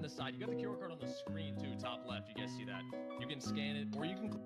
the side. You got the QR code on the screen too, top left. You guys see that? You can scan it, or you can.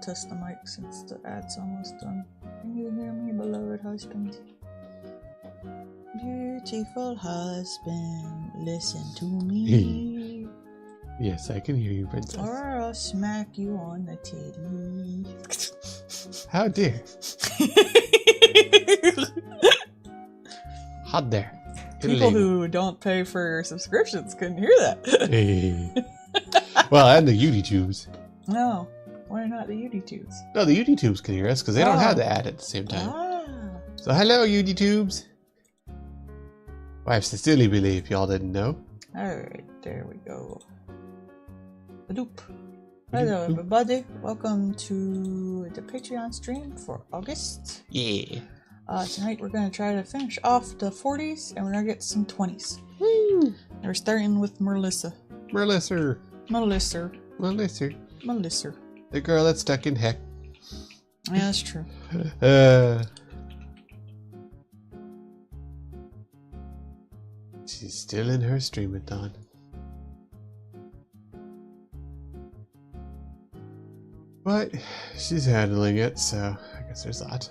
Test the mic since the ad's almost done. Can you hear me, beloved husband? Beautiful husband, listen to me. Yes, I can hear you, princess. Or I'll smack you on the titty. How dare. How dare. People who don't pay for subscriptions couldn't hear that. Hey. Well, and the YouTubes. No, why not the YouTubes? No, the YouTubes can hear us because they don't have the ad at the same time. Ah. So hello, YouTubes. Well, I sincerely believe y'all didn't know. Alright, there we go. Badoop. Hello everybody, welcome to the Patreon stream for August. Yeah. Tonight we're going to try to finish off the 40s and we're going to get some 20s. Woo! And we're starting with Melissa. Melissa. Melissa. Melissa. Melissa. The girl that's stuck in heck. Yeah, that's true. She's still in her streamathon. But she's handling it, so I guess there's that.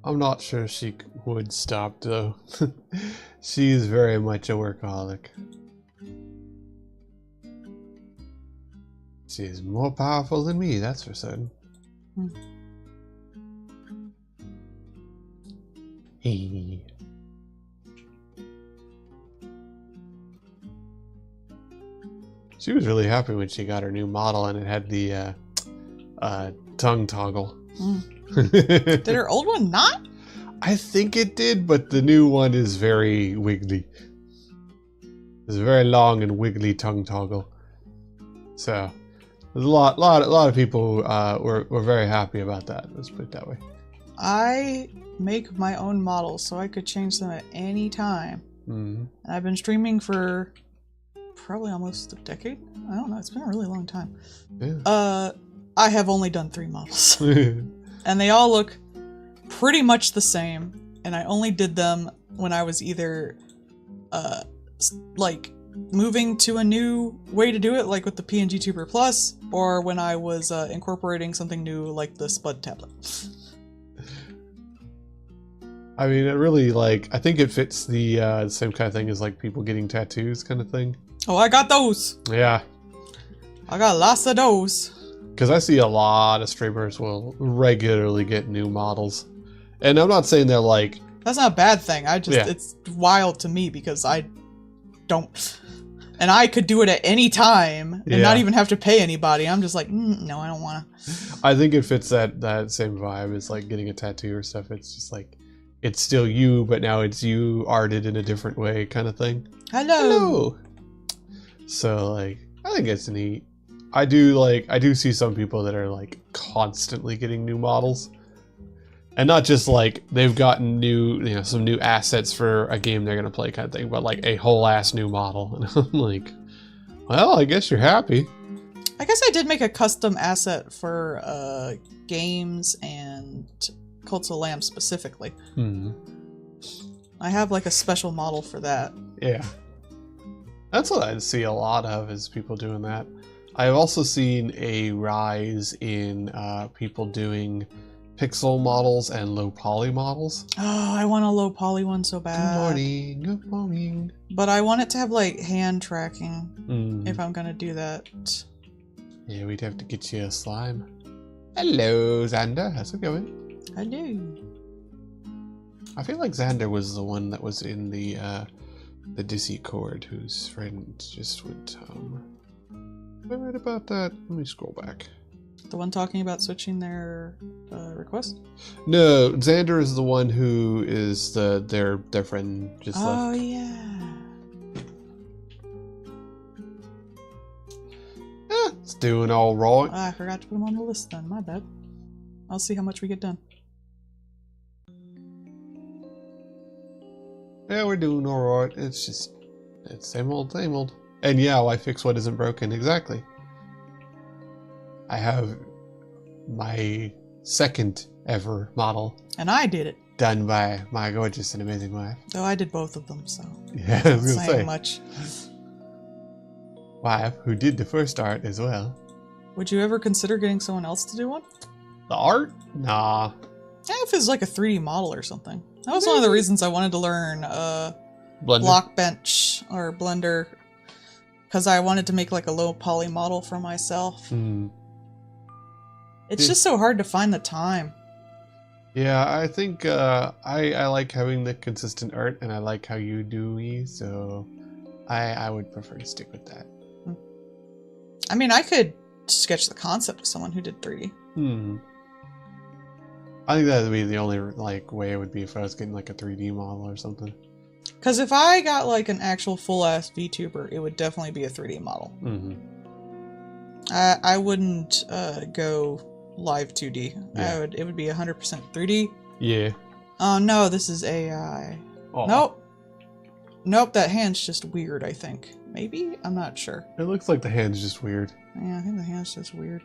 I'm not sure she would stop though. She is very much a workaholic. She is more powerful than me, that's for certain. Hey. She was really happy when she got her new model and it had the tongue toggle. Did her old one not? I think it did, but the new one is very wiggly. It's a very long and wiggly tongue toggle. So there's a lot of people were very happy about that. Let's put it that way. I make my own models so I could change them at any time. And I've been streaming for probably almost a decade. I don't know. It's been a really long time. Yeah. I have only done 3 models. And they all look pretty much the same. And I only did them when I was either like moving to a new way to do it, like with the PNG Tuber Plus, or when I was incorporating something new like the Spud tablet. I mean, it really, like, I think it fits the same kind of thing as like people getting tattoos kind of thing. Oh, I got those. Yeah. I got lots of those. Because I see a lot of streamers will regularly get new models. And I'm not saying they're like... That's not a bad thing. I just, it's wild to me because I don't... And I could do it at any time and not even have to pay anybody. I'm just like, no, I don't want to. I think it fits that same vibe as like getting a tattoo or stuff. It's just like, it's still you, but now it's you arted in a different way kind of thing. Hello. So like, I think it's neat. I do see some people that are like constantly getting new models. And not just like they've gotten new, some new assets for a game they're going to play kind of thing, but like a whole ass new model. And I'm like, well, I guess you're happy. I guess I did make a custom asset for games and Cult of Lamb specifically. I have like a special model for that. Yeah. That's what I see a lot of, is people doing that. I've also seen a rise in people doing pixel models and low poly models. Oh, I want a low poly one so bad. Good morning. But I want it to have like hand tracking if I'm gonna do that. Yeah, we'd have to get you a slime. Hello, Xander. How's it going? Hello. I feel like Xander was the one that was in the Discord whose friend just went home. Am I right about that? Let me scroll back. The one talking about switching their request? No, Xander is the one who is their friend just left. Oh yeah. It's doing all right. I forgot to put him on the list then. My bad. I'll see how much we get done. Yeah, we're doing all right. It's same old, same old. And yeah, why fix what isn't broken? Exactly. I have my second ever model. And I did it. Done by my gorgeous and amazing wife. Though I did both of them, so... Yeah, I was not gonna say. much. Wife, who did the first art as well. Would you ever consider getting someone else to do one? The art? Nah. Yeah, if it's like a 3D model or something. That was one of the reasons I wanted to learn Blockbench or Blender. Because I wanted to make like a low poly model for myself. It's just so hard to find the time. Yeah, I think I like having the consistent art, and I like how you do me, so I would prefer to stick with that. I mean, I could sketch the concept of someone who did 3D. I think that would be the only like way it would be if I was getting like a 3D model or something. Because if I got like an actual full-ass VTuber, it would definitely be a 3D model. I wouldn't go live 2D. Yeah. It would be 100% 3D. Yeah. Oh no, this is AI. Oh. Nope, that hand's just weird, I think. Maybe? I'm not sure. It looks like the hand's just weird. Yeah, I think the hand's just weird.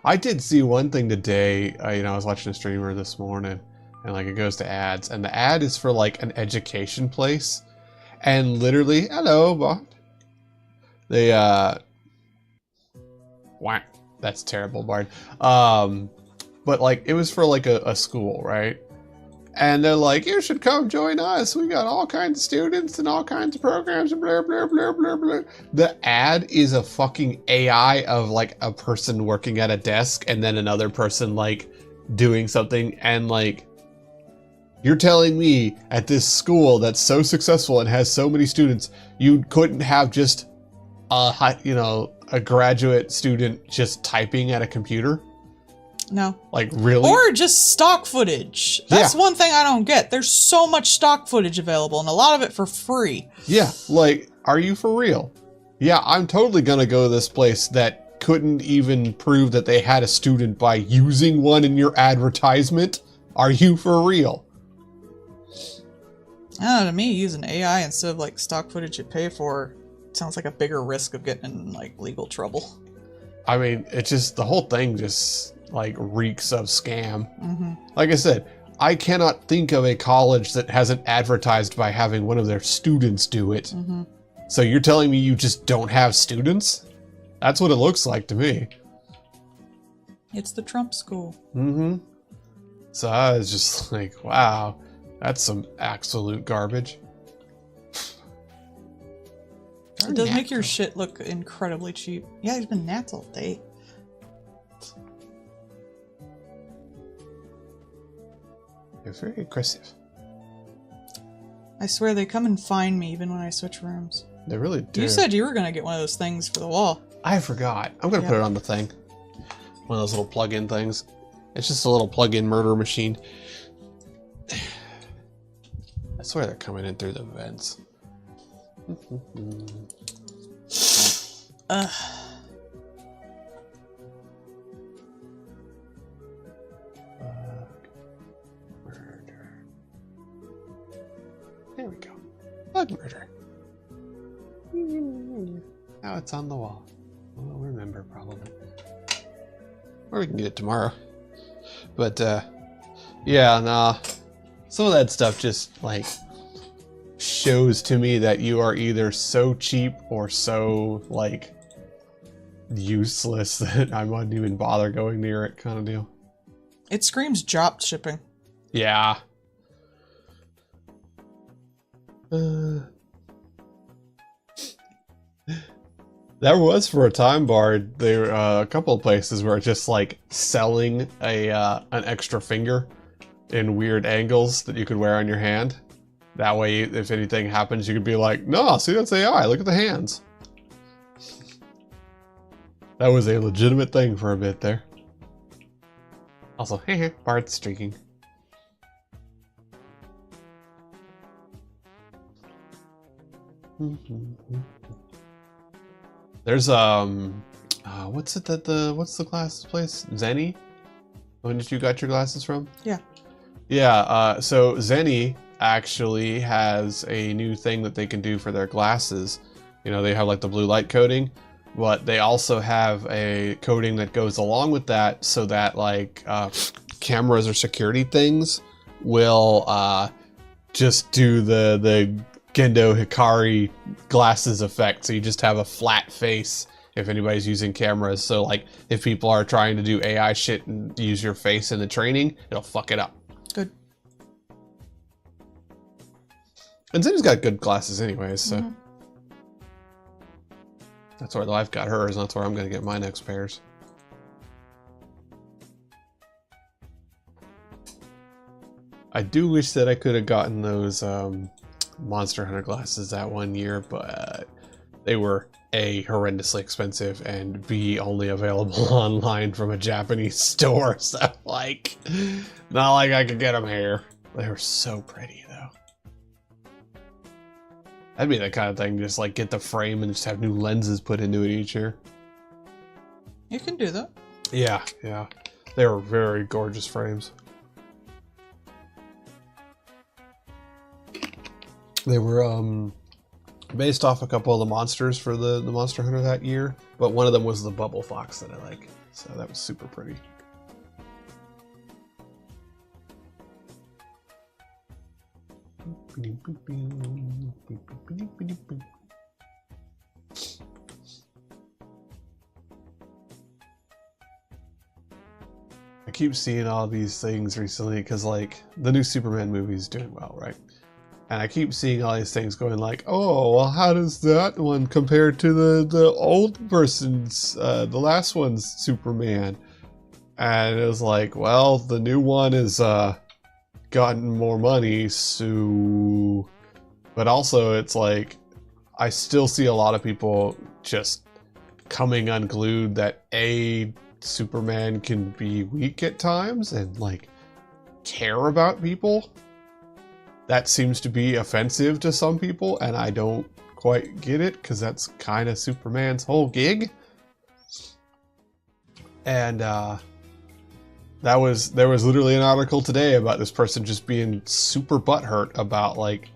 I did see one thing today. I was watching a streamer this morning, and like it goes to ads, and the ad is for like an education place, and literally, hello, bot. They whack. That's terrible, Bard. But like it was for like a school, right? And they're like, you should come join us. We got all kinds of students and all kinds of programs and blah, blah, blah, blah, blah. The ad is a fucking AI of like a person working at a desk and then another person like doing something. And like, you're telling me at this school that's so successful and has so many students, you couldn't have just a graduate student just typing at a computer? No. Like, really? Or just stock footage. That's Yeah. one thing I don't get. There's so much stock footage available, and a lot of it for free. Yeah, like, are you for real? Yeah, I'm totally gonna go to this place that couldn't even prove that they had a student by using one in your advertisement. Are you for real? I don't know, to me, using AI instead of like stock footage you pay for sounds like a bigger risk of getting in like legal trouble. I mean, it just, the whole thing just like reeks of scam. Mm-hmm. Like I said, I cannot think of a college that hasn't advertised by having one of their students do it. Mm-hmm. So you're telling me you just don't have students? That's what it looks like to me. It's the Trump school. Mm-hmm. So I was just like, wow, that's some absolute garbage. It does make your shit look incredibly cheap. Yeah, he's been gnats all day. They're very aggressive. I swear they come and find me even when I switch rooms. They really do. You said you were gonna get one of those things for the wall. I forgot. I'm gonna put it on the thing. One of those little plug-in things. It's just a little plug-in murder machine. I swear they're coming in through the vents. Murder. There we go. Bug murder. Now it's on the wall. We'll remember probably. Or we can get it tomorrow. But yeah, nah. Some of that stuff just like shows to me that you are either so cheap or so like useless that I wouldn't even bother going near it, kind of deal. It screams drop shipping. Yeah. There was for a time bar there a couple of places where it's just like selling a an extra finger in weird angles that you could wear on your hand. That way, if anything happens, you could be like, "No, see, that's AI. Look at the hands." That was a legitimate thing for a bit there. Also, Bard's streaking. There's what's it that what's the glasses place? Zenny? When did you got your glasses from? Yeah. Yeah, so Zenny actually has a new thing that they can do for their glasses. You know, they have like the blue light coating, but they also have a coating that goes along with that so that like cameras or security things will just do the Gendo Hikari glasses effect. So you just have a flat face if anybody's using cameras. So like if people are trying to do AI shit and use your face in the training, it'll fuck it up. Good. And Zenny's got good glasses anyways, so that's where I've got hers, and that's where I'm gonna get my next pairs. I do wish that I could have gotten those Monster Hunter glasses that one year, but they were A, horrendously expensive, and B, only available online from a Japanese store, so like, not like I could get them here. They were so pretty though. That'd be the kind of thing, just like get the frame and just have new lenses put into it each year. You can do that. Yeah, yeah. They were very gorgeous frames. They were based off a couple of the monsters for the Monster Hunter that year, but one of them was the Bubble Fox that I like. So that was super pretty. I keep seeing all these things recently because like the new Superman movie is doing well, right? And I keep seeing all these things going like, oh, well, how does that one compare to the old person's, the last one's Superman? And it was like, well, the new one has gotten more money, so... But also, it's like, I still see a lot of people just coming unglued that Superman can be weak at times and, like, care about people. That seems to be offensive to some people, and I don't quite get it, because that's kind of Superman's whole gig. And, there was literally an article today about this person just being super butthurt about, like,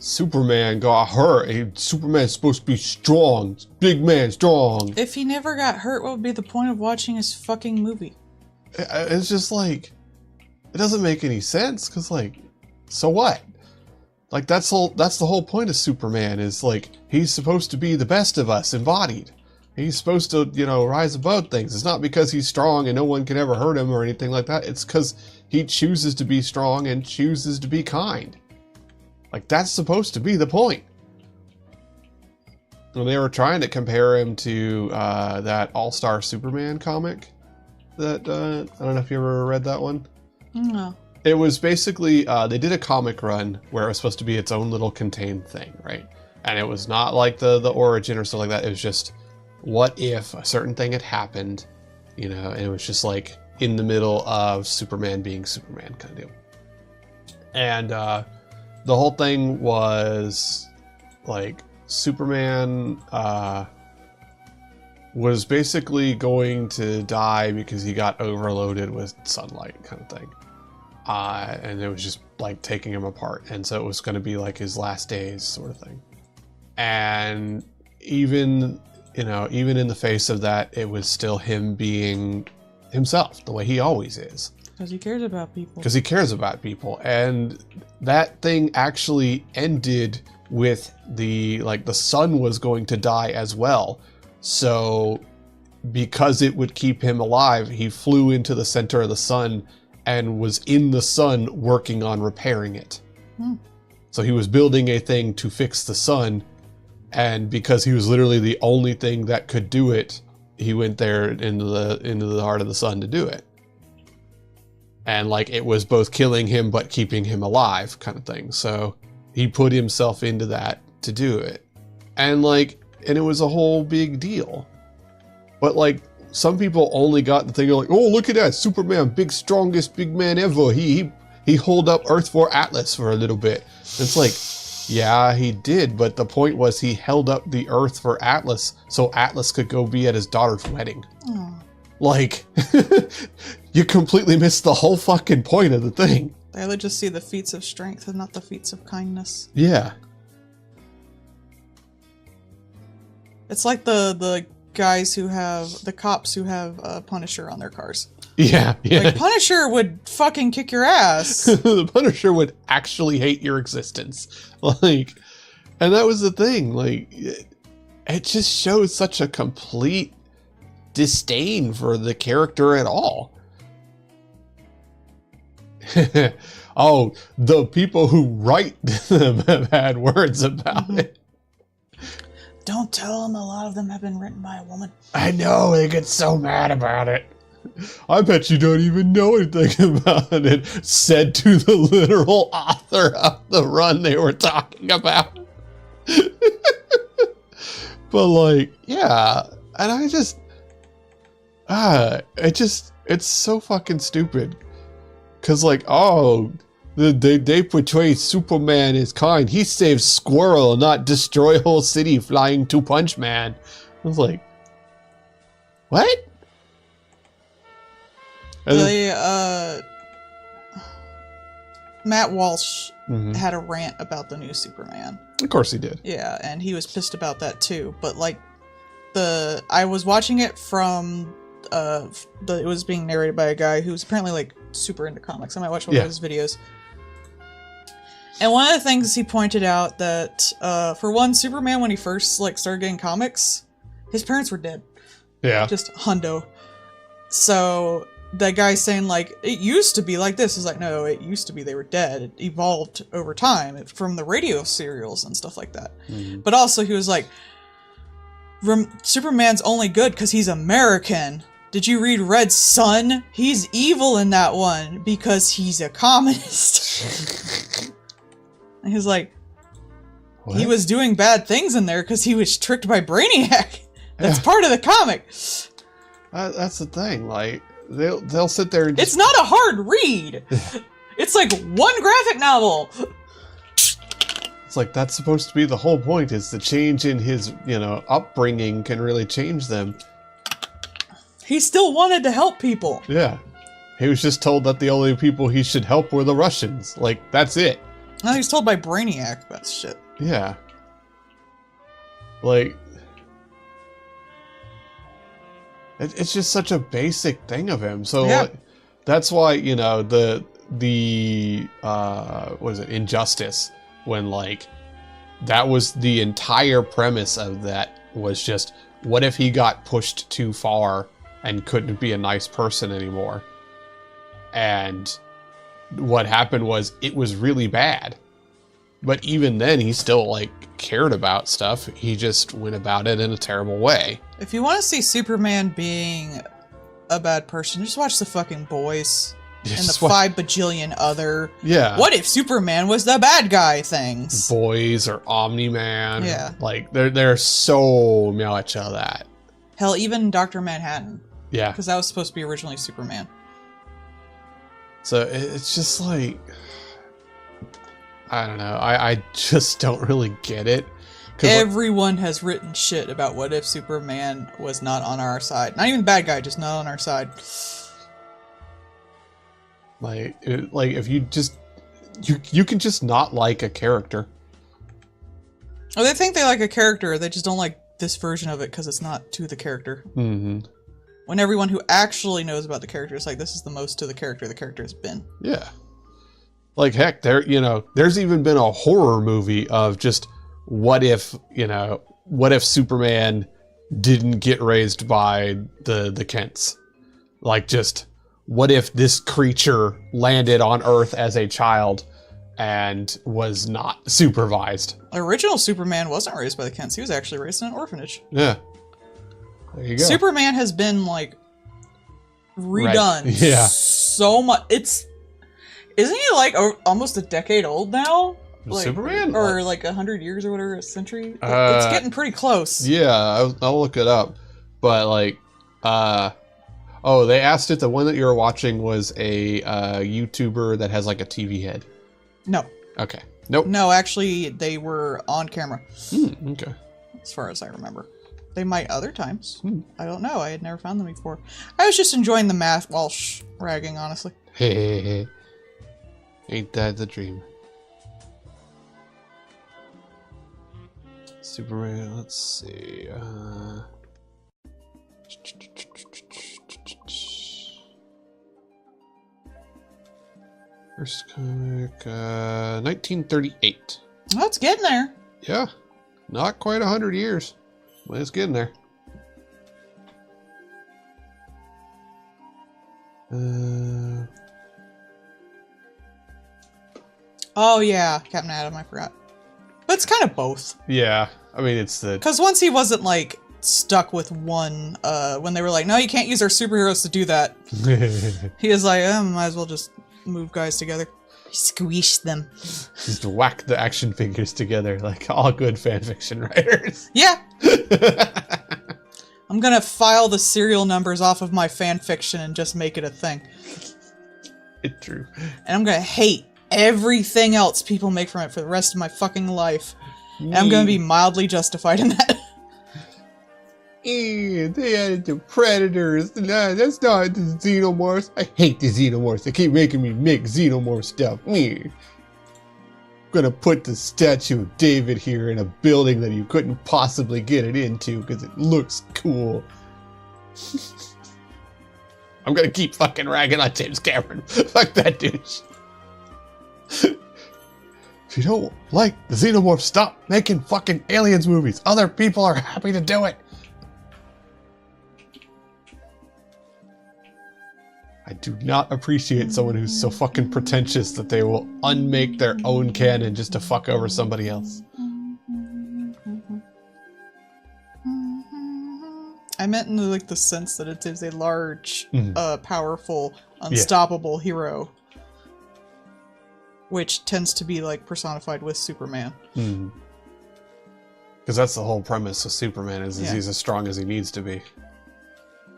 Superman got hurt. Superman's supposed to be strong. Big man, strong. If he never got hurt, what would be the point of watching his fucking movie? It's just like, it doesn't make any sense, because, like, so what? Like, that's the whole point of Superman, is, like, he's supposed to be the best of us embodied. He's supposed to, you know, rise above things. It's not because he's strong and no one can ever hurt him or anything like that. It's because he chooses to be strong and chooses to be kind. Like, that's supposed to be the point. When they were trying to compare him to that All-Star Superman comic that, I don't know if you ever read that one. No. It was basically, they did a comic run where it was supposed to be its own little contained thing, right? And it was not like the origin or stuff like that. It was just, what if a certain thing had happened, you know, and it was just like in the middle of Superman being Superman kind of deal. And the whole thing was like Superman was basically going to die because he got overloaded with sunlight kind of thing. And it was just like taking him apart. And so it was going to be like his last days sort of thing. And even, you know, even in the face of that, it was still him being himself the way he always is. Because he cares about people. Because he cares about people. And that thing actually ended with the sun was going to die as well. So because it would keep him alive, he flew into the center of the sun and was in the sun working on repairing it. So he was building a thing to fix the sun, and because he was literally the only thing that could do it, he went there into the heart of the sun to do it. And like, it was both killing him but keeping him alive kind of thing. So he put himself into that to do it. And like, and it was a whole big deal. But like, some people only got the thing of like, oh, look at that, Superman, strongest big man ever. He holed up Earth for Atlas for a little bit. It's like, yeah, he did, but the point was he held up the Earth for Atlas so Atlas could go be at his daughter's wedding. Aww. Like, you completely missed the whole fucking point of the thing. They would just see the feats of strength and not the feats of kindness. Yeah. It's like the guys who have, the cops who have Punisher on their cars. Yeah, yeah. Like, Punisher would fucking kick your ass. The Punisher would actually hate your existence. Like, and that was the thing. Like, it just shows such a complete disdain for the character at all. Oh, the people who write them have had words about it. Don't tell them a lot of them have been written by a woman. I know, they get so mad about it. I bet you don't even know anything about it, said to the literal author of the run they were talking about. But like, yeah, and I just, it's so fucking stupid. Cause like, oh, they portray Superman as kind. He saves Squirrel, not destroy whole city flying to Punch Man. I was like, what? Matt Walsh had a rant about the new Superman. Of course he did. Yeah, and he was pissed about that too. But like, I was watching it from it was being narrated by a guy who's apparently like super into comics. I might watch one of his videos. And one of the things he pointed out that for one, Superman, when he first like started getting comics, his parents were dead. Yeah. Just hundo. So that guy saying like, it used to be like this. Is like, no, it used to be they were dead. It evolved over time from the radio serials and stuff like that. Mhm. But also he was like, Superman's only good because he's American. Did you read Red Sun? He's evil in that one because he's a communist. And he's like, he What? was doing bad things in there because he was tricked by Brainiac. That's Yeah. part of the comic. That's the thing. Like they'll sit there and just, It's not a hard read. It's like one graphic novel. it's like that's supposed to be the whole point. Is the change in his upbringing can really change them. He still wanted to help people. Yeah, he was just told that the only people he should help were the Russians. Like that's it. Now he's told by Brainiac about shit. Yeah. Like it's just such a basic thing of him. So Yeah. like, that's why the what is it, Injustice, when like that was the entire premise of that, was just what if he got pushed too far and couldn't be a nice person anymore. And what happened was it was really bad. But even then he still like cared about stuff. He just went about it in a terrible way. If you want to see Superman being a bad person, just watch the fucking Boys and the Just what- 5 bajillion other Yeah. what if Superman was the bad guy things. Boys or Omni-Man. Yeah. Like there's so much of that. Hell, even Dr. Manhattan, Yeah. because that was supposed to be originally Superman. So it's just like, I don't know. I just don't really get it. 'Cause, like, Everyone has written shit about what if Superman was not on our side. Not even the bad guy, just not on our side. like if you just you can just not like a character. Oh, they think they like a character, they just don't like this version of it because it's not to the character. Mm-hmm. When everyone who actually knows about the character is like, this is the most to the character has been. Yeah. Like heck, there's even been a horror movie of just what if Superman didn't get raised by the Kents? Like just what if this creature landed on Earth as a child and was not supervised? Original Superman wasn't raised by the Kents, he was actually raised in an orphanage. Yeah. There you go. Superman has been like redone Right. Yeah. so much. Isn't he like almost a decade old now? Like, Superman? or like 100 years or whatever, a century. Uh, It's getting pretty close. Yeah, I'll look it up. But like, oh, they asked if the one that you were watching was a YouTuber that has like a TV head. No, Okay. Nope. no, actually, they were on camera, Okay. as far as I remember. They might other times. Hmm. I don't know. I had never found them before. I was just enjoying the math while ragging, honestly. Hey, ain't that the dream? Superman. Let's see. First comic, 1938. Well, it's getting there. Yeah, not quite 100 years, but it's getting there. Oh yeah, Captain Atom. I forgot. But it's kind of both. Yeah, I mean it's the Because once he wasn't like stuck with one. When they were like, no, you can't use our superheroes to do that. He was like, might as well just move guys together. Squish them. just whack the action figures together like all good fanfiction writers. Yeah. I'm gonna file the serial numbers off of my fan fiction and just make it a thing. It's true. And I'm gonna hate everything else people make from it for the rest of my fucking life. And I'm gonna be mildly justified in that. They added the Predators. Nah, that's not the Xenomorphs. I hate the Xenomorphs. They keep making me make Xenomorph stuff. Gonna put the statue of David here in a building that you couldn't possibly get it into because it looks cool. I'm gonna keep fucking ragging on James Cameron. Fuck that douche. If you don't like the Xenomorphs, stop making fucking aliens movies. Other people are happy to do it. do not appreciate someone who's so fucking pretentious that they will unmake their own canon just to fuck over somebody else. I meant in like the sense that it is a large, Mhm. powerful, unstoppable hero, which tends to be like personified with Superman. Because that's the whole premise of Superman is Yeah. he's as strong as he needs to be.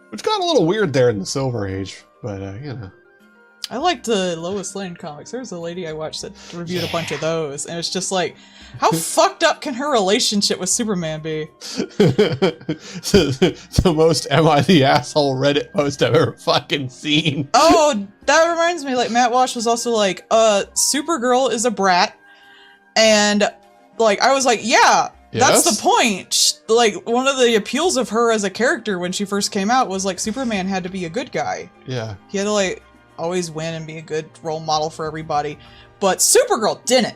Which got a little weird there in the Silver Age, but you know. I liked the Lois Lane comics. There was a lady I watched that reviewed a bunch of those, and it's just like, how fucked up can her relationship with Superman be? The most "Am I the asshole" Reddit post I've ever fucking seen. Oh, that reminds me, like, Matt Walsh was also like, Supergirl is a brat, and, like, I was like, yeah, that's Yes? the point. Like, one of the appeals of her as a character when she first came out was, like, Superman had to be a good guy. Yeah. He had to, like, always win and be a good role model for everybody. But Supergirl didn't.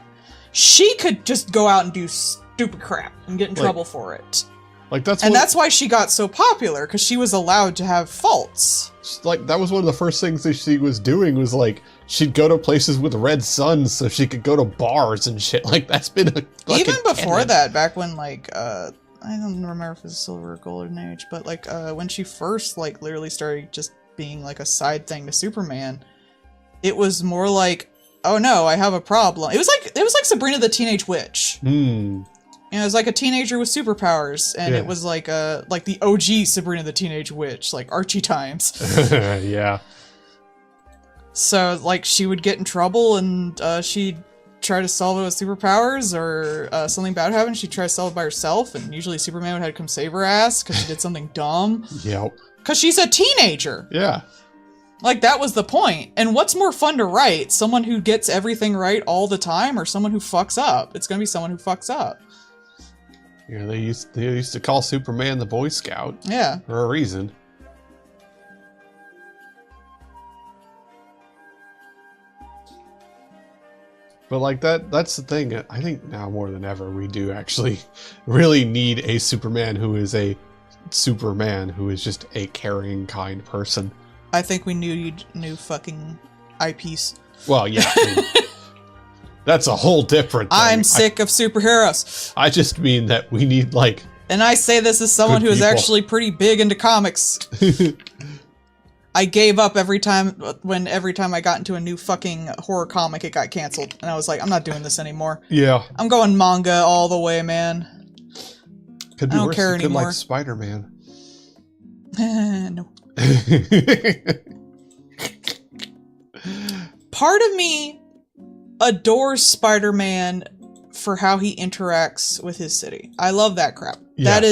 She could just go out and do stupid crap and get in trouble for it. Like that's That's why she got so popular, because she was allowed to have faults. like that was one of the first things that she was doing was like she'd go to places with red suns so she could go to bars and shit. Like that's been a Even fucking before canon. that, back when, like, I don't remember if it was Silver or Golden Age, but, like, when she first, like, literally started just being, like, a side thing to Superman, it was more like, oh no, I have a problem. It was like Sabrina the Teenage Witch. You know, it was like a teenager with superpowers, and Yeah. it was like the OG Sabrina the Teenage Witch, like Archie times. Yeah. So, like, she would get in trouble, and she'd try to solve it with superpowers, or something bad happened, she'd try to solve it by herself, and usually Superman would have to come save her ass because she did something dumb. Yep. Because she's a teenager! Yeah. Like, that was the point. And what's more fun to write? Someone who gets everything right all the time, or someone who fucks up? It's gonna be someone who fucks up. Yeah, they used to call Superman the Boy Scout Yeah. for a reason. But like that's the thing. I think now more than ever we do actually really need a Superman who is a Superman who is just a caring, kind person. I think we need new fucking eyepiece. Well, yeah. I mean, that's a whole different thing. I'm sick of superheroes. I just mean that we need like And I say this as someone Good who is people. actually pretty big into comics. I gave up every time I got into a new fucking horror comic, it got canceled. And I was like, I'm not doing this anymore. yeah. I'm going manga all the way, man. Could be I don't worse. care It could anymore. like Spider-Man. No. Part of me adores Spider-Man for how he interacts with his city. I love that crap. Yeah. That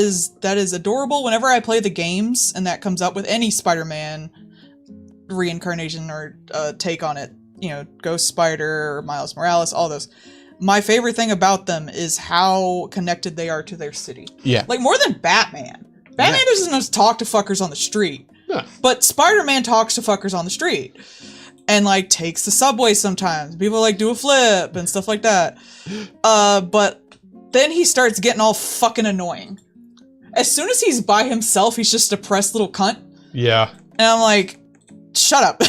is adorable. Whenever I play the games and that comes up with any Spider-Man reincarnation or take on it, you know, Ghost Spider or Miles Morales, all those. My favorite thing about them is how connected they are to their city. Yeah. Like, more than Batman. Batman Yeah. doesn't just talk to fuckers on the street. Yeah. But Spider-Man talks to fuckers on the street. And, like, takes the subway sometimes. People, like, do a flip and stuff like that. But then he starts getting all fucking annoying. As soon as he's by himself, he's just a depressed little cunt. Yeah. And I'm like, shut up.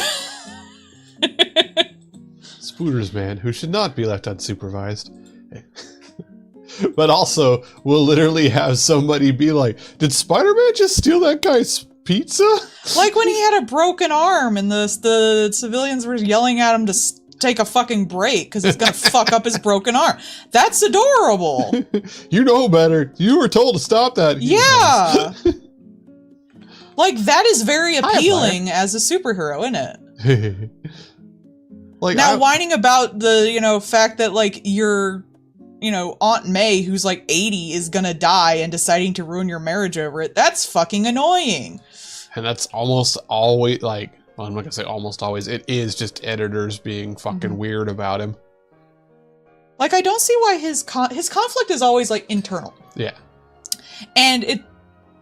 Spooters, man, who should not be left unsupervised. But also, will literally have somebody be like, did Spider-Man just steal that guy's pizza? Like when he had a broken arm and the civilians were yelling at him to take a fucking break because it's gonna fuck up his broken arm. That's adorable. You know better. You were told to stop that. Yeah. Like, that is very Hi, appealing as a superhero, isn't it? Like Now, I- whining about the, you know, fact that, like, your, you know, Aunt May, who's like 80, is gonna die and deciding to ruin your marriage over it, that's fucking annoying. and that's almost always like, well, I'm not gonna say almost always. It is just editors being fucking Mhm. weird about him. Like, I don't see why his conflict is always, like, internal. Yeah. And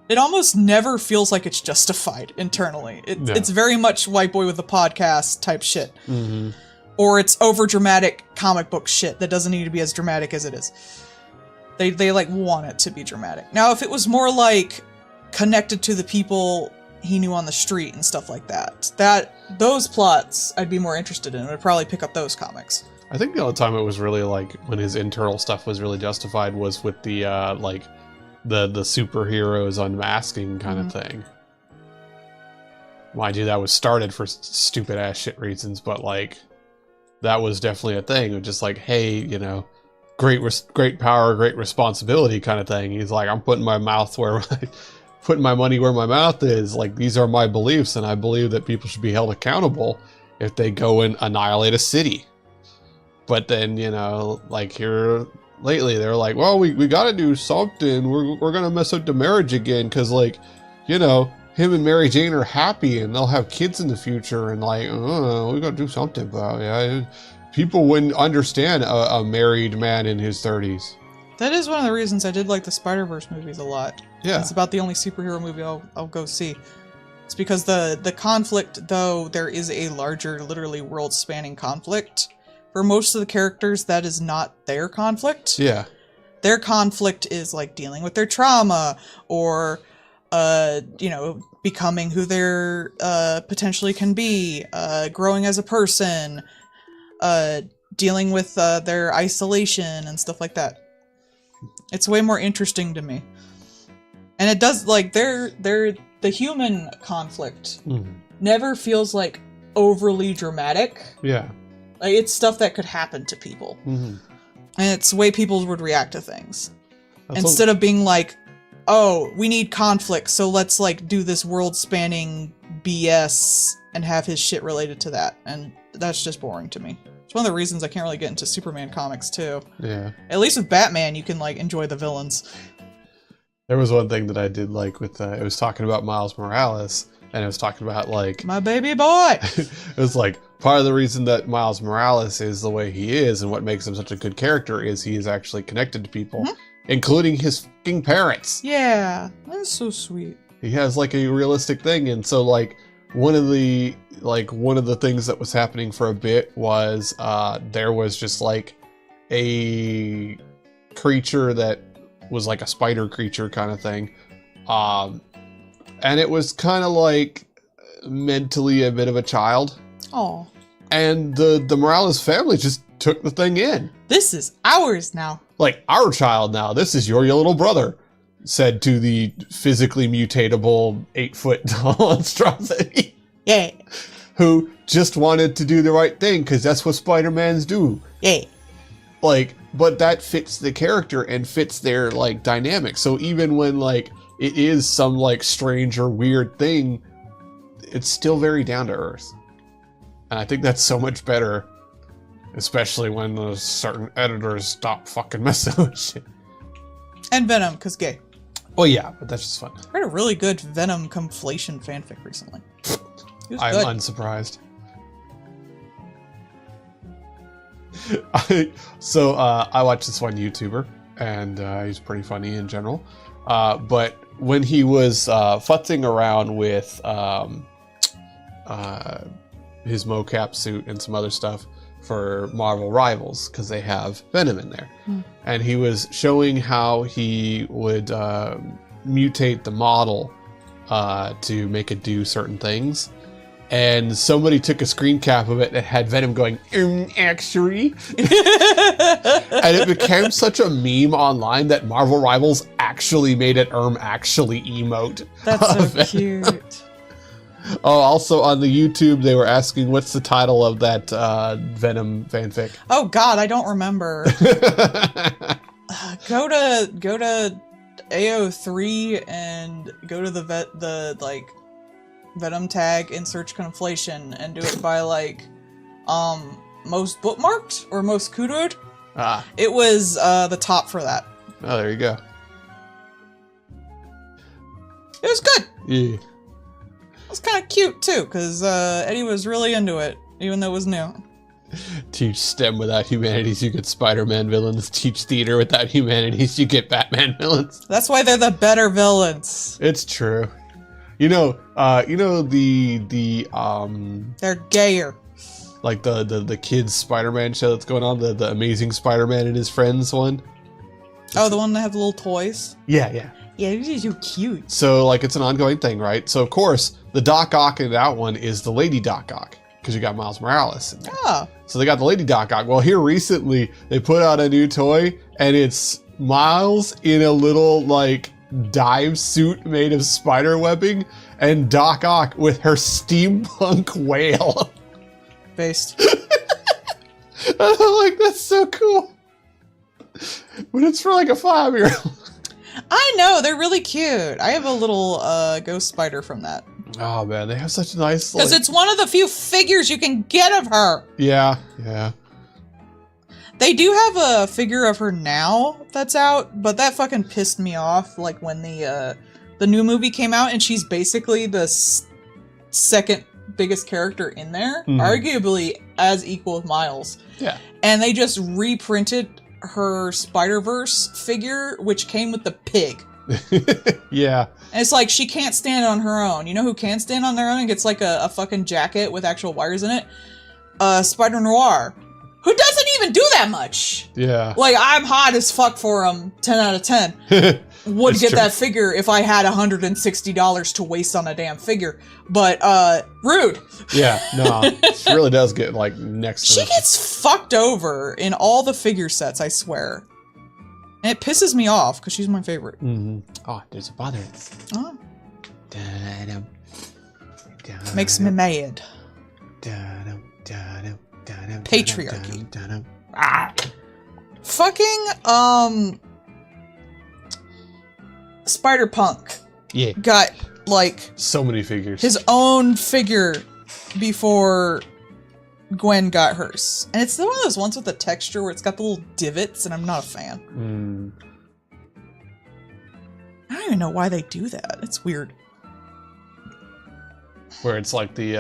it almost never feels like it's justified internally. No. It's very much White Boy with the podcast type shit. Mm-hmm. Or it's over dramatic comic book shit that doesn't need to be as dramatic as it is. They like want it to be dramatic. Now, if it was more like connected to the people he knew on the street and stuff like that. Those plots I'd be more interested in. I'd probably pick up those comics. I think the only time it was really like when his internal stuff was really justified was with the like the superheroes unmasking kind of thing. Mind you, that was started for stupid ass shit reasons, but like that was definitely a thing of just like, hey, you know, great power, great responsibility kind of thing. He's like, I'm putting my money where my mouth is. Like, these are my beliefs, and I believe that people should be held accountable if they go and annihilate a city. But then, you know, like here lately, they're like, well, we got to do something. We're gonna mess up the marriage again because, like, you know, him and Mary Jane are happy and they'll have kids in the future, and like, we got to do something about it. Yeah, people wouldn't understand a married man in his 30s. That is one of the reasons I did like the Spider-Verse movies a lot. Yeah. It's about the only superhero movie I'll go see. It's because the conflict, though there is a larger, literally world-spanning conflict, for most of the characters, that is not their conflict. Yeah. Their conflict is like dealing with their trauma, or you know, becoming who they're potentially can be, growing as a person, dealing with their isolation and stuff like that. It's way more interesting to me. And it does, like, the human conflict never feels like overly dramatic. Yeah. Like, it's stuff that could happen to people. And it's the way people would react to things. Instead of being like, oh, we need conflict, so let's, like, do this world-spanning BS and have his shit related to that. And that's just boring to me. It's one of the reasons I can't really get into Superman comics, too. Yeah. At least with Batman, you can, like, enjoy the villains. There was one thing that I did like with, it was talking about Miles Morales, and it was talking about, like... My baby boy! It was like, part of the reason that Miles Morales is the way he is and what makes him such a good character is he is actually connected to people, including his fucking parents. Yeah, that's so sweet. He has, like, a realistic thing, and so, like, one of the things that was happening for a bit was, there was just, like, a creature that was like a spider creature kind of thing. And it was kind of like mentally a bit of a child. Oh. And the Morales family just took the thing in. This is ours now. Like, our child now. This is your little brother, said to the physically mutatable 8-foot tall monstrosity. Yeah. Who just wanted to do the right thing because that's what Spider-Mans do. Yeah. Like, but that fits the character and fits their, like, dynamic. So even when, like, it is some, like, strange or weird thing, it's still very down to earth. And I think that's so much better, especially when certain editors stop fucking messing with shit. And Venom, because gay. Well, yeah, but that's just fun. I read a really good Venom conflation fanfic recently. I'm good. unsurprised. I watched this one YouTuber, and he's pretty funny in general. But when he was futzing around with his mocap suit and some other stuff for Marvel Rivals, because they have Venom in there, and he was showing how he would mutate the model to make it do certain things. And somebody took a screen cap of it that had Venom going, actually. And it became such a meme online that Marvel Rivals actually made it actually emote. That's so cute. Oh, also on the YouTube, they were asking, what's the title of that Venom fanfic? Oh God, I don't remember. Go to AO3 and go to the like Venom tag and search conflation and do it by like most bookmarked or most kudoed. It was the top for that. Oh, there you go. It was good. Yeah. It was kind of cute too, because Eddie was really into it, even though it was new. Teach STEM without humanities, you get Spider-Man villains. Teach theater without humanities, you get Batman villains. That's why they're the better villains. It's true. You know the They're gayer. like the kids Spider-Man show that's going on, the Amazing Spider-Man and His Friends one. Oh, the one that have the little toys? Yeah. Yeah, these are so cute. So, like, it's an ongoing thing, right? So, of course, the Doc Ock in that one is the Lady Doc Ock, because you got Miles Morales in there. Ah, So they got the Lady Doc Ock. Well, here recently, they put out a new toy, and it's Miles in a little, like, dive suit made of spider webbing, and Doc Ock with her steampunk whale. based. I'm like, that's so cool. But it's for, like, a 5-year-old. I know, they're really cute. I have a little ghost spider from that. Oh, man, they have such nice, Because like... it's one of the few figures you can get of her. Yeah, yeah. They do have a figure of her now that's out, but that fucking pissed me off. Like when the new movie came out, and she's basically the second biggest character in there, arguably as equal with Miles. Yeah. And they just reprinted her Spider-Verse figure, which came with the pig. Yeah. And it's like, she can't stand on her own. You know who can stand on their own and gets like a fucking jacket with actual wires in it? Spider-Noir. Who doesn't even do that much. Yeah. Like, I'm hot as fuck for him. 10 out of 10. Would It's get true. that figure if I had $160 to waste on a damn figure. But, rude. Yeah, no. She really does get, like, next to She the- gets fucked over in all the figure sets, I swear. And it pisses me off, because she's my favorite. Oh, there's a bother. Oh, Da-dum, da-dum, makes me mad. da-dum, da-dum, da-dum, Patriarchy. da-dum, da-dum. Ah. Fucking, Spider-Punk Yeah, got, like, so many figures. his own figure before Gwen got hers. And it's one of those ones with the texture where it's got the little divots, and I'm not a fan. I don't even know why they do that. It's weird. Where it's like the,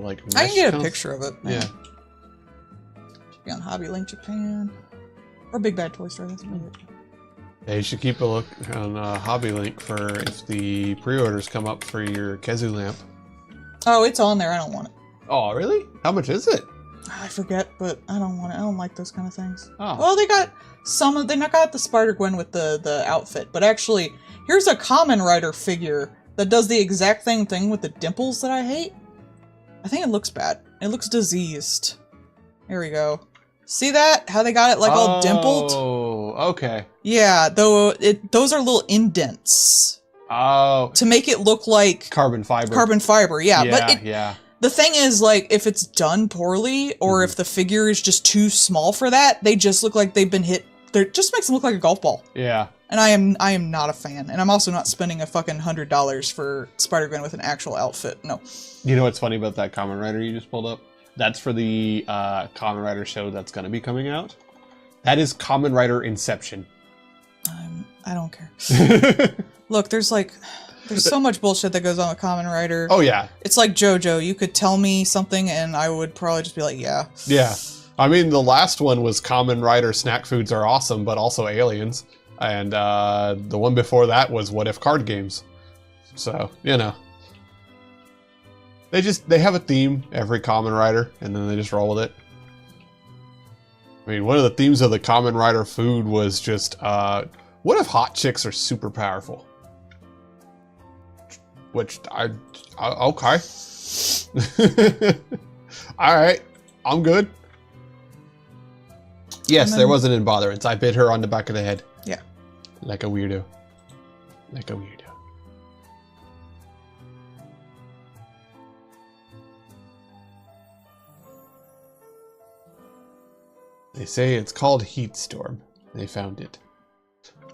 like... I can get a mesh picture of it. Yeah. Should be on Hobby Link Japan. Or Big Bad Toy Store. That's about it. Yeah, you should keep a look on Hobby Link for if the pre-orders come up for your Kezu lamp. Oh, it's on there. I don't want it. Oh, really? How much is it? I forget, but I don't want it. I don't like those kind of things. Oh. Well, they got some of... They not got the Spider-Gwen with the outfit, but actually, here's a Kamen Rider figure that does the exact same thing with the dimples that I hate. I think it looks bad. It looks diseased. Here we go. See that? How they got it like all dimpled? Oh, okay. Yeah, though those are little indents Oh, to make it look like carbon fiber. carbon fiber. Yeah, yeah, but yeah. the thing is, like, if it's done poorly or if the figure is just too small for that, they just look like they've been hit. It just makes them look like a golf ball. Yeah. And I am not a fan. And I'm also not spending a fucking $100 for Spider-Gwen with an actual outfit. No. You know what's funny about that Kamen Rider you just pulled up? That's for the Kamen Rider show that's going to be coming out. That is Kamen Rider Inception. I don't care. Look, there's so much bullshit that goes on with Kamen Rider. Oh, yeah. It's like JoJo. You could tell me something and I would probably just be like, yeah. Yeah. I mean, the last one was Kamen Rider Snack Foods Are Awesome, but also Aliens. And the one before that was What If Card Games. So, you know. They have a theme, every Kamen Rider, and then they just roll with it. I mean, one of the themes of the Kamen Rider food was just, what if hot chicks are super powerful? Which, okay. Alright, I'm good. Yes, there was an embotherance. I bit her on the back of the head. Yeah. Like a weirdo. Like a weirdo. They say it's called Heat Storm. They found it.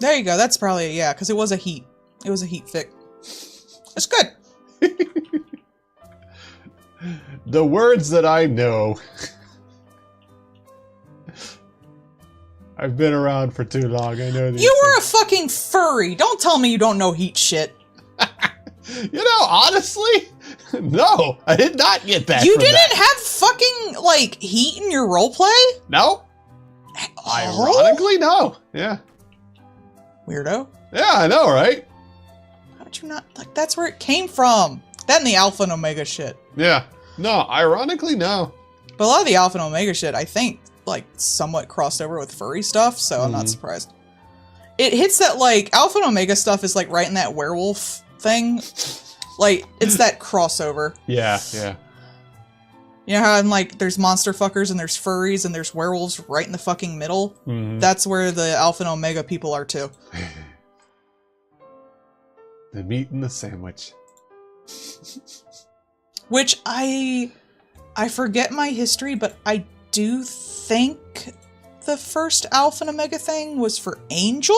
There you go. That's probably, yeah, because it was a heat. It was a heat fic. It's good. The words that I know. I've been around for too long. I know these You were a fucking furry. Don't tell me you don't know heat shit. You know, honestly, no, I did not get that. You from didn't that. have fucking, like, heat in your roleplay? No. Ironically, no. Yeah. Weirdo. Yeah, I know, right? How would you not, like, that's where it came from. That and the Alpha and Omega shit. Yeah. No, ironically, no. But a lot of the Alpha and Omega shit, I think, like, somewhat crossed over with furry stuff, so I'm not surprised. it hits that, like, Alpha and Omega stuff is, like, right in that werewolf thing. Like, it's that crossover. Yeah, yeah. You know how in, like, there's monster fuckers and there's furries and there's werewolves right in the fucking middle? Mhm. That's where the Alpha and Omega people are, too. The meat and the sandwich. Which I forget my history, but I do think the first Alpha and Omega thing was for Angel?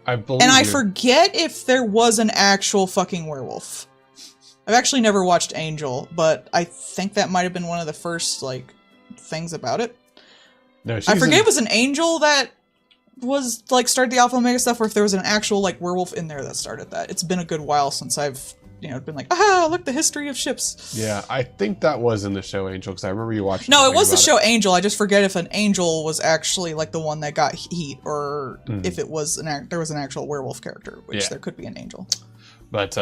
I believe And I you. forget if there was an actual fucking werewolf. I've actually never watched Angel, but I think that might have been one of the first, like, things about it. No, she's I forget in- if it was an Angel that was, like, started the Alpha Omega stuff, or if there was an actual, like, werewolf in there that started that. It's been a good while since I've, you know, been like, aha, look, the history of ships. Yeah, I think that was in the show Angel, because I remember you watching. No, it something was the about show Angel. I just forget if an Angel was actually, like, the one that got heat, or if it was there was an actual werewolf character, which Yeah. there could be an Angel. But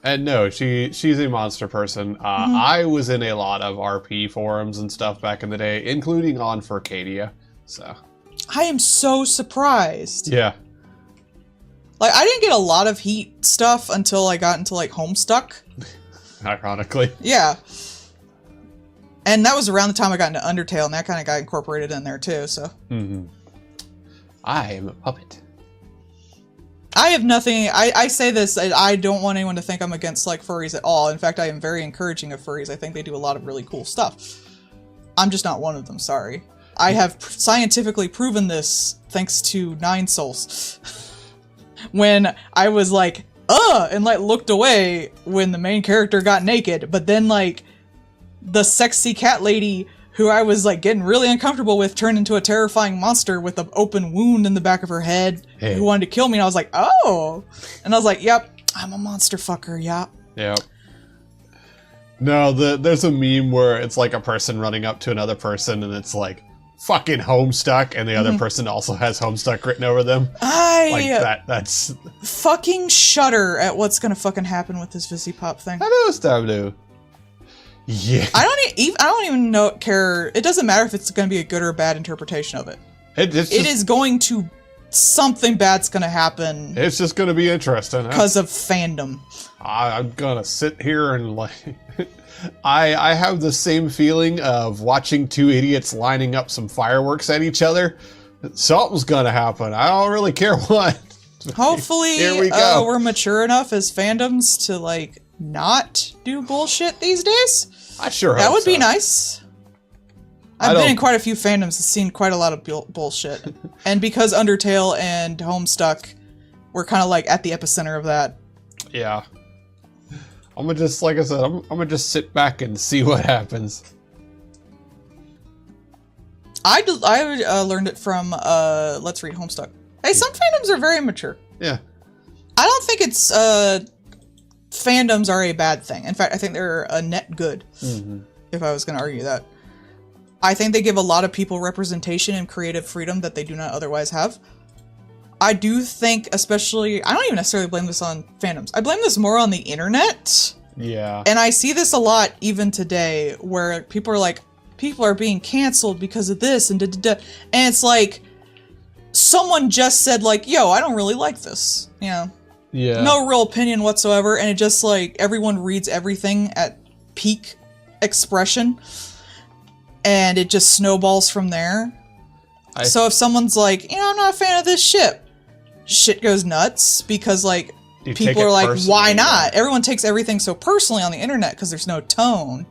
and no, she's a monster person. I was in a lot of RP forums and stuff back in the day, including on Furcadia. So I am so surprised. yeah, Like, I didn't get a lot of heat stuff until I got into, like, Homestuck. ironically. Yeah. And that was around the time I got into Undertale, and that kind of got incorporated in there, too, so. Mm-hmm. I am a puppet. I have nothing, I say this, I don't want anyone to think I'm against, like, furries at all. In fact, I am very encouraging of furries. I think they do a lot of really cool stuff. I'm just not one of them, sorry. I have scientifically proven this thanks to Nine Souls. When I was like, and, like, looked away when the main character got naked, but then, like, the sexy cat lady who I was, like, getting really uncomfortable with turned into a terrifying monster with an open wound in the back of her head who wanted to kill me, and I was like, oh! And I was like, yep, I'm a monster fucker, yeah. Yep. No, there's a meme where it's like a person running up to another person, and it's like, fucking Homestuck, and the other person also has Homestuck written over them. Like that's fucking shudder at what's gonna fucking happen with this Visipop thing. I know, Stablu. Yeah. I don't even care. It doesn't matter if it's gonna be a good or a bad interpretation of it. It is going to, something bad's gonna happen It's just gonna be interesting. because of fandom. I'm gonna sit here and like I have the same feeling of watching two idiots lining up some fireworks at each other. Something's gonna happen. I don't really care what. Hopefully, Here we go. we're mature enough as fandoms to, like, not do bullshit these days. I sure That hope would be so. nice. I I've been don't- in quite a few fandoms and seen quite a lot of bullshit. And because Undertale and Homestuck were kind of, like, at the epicenter of that. Yeah. I'm gonna just, like I said, I'm gonna just sit back and see what happens. I learned it from Let's Read Homestuck. Hey, some fandoms are very mature. Yeah. I don't think it's fandoms are a bad thing. In fact, I think they're a net good. If I was going to argue that, I think they give a lot of people representation and creative freedom that they do not otherwise have. I do think, especially, I don't even necessarily blame this on fandoms. I blame this more on the internet. Yeah. And I see this a lot even today, where people are like, people are being canceled because of this and da-da-da. And it's like, someone just said, like, yo, I don't really like this. You know? Yeah. No real opinion whatsoever, and it just, like, everyone reads everything at peak expression, and it just snowballs from there. So if someone's like, you know, I'm not a fan of this shit goes nuts, because, like, You take people it are like, personally, why yeah. not? Everyone takes everything so personally on the internet because there's no tone.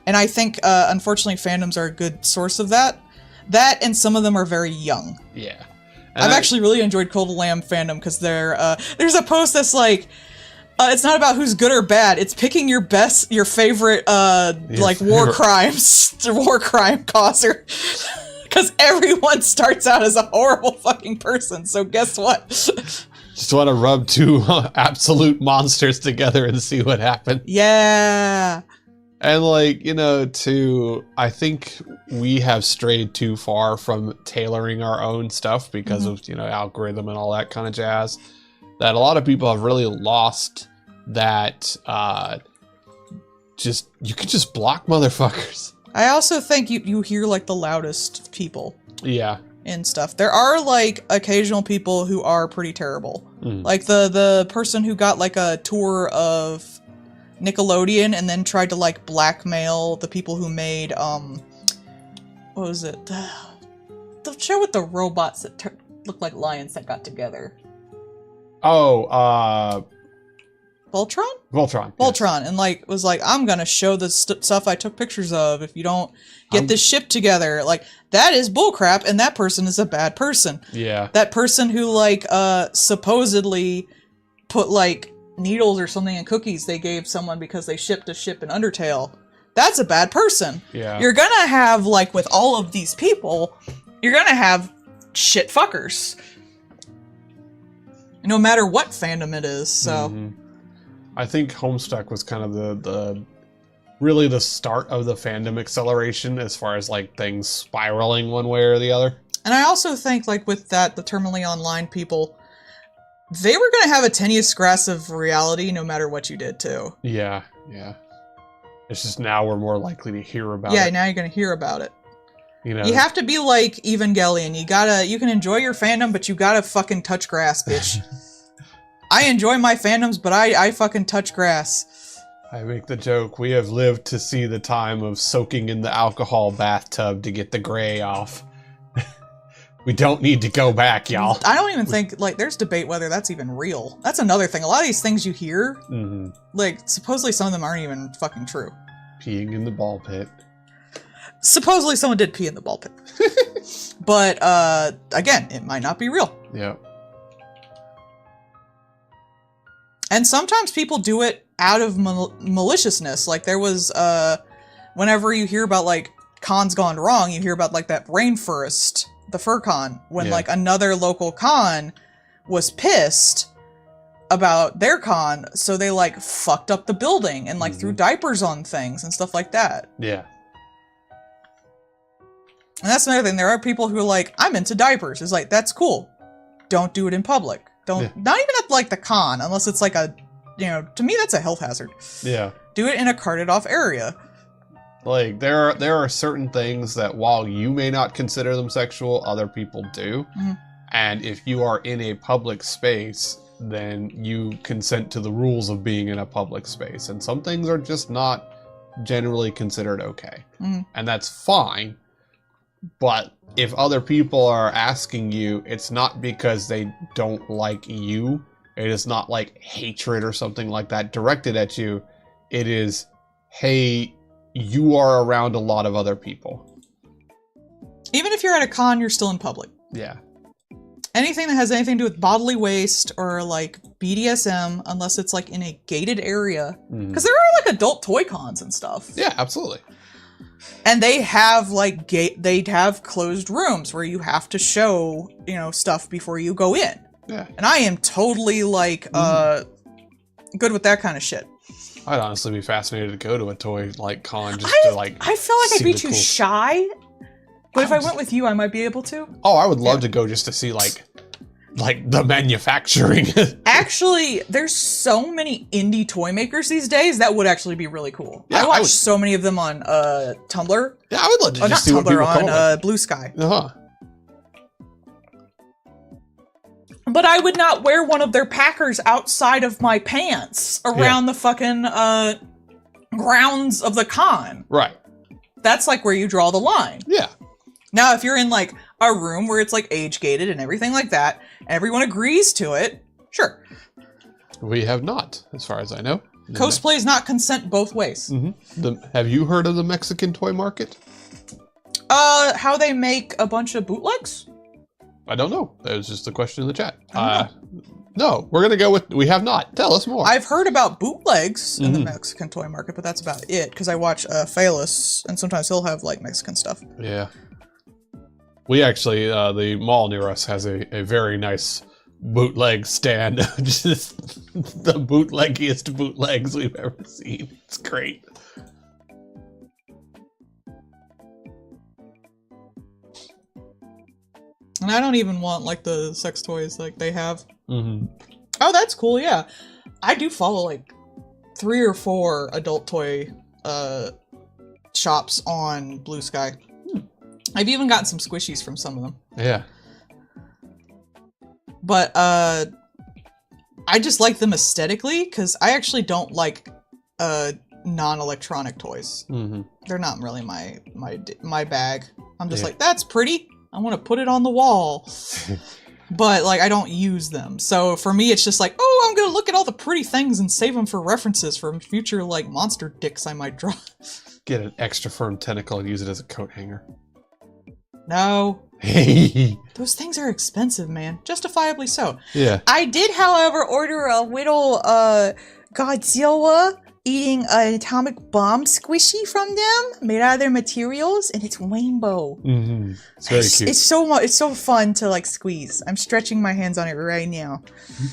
And I think, unfortunately, fandoms are a good source of that. That, and some of them are very young. Yeah. I've actually really enjoyed Cold Lamb fandom because there's a post that's like, it's not about who's good or bad. It's picking your favorite, like, war crime causer. Because everyone starts out as a horrible fucking person. So guess what? Just want to rub two absolute monsters together and see what happens. Yeah. And, like, you know, I think we have strayed too far from tailoring our own stuff because of, you know, algorithm and all that kind of jazz, that a lot of people have really lost that, you could just block motherfuckers. I also think you hear, like, the loudest people. Yeah. in stuff. There are like occasional people who are pretty terrible. Like the person who got like a tour of Nickelodeon and then tried to like blackmail the people who made what was it? The show with the robots that looked like lions that got together. Oh, Voltron? Voltron. Voltron, and like was like, I'm gonna show the stuff I took pictures of if you don't get this ship together. Like, that is bullcrap, and that person is a bad person. Yeah. That person who like supposedly put like needles or something in cookies they gave someone because they shipped a ship in Undertale. That's a bad person. Yeah. You're gonna have, like with all of these people, you're gonna have shit fuckers. No matter what fandom it is, so. I think Homestuck was kind of the really the start of the fandom acceleration as far as like things spiraling one way or the other. And I also think like with that, the Terminally Online people, they were going to have a tenuous grasp of reality no matter what you did too. Yeah, yeah. It's just now we're more likely to hear about it. Yeah, now you're going to hear about it. You know, you have to be like Evangelion. You can enjoy your fandom, but you gotta fucking touch grass, bitch. I enjoy my fandoms, but I fucking touch grass. I make the joke, we have lived to see the time of soaking in the alcohol bathtub to get the gray off. We don't need to go back, y'all. I don't even think, like, there's debate whether that's even real. That's another thing. A lot of these things you hear, like, supposedly some of them aren't even fucking true. Peeing in the ball pit. Supposedly someone did pee in the ball pit. But, again, it might not be real. Yeah. And sometimes people do it out of maliciousness. Like, there was, whenever you hear about, like, cons gone wrong, you hear about, like, that Rainforest, the fur con, when, like, another local con was pissed about their con, so they, like, fucked up the building and, like, threw diapers on things and stuff like that. Yeah. And that's another thing. There are people who are like, I'm into diapers. It's like, that's cool. Don't do it in public. Don't, not even at, like, the con, unless it's, like, a, you know, to me, that's a health hazard. Yeah. Do it in a carted off area. Like, there are certain things that while you may not consider them sexual, other people do. And if you are in a public space, then you consent to the rules of being in a public space. And some things are just not generally considered okay. And that's fine. But if other people are asking you, it's not because they don't like you. It is not like hatred or something like that directed at you. It is, hey, you are around a lot of other people. Even if you're at a con, you're still in public. Yeah. Anything that has anything to do with bodily waste or like BDSM, unless it's like in a gated area. Because there are like adult toy cons and stuff. Yeah, absolutely. And they have like they'd have closed rooms where you have to show, you know, stuff before you go in. Yeah. And I am totally like good with that kind of shit. I'd honestly be fascinated to go to a toy like con just to like. I feel like I'd be too cool... shy. But if I went with you, I might be able to. Oh, I would love to go just to see like the manufacturing. Actually, there's so many indie toy makers these days that would actually be really cool. Yeah, I watch so many of them on Tumblr. Yeah, I would love to just see Tumblr, what people call on Blue Sky. Uh-huh. But I would not wear one of their packers outside of my pants around the fucking grounds of the con. Right. That's like where you draw the line. Yeah. Now, if you're in like a room where it's like age gated and everything like that, and everyone agrees to it, sure. We have not, as far as I know. Cosplay is not consent both ways. Have you heard of the Mexican toy market? How they make a bunch of bootlegs? I don't know. That was just a question in the chat. No, we're gonna go with we have not. Tell us more. I've heard about bootlegs in the Mexican toy market, but that's about it. Because I watch Phalus, and sometimes he'll have like Mexican stuff. Yeah. We actually, the mall near us has a very nice bootleg stand. Just the bootleggiest bootlegs we've ever seen. It's great. And I don't even want like the sex toys like they have. Oh, that's cool, yeah. I do follow like 3 or 4 adult toy shops on Blue Sky. I've even gotten some squishies from some of them. Yeah. But I just like them aesthetically because I actually don't like non-electronic toys. Mm-hmm. They're not really my bag. I'm just Yeah. like, that's pretty. I want to put it on the wall. But like I don't use them. So for me it's just like, oh, I'm going to look at all the pretty things and save them for references for future like monster dicks I might draw. Get an extra firm tentacle and use it as a coat hanger. No. Yeah. Those things are expensive, man. Justifiably so. I did, however, order a little Godzilla eating an atomic bomb squishy from them, made out of their materials, and it's rainbow. Mm-hmm. It's very cute. It's so fun to like squeeze. I'm stretching my hands on it right now.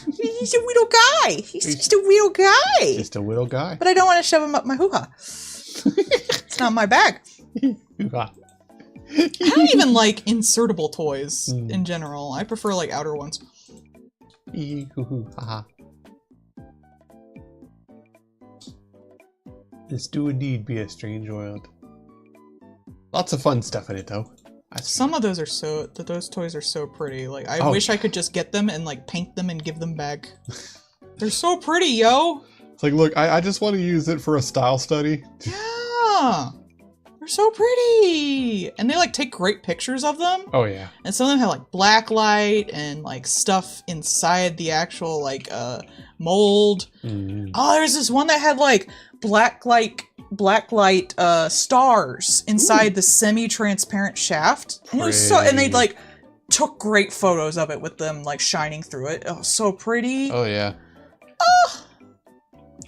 He's a little guy. He's just a little guy. Just a little guy. But I don't want to shove him up my hoo-ha. It's not my bag. Hoo-ha. I don't even like insertable toys in general. I prefer like outer ones. Hoo-hoo-ha. This do indeed be a strange world. Lots of fun stuff in it, though. Some of those are those toys are so pretty. Like, I Oh, wish I could just get them and like paint them and give them back. They're so pretty, yo. It's like, look, I just want to use it for a style study. Yeah, they're so pretty, and they like take great pictures of them. Oh yeah. And some of them have like black light and like stuff inside the actual like mold. Mm. Oh, there's this one that had like black light stars inside the semi-transparent shaft. And it was and they like took great photos of it with them like shining through it. Oh, so pretty. Oh yeah. Oh.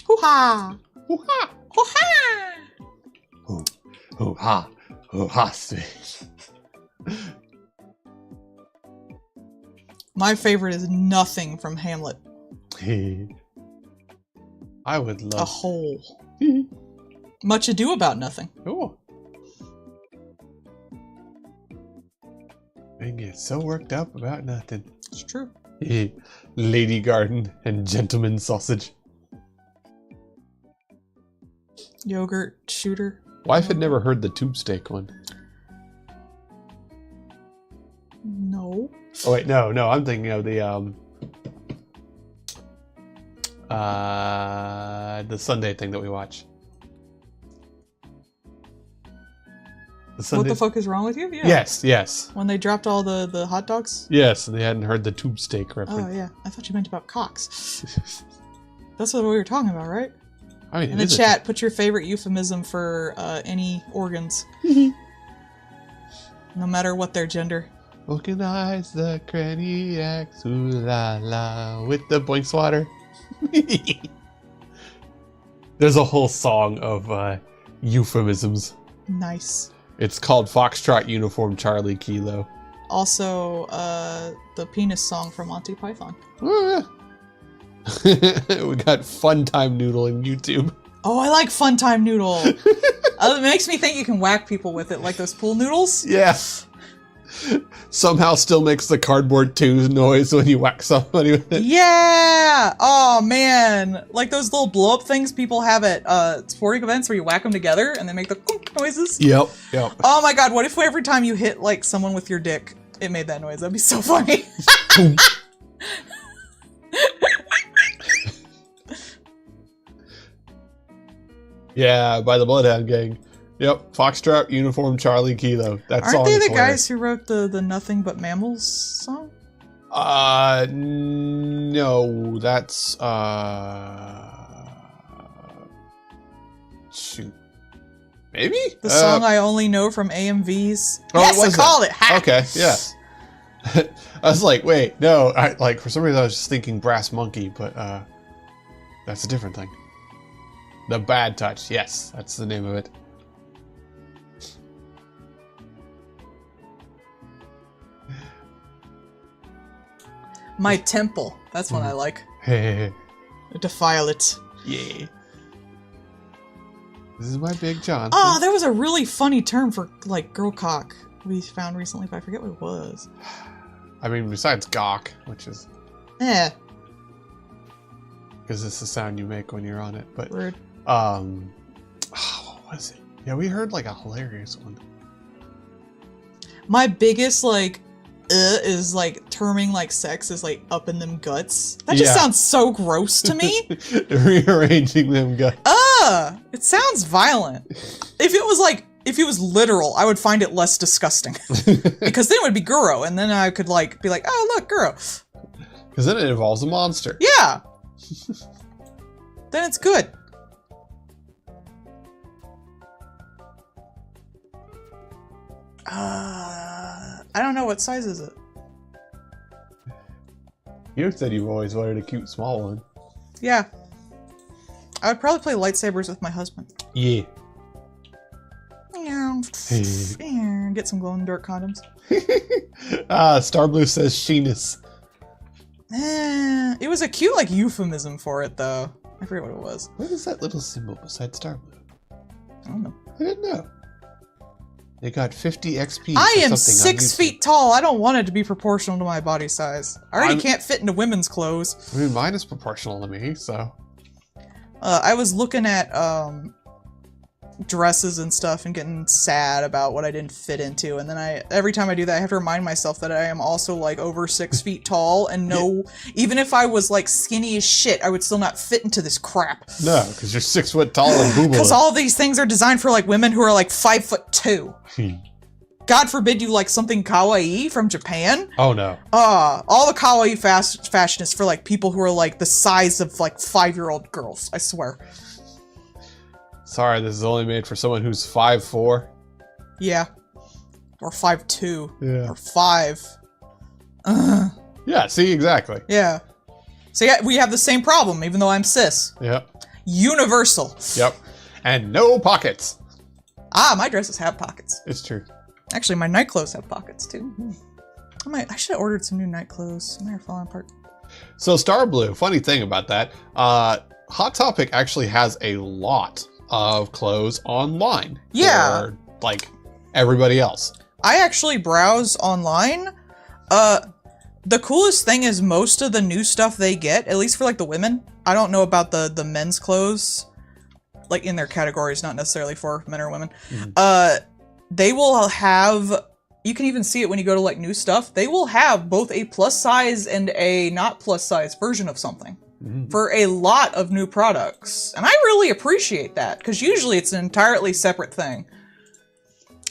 Hoo-ha. Hoo-ha. Hoo-ha. Hoo-ha. Hoo-ha. My favorite is nothing from Hamlet. I would love A hole. Much Ado About Nothing. Oh. I get so worked up about nothing. It's true. Lady Garden and Gentleman Sausage. Yogurt shooter. Wife had never heard the tube steak one. No. Oh wait, no, I'm thinking of the Sunday thing that we watch. What the fuck is wrong with you? Yeah. Yes. When they dropped all the hot dogs? Yes, they hadn't heard the tube steak reference. Oh, yeah. I thought you meant about cocks. That's what we were talking about, right? I mean, In the chat, put your favorite euphemism for any organs. No matter what their gender. Organize the craniacs, ooh la la, with the boink swatter. There's a whole song of euphemisms. Nice. It's called Foxtrot Uniform Charlie Kilo. Also, the penis song from Monty Python. We got Fun Time Noodle in YouTube. Oh, I like Fun Time Noodle. It makes me think you can whack people with it, like those pool noodles. Yeah. Somehow still makes the cardboard 2 noise when you whack somebody with it. Yeah! Oh, man. Like those little blow-up things people have at sporting events where you whack them together and they make the clunk noises. Yep. Oh my god, what if every time you hit, like, someone with your dick, it made that noise? That'd be so funny. Yeah, by the Bloodhound Gang. Yep, Foxtrot Uniform Charlie Kilo. That's Aren't they the guys who wrote the Nothing But Mammals song? No, that's shoot. Maybe? The song I only know from AMVs. Oh, Yes, I was called it! Ha! Okay, yeah. I was like, wait, no, for some reason I was just thinking Brass Monkey, but that's a different thing. The Bad Touch, yes, that's the name of it. My Temple. That's one I like. Hey, Defile it. yeah. This is my Big John. Oh, there was a really funny term for, like, girl cock we found recently, but I forget what it was. I mean, besides gawk, which is... Eh. Because it's the sound you make when you're on it, but... Rude. What was it? Yeah, we heard, like, a hilarious one. My biggest like is like terming like sex is like up in them guts. That just Yeah. sounds so gross to me. Rearranging them guts. It sounds violent. If it was literal, I would find it less disgusting. Because then it would be Guro, and then I could like be like, oh look, Guro. Because then it involves a monster. Yeah. Then it's good. I don't know, what size is it? You said you've always wanted a cute small one. Yeah. I would probably play lightsabers with my husband. Yeah. Get some glow in the dark condoms. Starblue says sheeness. It was a cute like euphemism for it though. I forget what it was. What is that little symbol beside Starblue? I don't know. I didn't know. They got 50 XP. I for am something on 6 YouTube. feet tall. I don't want it to be proportional to my body size. I already I'm- can't fit into women's clothes. I mean, mine is proportional to me, so. I was looking at dresses and stuff and getting sad about what I didn't fit into, and then every time I do that I have to remind myself that I am also like over 6 feet tall, and even if I was like skinny as shit, I would still not fit into this crap. No, because you're 6 foot tall and boobable. Because all these things are designed for like women who are like 5'2". God forbid you like something kawaii from Japan. Oh no. All the kawaii fashion is for like people who are like the size of like 5-year-old girls, I swear. Sorry, this is only made for someone who's 5'4". Yeah. Or 5'2". Yeah. Or 5. Ugh. Yeah, see, exactly. Yeah. So yeah, we have the same problem, even though I'm cis. Yep. Universal. Yep. And no pockets. My dresses have pockets. It's true. Actually, my night clothes have pockets too. I should have ordered some new night clothes. They're falling apart. So Starblue, funny thing about that, Hot Topic actually has a lot of clothes online. Yeah. For, like, everybody else. I actually browse online. The coolest thing is most of the new stuff they get, at least for like the women. I don't know about the men's clothes, like in their categories, not necessarily for men or women. They will have, you can even see it when you go to like new stuff. They will have both a plus size and a not plus size version of something for a lot of new products. And I really appreciate that because usually it's an entirely separate thing.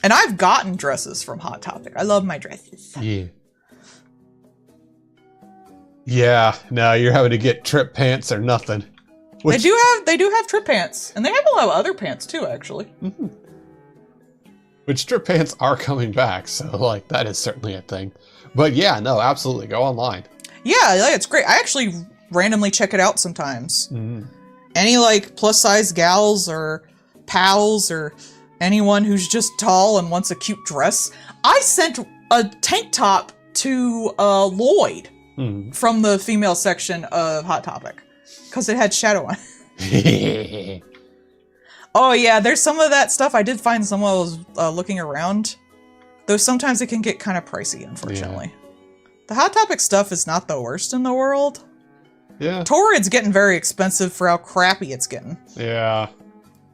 And I've gotten dresses from Hot Topic. I love my dresses. Yeah. Yeah, no, you're having to get trip pants or nothing. They do have trip pants, and they have a lot of other pants too, actually. Which strip pants are coming back, so like that is certainly a thing. But yeah, no, absolutely, go online. Yeah, it's great. I actually randomly check it out sometimes. Any like plus size gals or pals or anyone who's just tall and wants a cute dress. I sent a tank top to Lloyd from the female section of Hot Topic because it had shadow on it. Oh yeah, there's some of that stuff I did find some while I was looking around. Though sometimes it can get kind of pricey, unfortunately. Yeah. The Hot Topic stuff is not the worst in the world. Yeah. Torrid's getting very expensive for how crappy it's getting. Yeah.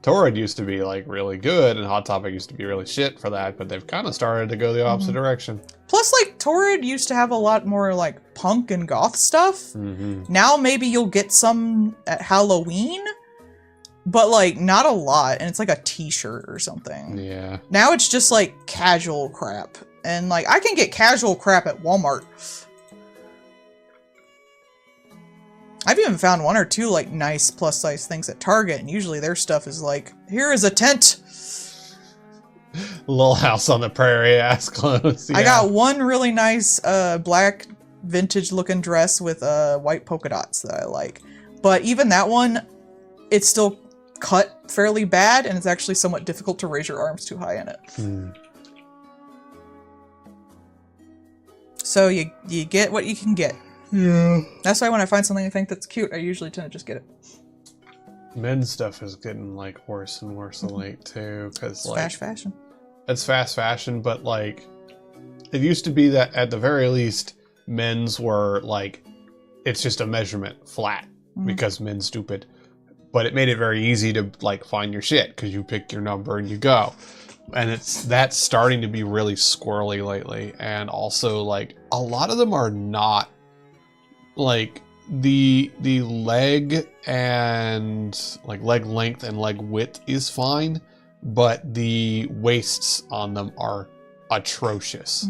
Torrid used to be like really good, and Hot Topic used to be really shit for that, but they've kind of started to go the opposite direction. Plus, like, Torrid used to have a lot more, like, punk and goth stuff. Now maybe you'll get some at Halloween, but, like, not a lot, and it's like a t-shirt or something. Yeah. Now it's just, like, casual crap. And, like, I can get casual crap at Walmart. I've even found 1 or 2, like, nice plus-size things at Target, and usually their stuff is like, here is a tent! Little House on the Prairie ass clothes. Yeah. I got 1 really nice black vintage-looking dress with white polka dots that I like. But even that one, it's still cut fairly bad, and it's actually somewhat difficult to raise your arms too high in it. So you get what you can get. Yeah. That's why when I find something I think that's cute, I usually tend to just get it. Men's stuff is getting like worse and worse of late too, because like Fast fashion. It's fast fashion, but like it used to be that at the very least men's were like it's just a measurement flat because men's stupid, but it made it very easy to like find your shit because you pick your number and you go. and that's starting to be really squirrely lately. And also, like, a lot of them are not like the leg and like leg length and leg width is fine, but the waists on them are atrocious.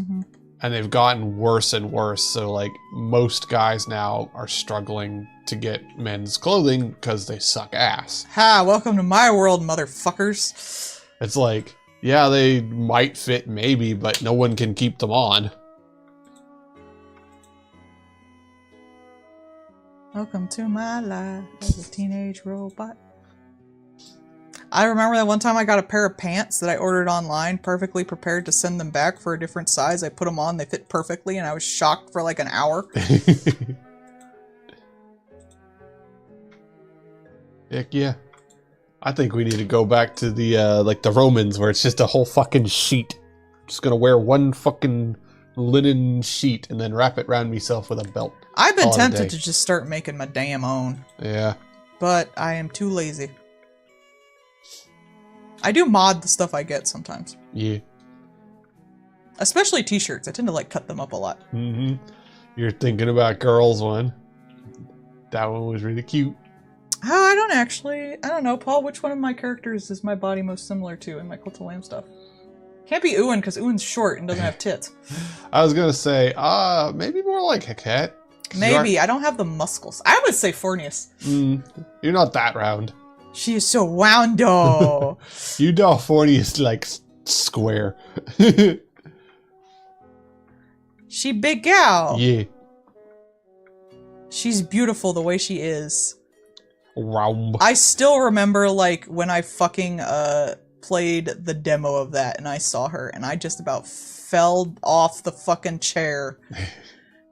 And they've gotten worse and worse. So like most guys now are struggling to get men's clothing because they suck ass. Ha, welcome to my world, motherfuckers. It's like, yeah, they might fit maybe, but no one can keep them on. Welcome to my life as a teenage robot. I remember that one time I got a pair of pants that I ordered online, perfectly prepared to send them back for a different size. I put them on, they fit perfectly, and I was shocked for like an hour. Heck yeah. I think we need to go back to the, like the Romans, where it's just a whole fucking sheet. Just gonna wear one fucking linen sheet and then wrap it around myself with a belt. I've been All in a tempted day. to just start making my damn own, Yeah. but I am too lazy. I do mod the stuff I get sometimes. Yeah. Especially t-shirts. I tend to like cut them up a lot. You're thinking about girls one. That one was really cute. Oh, I don't know, Paul, which one of my characters is my body most similar to in my Cult of Lamb stuff? Can't be Ewan, because Ewan's short and doesn't have tits. I was gonna say, maybe more like a cat. Maybe, I don't have the muscles. I would say Fornius. You're not that round. She is so woundo. You know Fornius like square. She big gal. Yeah. She's beautiful the way she is. Round. I still remember, like, when I fucking, played the demo of that and I saw her and I just about fell off the fucking chair.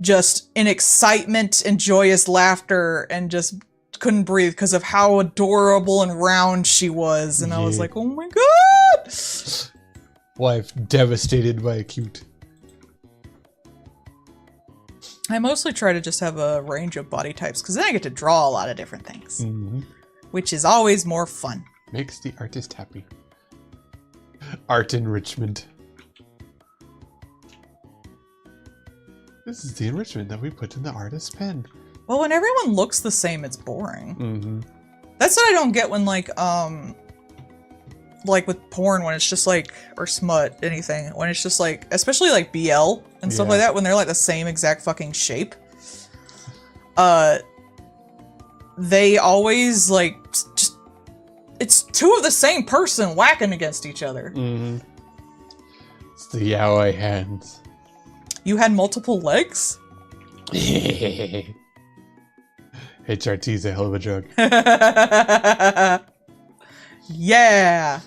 Just in excitement and joyous laughter and just couldn't breathe because of how adorable and round she was. And I was like, oh my god! Wife devastated by acute. I mostly try to just have a range of body types because then I get to draw a lot of different things. Which is always more fun. Makes the artist happy. Art enrichment. This is the enrichment that we put in the artist's pen. Well, when everyone looks the same, it's boring. That's what I don't get when, like with porn, when it's just like, or smut, anything, when it's just like, especially like BL and stuff like that, when they're like the same exact fucking shape. They always like, just, it's two of the same person whacking against each other. It's the yaoi hands. You had multiple legs? HRT's a hell of a drug. Yeah.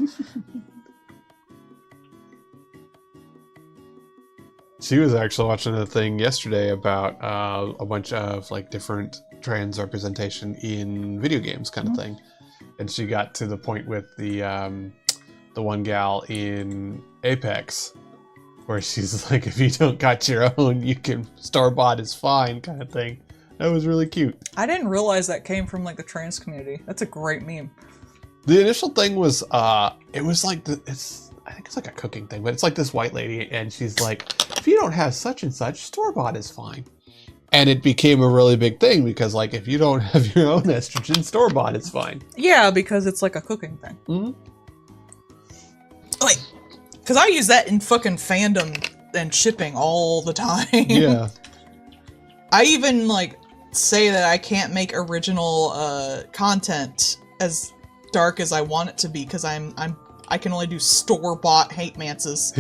She was actually watching a thing yesterday about a bunch of like different trans representation in video games kind of thing. And she got to the point with the one gal in Apex where she's like, if you don't got your own, you can store-bought is fine kind of thing. That was really cute. I didn't realize that came from like the trans community. That's a great meme. The initial thing was, it was like, I think it's like a cooking thing, but it's like this white lady, and she's like, if you don't have such and such, store-bought is fine. And it became a really big thing, because like, if you don't have your own estrogen, store-bought is fine. Yeah, because it's like a cooking thing. Like, because I use that in fucking fandom and shipping all the time. Yeah. I even, like, say that I can't make original, content as dark as I want it to be, because I can only do store-bought hate mances.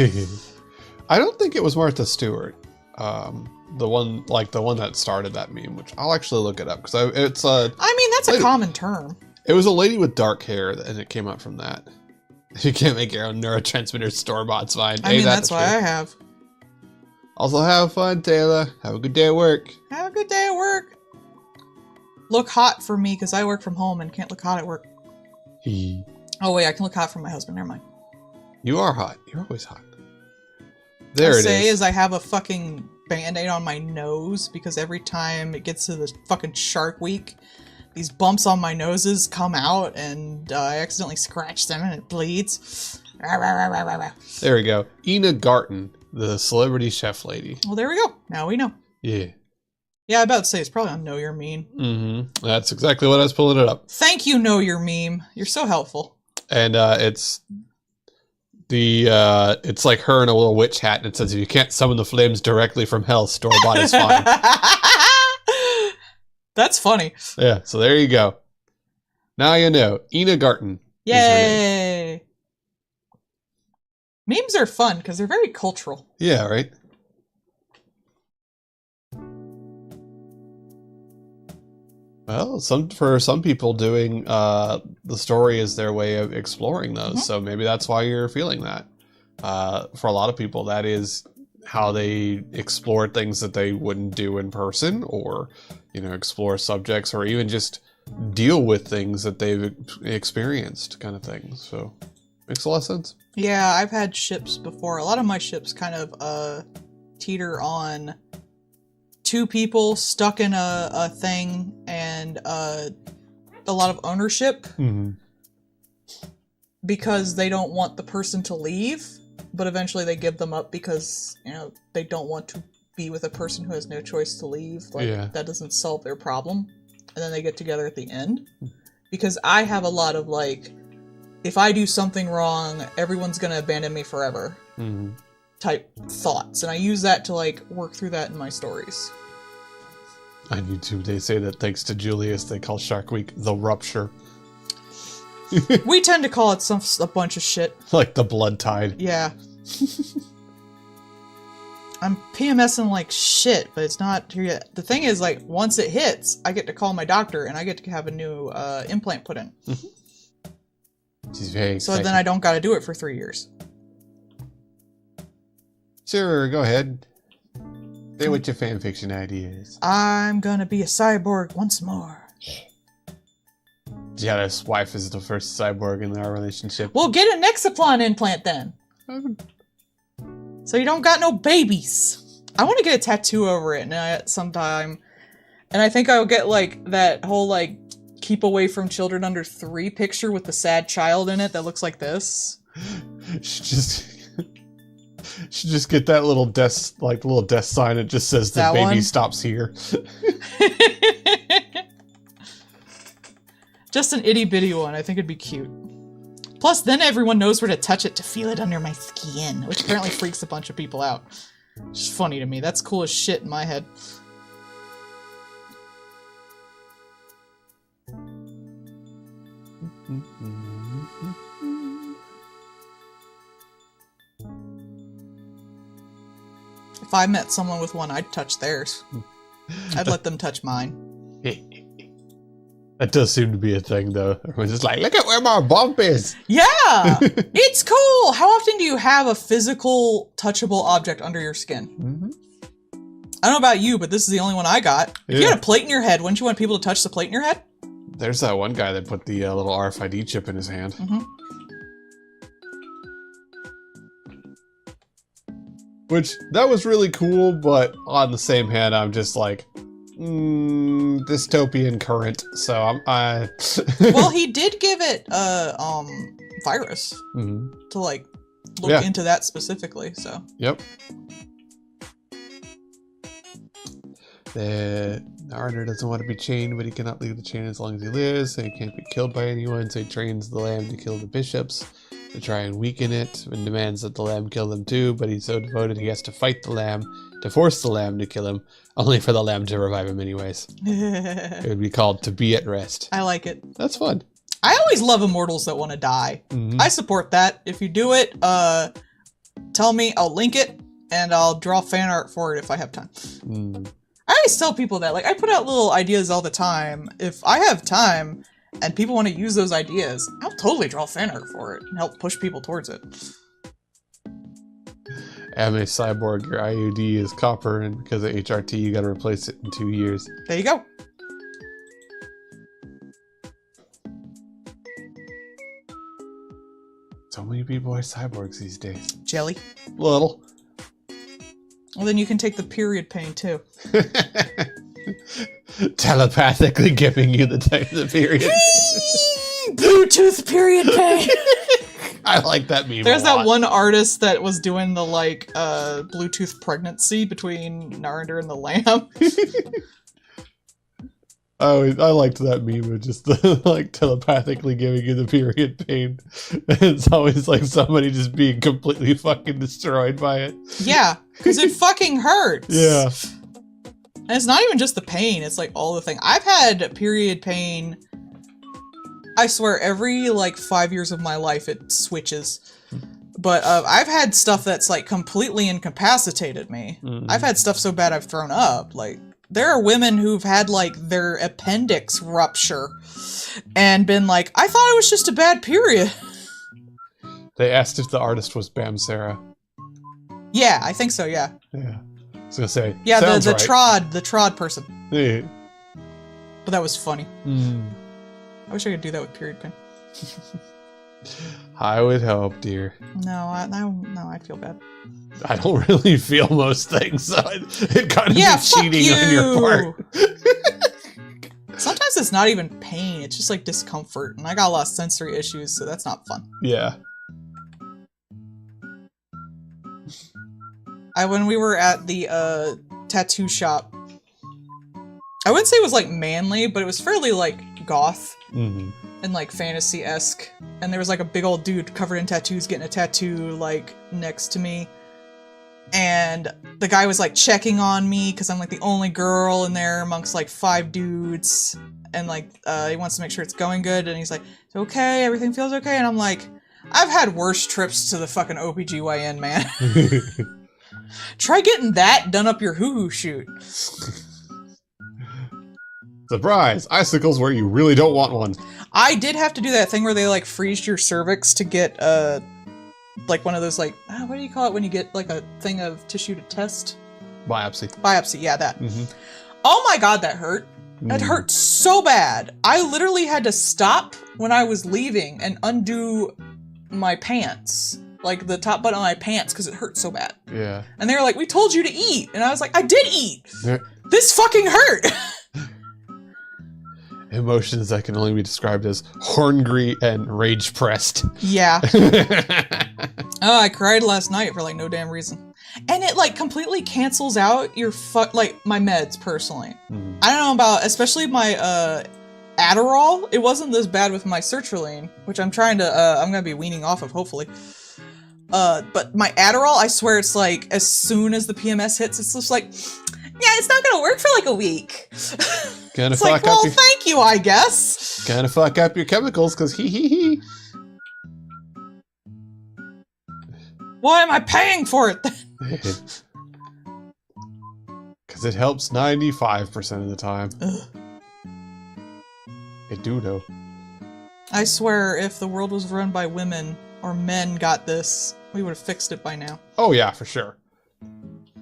I don't think it was Martha Stewart, the one that started that meme, which I'll actually look it up because it's I mean, that's a common term. It was a lady with dark hair, and it came up from that. You can't make your own neurotransmitter store-bought's fine. I mean, that's why I have. Also, have fun, Taylor. Have a good day at work. Have a good day at work. Look hot for me because I work from home and can't look hot at work. Oh wait, I can look hot from my husband. Never mind. You are hot. You're always hot. There it is. I have a fucking band-aid on my nose because every time it gets to the fucking Shark Week, these bumps on my noses come out and I accidentally scratch them and it bleeds. There we go. Ina Garten, the celebrity chef lady. Well, there we go. Now we know. Yeah. Yeah, I about to say it's probably on Know Your Meme. Mm-hmm. That's exactly what I was pulling it up. Thank you, Know Your Meme. You're so helpful. And it's like her in a little witch hat, and it says, "If you can't summon the flames directly from hell, store-bought is fine." That's funny. Yeah, so there you go. Now you know. Ina Garten. is her name. Yay! Memes are fun because they're very cultural. Yeah, right? Well, for some people, doing the story is their way of exploring those. Mhm. So maybe that's why you're feeling that. For a lot of people, that is how they explore things that they wouldn't do in person, or explore subjects, or even just deal with things that they've experienced, kind of thing. So makes a lot of sense. Yeah, I've had ships before. A lot of my ships kind of teeter on two people stuck in a thing and a lot of ownership because they don't want the person to leave, but eventually they give them up because they don't want to be with a person who has no choice to leave. That doesn't solve their problem. And then they get together at the end. Because I have a lot of if I do something wrong, everyone's gonna abandon me forever type thoughts. And I use that to work through that in my stories. On YouTube, they say that thanks to Julius, they call Shark Week the Rupture. We tend to call it a bunch of shit. Like the blood tide. Yeah. I'm PMSing like shit, but it's not here yet. The thing is, once it hits, I get to call my doctor and I get to have a new implant put in. She's very So excited. then I don't gotta do it for 3 years. Sure, go ahead. Say what your fanfiction idea is. I'm gonna be a cyborg once more. Jealous wife is the first cyborg in our relationship. Well, get a Nexaplon implant then. So you don't got no babies. I want to get a tattoo over it sometime. And I think I'll get that whole keep away from children under 3 picture with the sad child in it that looks like this. Should just get that little desk sign that just says the That baby one? stops here. Just an itty bitty one. I think it'd be cute. Plus, then everyone knows where to touch it to feel it under my skin, which apparently freaks a bunch of people out. It's funny to me. That's cool as shit in my head. If I met someone with one, I'd touch theirs. I'd let them touch mine. That does seem to be a thing, though. Everyone's just like, look at where my bump is! Yeah! It's cool! How often do you have a physical, touchable object under your skin? Mm-hmm. I don't know about you, but this is the only one I got. If you Yeah. had a plate in your head, wouldn't you want people to touch the plate in your head? There's that one guy that put the little RFID chip in his hand. Mm-hmm. Which, that was really cool, but on the same hand, I'm just like, dystopian current, so I... Well, he did give it a virus Mhm. to look Yeah. into that specifically, so. Yep. The Arner doesn't want to be chained, but he cannot leave the chain as long as he lives, so he can't be killed by anyone, so he trains the lamb to kill the bishops to try and weaken it, and demands that the lamb kill them too, but he's so devoted he has to fight the lamb to force the lamb to kill him, only for the lamb to revive him anyways. It would be called To Be at Rest. I like it. That's fun. I always love immortals that want to die. Mhm. I support that. If you do it, tell me, I'll link it, and I'll draw fan art for it if I have time. Mm. I always tell people that, I put out little ideas all the time. If I have time and people want to use those ideas, I'll totally draw fan art for it and help push people towards it. I'm a cyborg, your IUD is copper, and because of HRT, you gotta replace it in 2 years. There you go. So many people are cyborgs these days. Jelly. Little. Well, then you can take the period pain, too. Telepathically giving you the time of the period. Bluetooth period pain. I like that meme. There's a that lot. one artist that was doing the like Bluetooth pregnancy between Narendra and the lamb. I liked that meme of just the, like telepathically giving you the period pain. It's always like somebody just being completely fucking destroyed by it. Yeah, because it fucking hurts. Yeah. And it's not even just the pain, it's like all the thing. I've had period pain, I swear, every like 5 years of my life it switches. But I've had stuff that's like completely incapacitated me. I've had stuff so bad I've thrown up. Like, there are women who've had like their appendix rupture and been like, I thought it was just a bad period. They asked if the artist was Bam Sarah. Yeah, I think so, yeah. Yeah. I was gonna say. Yeah, sounds the right. trod person. Yeah. But that was funny. Mm. I wish I could do that with period pain. I would hope, dear. No, I'd feel bad. I don't really feel most things, so it kind of Yeah, is fuck cheating on your part. Sometimes it's not even pain, it's just like discomfort, and I got a lot of sensory issues, so that's not fun. Yeah. When we were at the tattoo shop, I wouldn't say it was like manly, but it was fairly like goth Mm-hmm. and like fantasy-esque. And there was like a big old dude covered in tattoos getting a tattoo like next to me. And the guy was like checking on me because I'm like the only girl in there amongst like 5 dudes. And like he wants to make sure it's going good. And he's like, it's okay, everything feels okay. And I'm like, I've had worse trips to the fucking OBGYN, man. Try getting that done up your hoo-hoo shoot. Surprise! Icicles where you really don't want one. I did have to do that thing where they like freeze your cervix to get like one of those like, what do you call it when you get like a thing of tissue to test? Biopsy. Biopsy, yeah, that. Mm-hmm. Oh my god, that hurt. It hurt so bad. I literally had to stop when I was leaving and undo my pants. Like the top button on my pants because it hurt so bad. Yeah. And they were like, we told you to eat. And I was like, I did eat. Yeah. This fucking hurt. Emotions that can only be described as horngry and rage-pressed. Yeah. Oh, I cried last night for like no damn reason. And it like completely cancels out your like my meds personally. Mm. I don't know about, especially my Adderall. It wasn't this bad with my sertraline, which I'm trying to, I'm gonna be weaning off of hopefully. But my Adderall, I swear it's like, as soon as the PMS hits, it's just like, yeah, it's not gonna work for like a week. Gonna It's fuck like, up well, your, thank you, I guess. gonna fuck up your chemicals, cause he. Why am I paying for it then? Cause it helps 95% of the time. Ugh. It do though. I swear, if the world was run by women, or men got this, we would have fixed it by now. Oh yeah, for sure.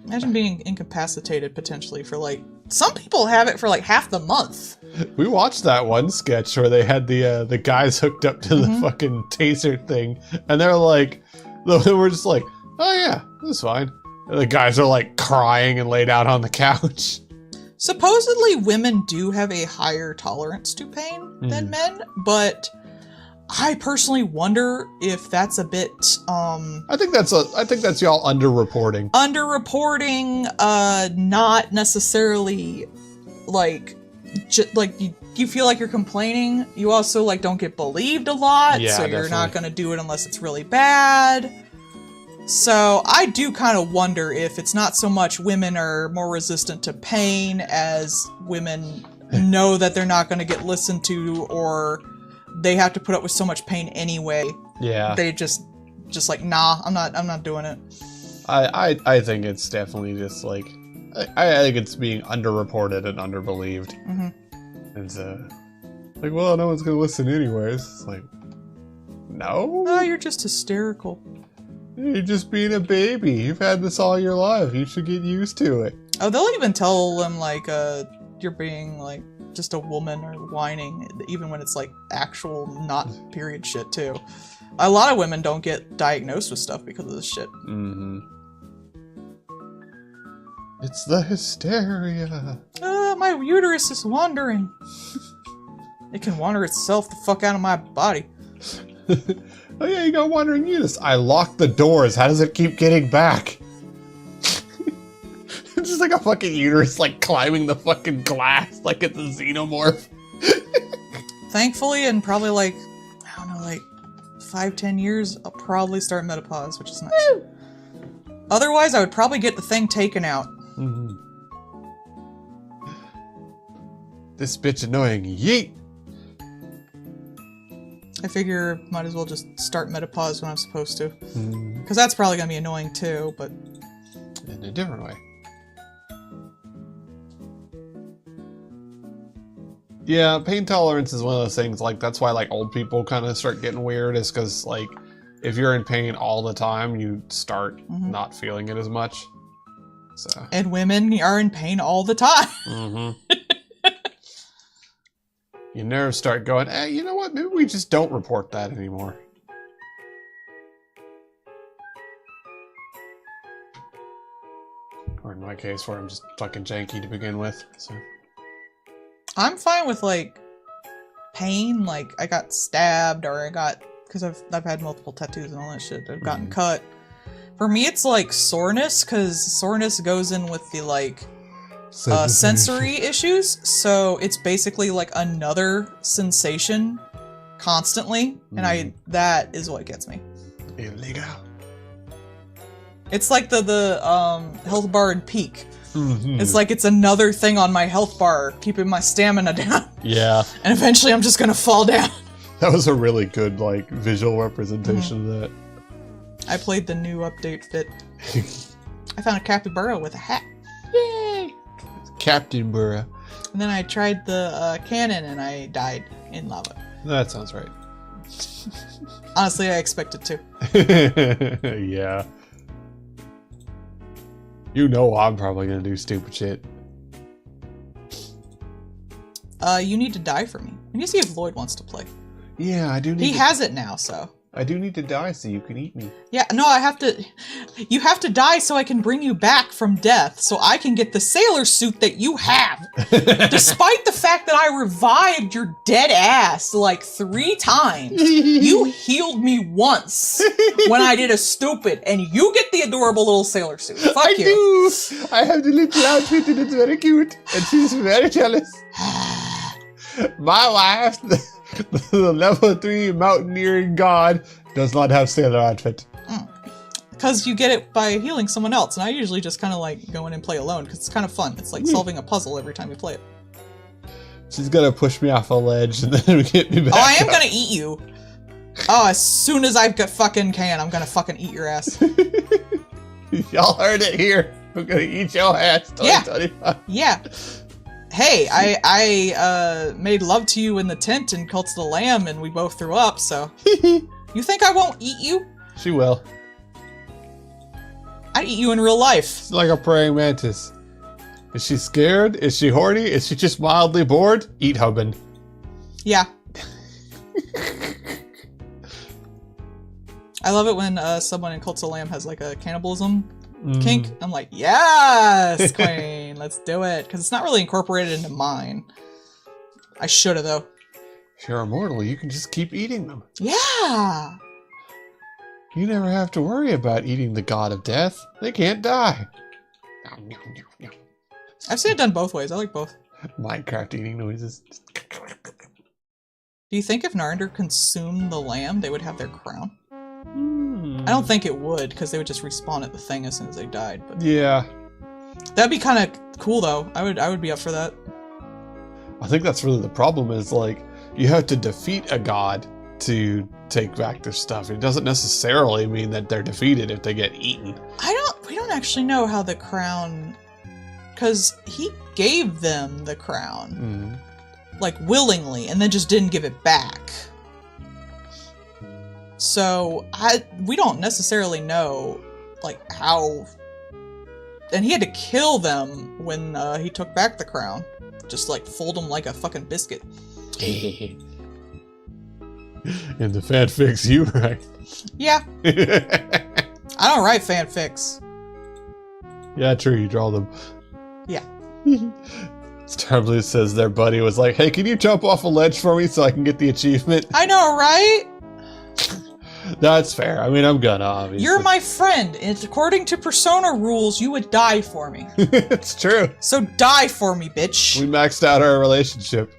Imagine being incapacitated potentially for like, some people have it for like half the month. We watched that one sketch where they had the guys hooked up to the Mhm. fucking taser thing, and they're like, we're just like, oh yeah, that's fine. And the guys are like crying and laid out on the couch. Supposedly women do have a higher tolerance to pain than men, but I personally wonder if that's a bit I think that's y'all underreporting. underreporting, not necessarily like you feel like you're complaining. You also like don't get believed a lot, Yeah, so you're not definitely. going to do it unless it's really bad. So I do kind of wonder if it's not so much women are more resistant to pain as women know that they're not going to get listened to, or they have to put up with so much pain anyway. Yeah, They just like, nah, I'm not doing it. I think it's definitely just like I think it's being underreported and underbelieved. Mm-hmm. It's like, well, no one's gonna listen anyways. It's like, no, Oh, you're just hysterical. you're just being a baby. You've had this all your life. You should get used to it. Oh, they'll even tell them like, you're being like just a woman or whining, even when it's like actual not period shit too. A lot of women don't get diagnosed with stuff because of this shit. Mm-hmm. It's the hysteria. My uterus is wandering. It can wander itself the fuck out of my body. Oh yeah, you got wandering Eunice. I locked the doors. How does it keep getting back? It's just like a fucking uterus like climbing the fucking glass like it's a xenomorph. Thankfully, in probably like, I don't know, like 5-10 years, I'll probably start menopause, which is nice. Otherwise, I would probably get the thing taken out. Mm-hmm. This bitch annoying. Yeet! I figure might as well just start menopause when I'm supposed to. Mm. Because that's probably going to be annoying too, but... In a different way. Yeah, pain tolerance is one of those things, like, that's why, like, old people kind of start getting weird, is because, like, if you're in pain all the time, you start not feeling it as much. So. And women are in pain all the time. Mm-hmm. Your nerves start going, hey, you know what? Maybe we just don't report that anymore. Or in my case, where I'm just fucking janky to begin with. So. I'm fine with, like, pain. Like, I got stabbed, or I got... Because I've had multiple tattoos and all that shit. I've gotten cut. For me, it's, like, soreness, because soreness goes in with the, like... sensory issues, so it's basically like another sensation constantly, and that is what gets me. Illegal. It's like the health bar and peak. It's like it's another thing on my health bar, keeping my stamina down. Yeah. And eventually I'm just gonna fall down. That was a really good, like, visual representation of that. I played the new update fit. I found a capybara with a hat. Yay! Captain Burra. And then I tried the cannon and I died in lava. That sounds right. Honestly, I expected to. Yeah. You know I'm probably gonna do stupid shit. You need to die for me. We need to see if Lloyd wants to play. Yeah, I do need He has it now, so. I do need to die so you can eat me. Yeah, no, I have to... You have to die so I can bring you back from death, so I can get the sailor suit that you have. Despite the fact that I revived your dead ass, like, 3 times, you healed me once when I did a stupid, and you get the adorable little sailor suit. Fuck you. do! I have the little outfit and it's very cute, and she's very jealous. My wife... The level 3 mountaineering god does not have sailor outfit. Because you get it by healing someone else, and I usually just kind of like go in and play alone, because it's kind of fun. It's like solving a puzzle every time you play it. She's gonna push me off a ledge and then get me back. Oh, I am up. gonna eat you. Oh, as soon as I've got fucking can, I'm gonna fucking eat your ass. Y'all heard it here. I'm gonna eat your ass. Yeah. Yeah. Hey, I made love to you in the tent in Cult of the Lamb, and we both threw up, so... You think I won't eat you? She will. I'd eat you in real life. It's like a praying mantis. Is she scared? Is she horny? Is she just mildly bored? Eat hubbin. Yeah. I love it when someone in Cult of the Lamb has like a cannibalism kink. I'm like, yes, queen, let's do it. Because it's not really incorporated into mine. I should have, though. If you're immortal, you can just keep eating them. Yeah. You never have to worry about eating the god of death. They can't die. I've seen it done both ways. I like both. Minecraft eating noises. Do you think if Narendra consumed the lamb, they would have their crown? I don't think it would, because they would just respawn at the thing as soon as they died. But Yeah. that'd be kind of cool, though. I would be up for that. I think that's really the problem is, like, you have to defeat a god to take back their stuff. It doesn't necessarily mean that they're defeated if they get eaten. We don't actually know how the crown... Because he gave them the crown. Like, willingly, and then just didn't give it back. So, we don't necessarily know, like, how... And he had to kill them when he took back the crown. Just, like, fold them like a fucking biscuit. In the fanfics, you write. Yeah. I don't write fanfics. Yeah, true, you draw them. Yeah. Starblue says their buddy was like, hey, can you jump off a ledge for me so I can get the achievement? I know, right? That's fair. I mean, I'm gonna, obviously. You're my friend. It's according to Persona rules, you would die for me. It's true. So die for me, bitch. We maxed out our relationship.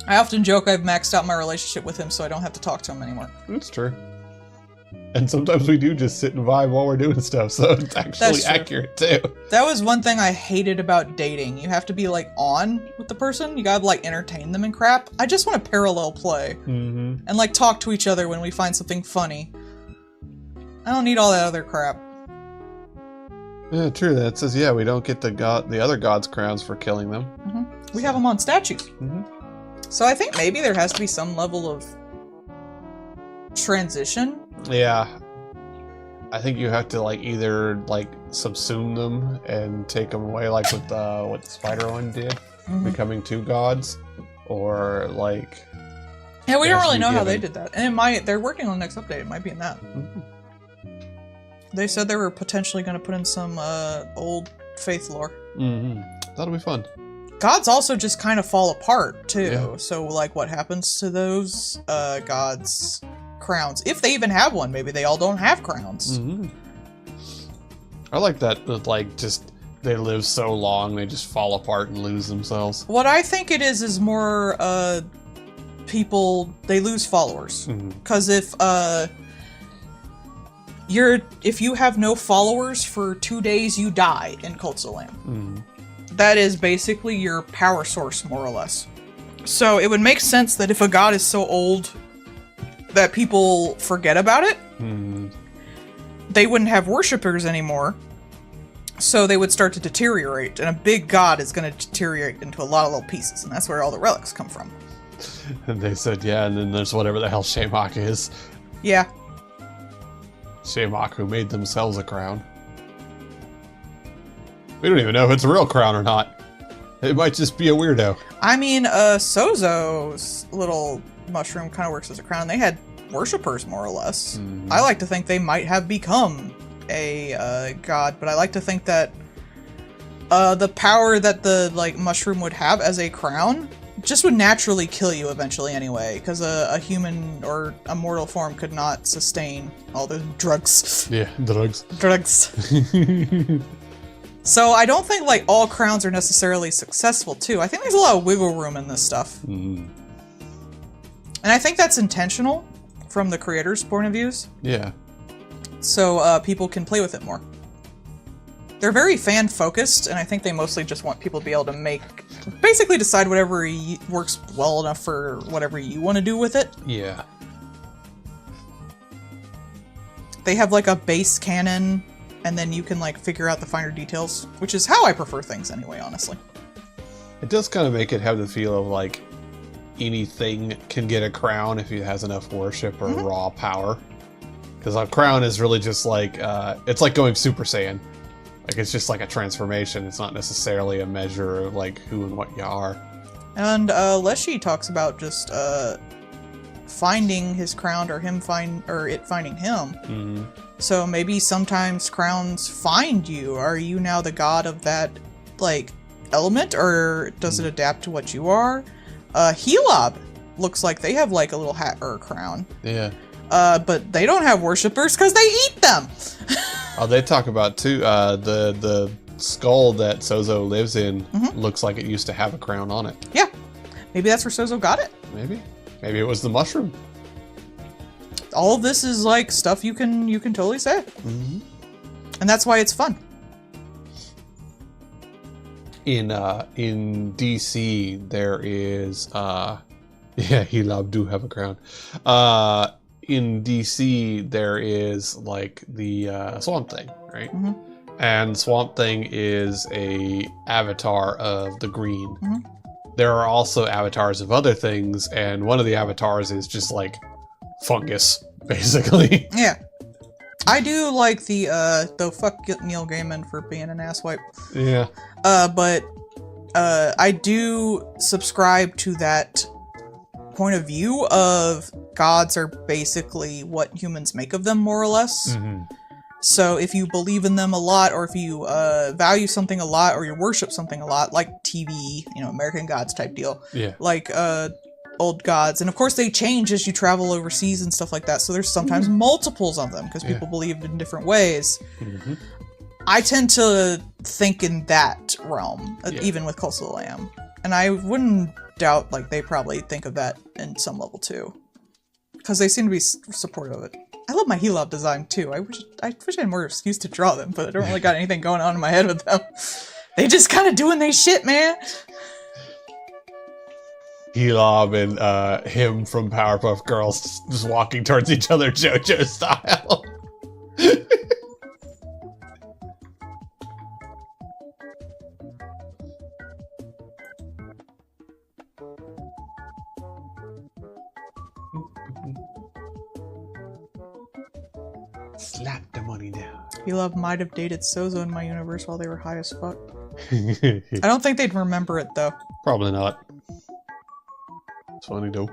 I often joke I've maxed out my relationship with him so I don't have to talk to him anymore. It's true. And sometimes we do just sit and vibe while we're doing stuff, so it's actually accurate too. That was one thing I hated about dating. You have to be like on with the person. You gotta like entertain them and crap. I just want to parallel play and like talk to each other when we find something funny. I don't need all that other crap. Yeah, true. That says, yeah, we don't get the other gods' crowns for killing them. We have them on statues. So I think maybe there has to be some level of transition. Yeah. I think you have to like either like subsume them and take them away, like with what Spider-Man did, becoming two gods, or like. Yeah, we don't really know how they did that, and it might. They're working on the next update. It might be in that. They said they were potentially going to put in some old faith lore. That'll be fun. Gods also just kind of fall apart too. Yeah. So like, what happens to those gods' crowns? If they even have one, maybe they all don't have crowns. I like that. Like, just they live so long, they just fall apart and lose themselves. What I think it is more people, they lose followers. Because if you have no followers for 2 days, you die in Cults of Lamb. That is basically your power source, more or less. So it would make sense that if a god is so old that people forget about it, they wouldn't have worshippers anymore. So they would start to deteriorate, and a big god is going to deteriorate into a lot of little pieces, and that's where all the relics come from. And they said, yeah, and then there's whatever the hell Shamak is. Yeah. Shamak, who made themselves a crown. We don't even know if it's a real crown or not. It might just be a weirdo. I mean, Sozo's little mushroom kind of works as a crown. They had worshippers, more or less. I like to think they might have become a god, but I like to think that the power that the mushroom would have as a crown just would naturally kill you eventually anyway, because a human or a mortal form could not sustain all the drugs. Yeah, drugs. So I don't think all crowns are necessarily successful too. I think there's a lot of wiggle room in this stuff. And I think that's intentional from the creators' point of views. Yeah. So people can play with it more. They're very fan-focused, and I think they mostly just want people to be able to basically decide whatever works well enough for whatever you want to do with it. Yeah. They have a base canon, and then you can figure out the finer details, which is how I prefer things anyway, honestly. It does kind of make it have the feel of anything can get a crown if it has enough worship or raw power. Because a crown is really just it's like going Super Saiyan. It's just a transformation. It's not necessarily a measure of who and what you are. And Leshy talks about just finding his crown, or it finding him. So maybe sometimes crowns find you. Are you now the god of that element, or does it adapt to what you are? Helob looks like they have a little hat or a crown. Yeah. But they don't have worshippers because they eat them. Oh, they talk about too. The skull that Sozo lives in looks like it used to have a crown on it. Yeah, maybe that's where Sozo got it. Maybe it was the mushroom. All of this is stuff you can totally say, and that's why it's fun. In DC, there is Helob do have a crown. In DC, there is the Swamp Thing, right? And Swamp Thing is a avatar of the green. There are also avatars of other things, and one of the avatars is just fungus, basically. Yeah. I do like the fuck Neil Gaiman for being an asswipe. Yeah. But I do subscribe to that point of view of gods are basically what humans make of them, more or less. So if you believe in them a lot, or if you value something a lot, or you worship something a lot, like TV, American Gods type deal. Yeah. old gods, and of course they change as you travel overseas and stuff like that, so there's sometimes multiples of them because people believe in different ways. Mm-hmm. I tend to think in that realm, even with Cult of the Lamb, and I wouldn't doubt like they probably think of that in some level too, because they seem to be supportive of it. I love my Helob design too. I wish I had more excuse to draw them, but I don't really got anything going on in my head with them. They just kind of doing their shit, man. Helob and him from Powerpuff Girls just walking towards each other JoJo style. Slap the money down. Helob might have dated Sozo in my universe while they were high as fuck. I don't think they'd remember it though. Probably not. It's funny though.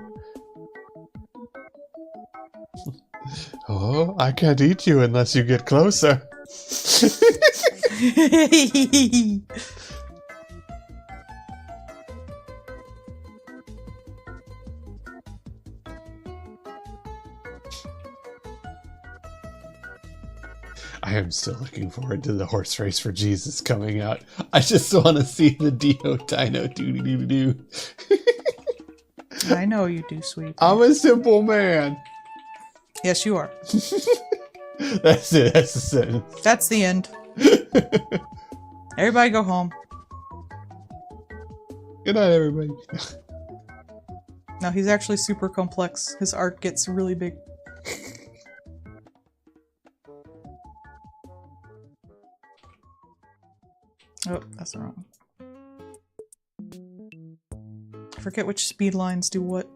Oh, I can't eat you unless you get closer. I am still looking forward to the horse race for Jesus coming out. I just want to see the Dio Dino doo-doo-doo-doo. I know you do, sweet. I'm a simple man. Yes, you are. That's it. That's the sentence. That's the end. Everybody go home. Good night, everybody. No, he's actually super complex. His art gets really big. Oh, that's wrong. I forget which speed lines do what.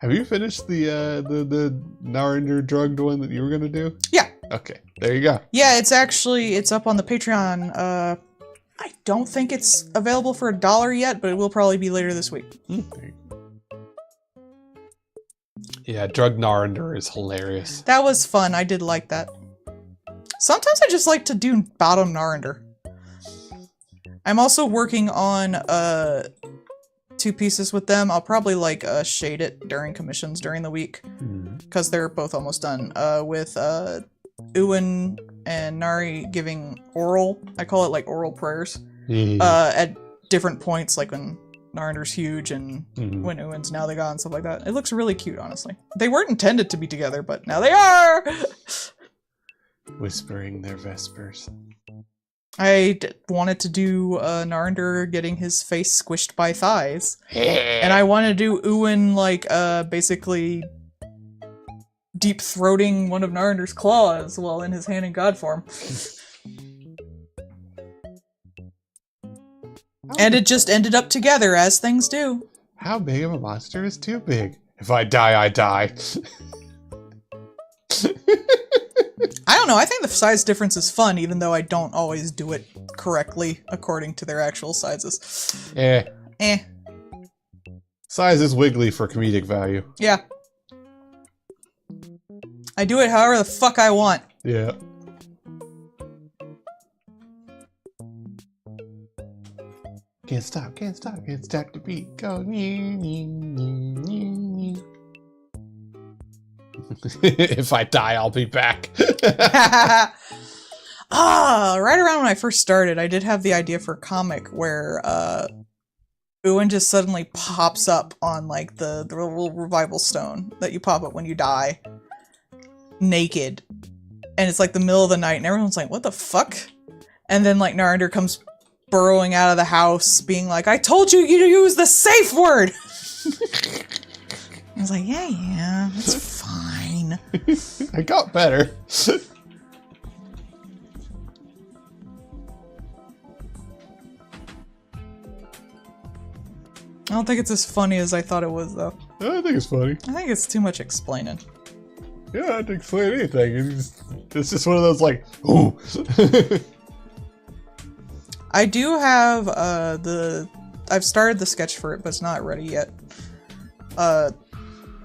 Have you finished the Narinder drugged one that you were gonna do? Yeah. Okay, there you go. Yeah, it's up on the Patreon. I don't think it's available for $1 yet, but it will probably be later this week. Yeah, Drug Narinder is hilarious. That was fun. I did like that. Sometimes I just like to do bottom Narinder. I'm also working on 2 pieces with them. I'll probably like shade it during commissions during the week because they're both almost done. With Uin and Nari giving oral, I call it like oral prayers, at different points, like when Narinder's huge and when Uin's now the god and stuff like that. It looks really cute, honestly. They weren't intended to be together, but now they are! Whispering their vespers. I wanted to do Narinder getting his face squished by thighs. And I want to do Uin, like, basically deep-throating one of Narinder's claws while in his hand in god form. And it just ended up together, as things do. How big of a monster is too big? If I die, I die. I don't know, I think the size difference is fun, even though I don't always do it correctly according to their actual sizes. Eh. Size is wiggly for comedic value. Yeah. I do it however the fuck I want. Yeah. Can't stop the beat. Go. If I die, I'll be back. Right around when I first started, I did have the idea for a comic where Uin just suddenly pops up on like the little revival stone that you pop up when you die, naked, and it's like the middle of the night, and everyone's like, "What the fuck?" And then like Narinder comes burrowing out of the house, being like, "I told you to use the safe word." I was like, yeah, it's fine. I got better. I don't think it's as funny as I thought it was, though. I think it's funny. I think it's too much explaining. Yeah, I didn't explain anything. It's just one of those like, ooh. I do have I've started the sketch for it, but it's not ready yet.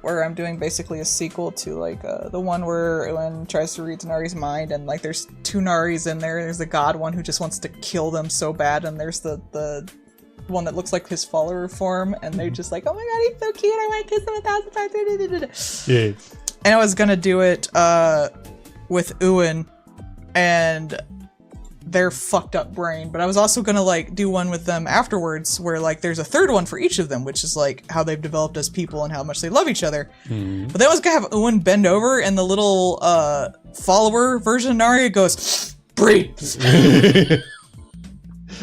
where I'm doing basically a sequel to like the one where Owen tries to read Nari's mind, and like there's 2 Naris in there. There's the god one who just wants to kill them so bad, and there's the one that looks like his follower form, and they're just like, oh my god, he's so cute, I want to kiss him 1,000 times. Yeah. And I was gonna do it with Ewan and their fucked up brain, but I was also gonna like do one with them afterwards where like there's a 3rd one for each of them, which is like how they've developed as people and how much they love each other. But then I was gonna have Ewan bend over, and the little follower version of Nari goes, breathe.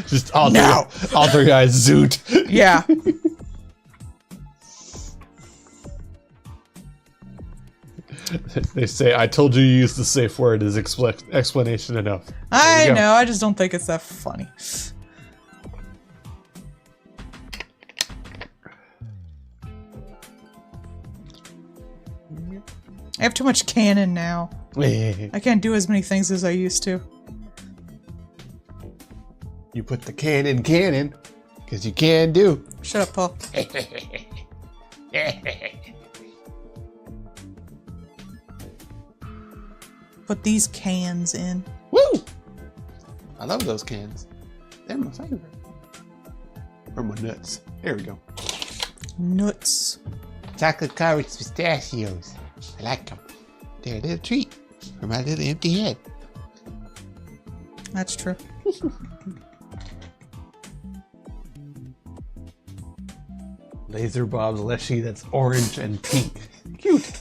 Just all Now! all 3 guys zoot. Yeah. They say, I told you use the safe word as explanation enough. I go. know, I just don't think it's that funny. I have too much canon now. I can't do as many things as I used to. You put the can in cannon, because you can do. Shut up, Paul. Put these cans in. Woo! I love those cans. They're my favorite. Or my nuts. There we go. Nuts. Chocolate covered pistachios. I like them. They're a little treat for my little empty head. That's true. Laser Bob's Leshy that's orange and pink. Cute.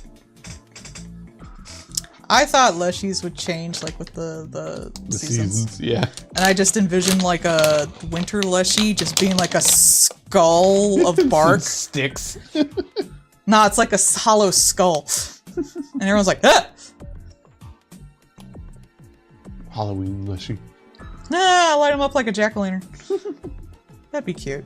I thought Leshies would change like with the seasons. Yeah. And I just envisioned like a winter Leshy just being like a skull of bark. Sticks. Nah, it's like a hollow skull. And everyone's like, ah! Halloween Leshy. Nah, light him up like a jack-o'-lantern. That'd be cute.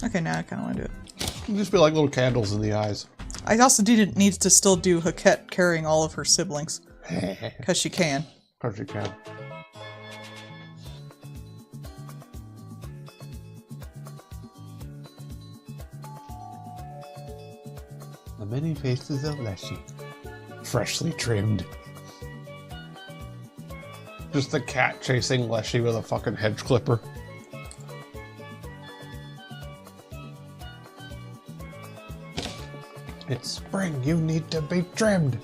Okay, now I kind of want to do it. Can just be like little candles in the eyes. I also need to still do Haket carrying all of her siblings. Because she can. Perfect can. The many faces of Leshy. Freshly trimmed. Just the cat chasing Leshy with a fucking hedge clipper. It's spring, you need to be trimmed.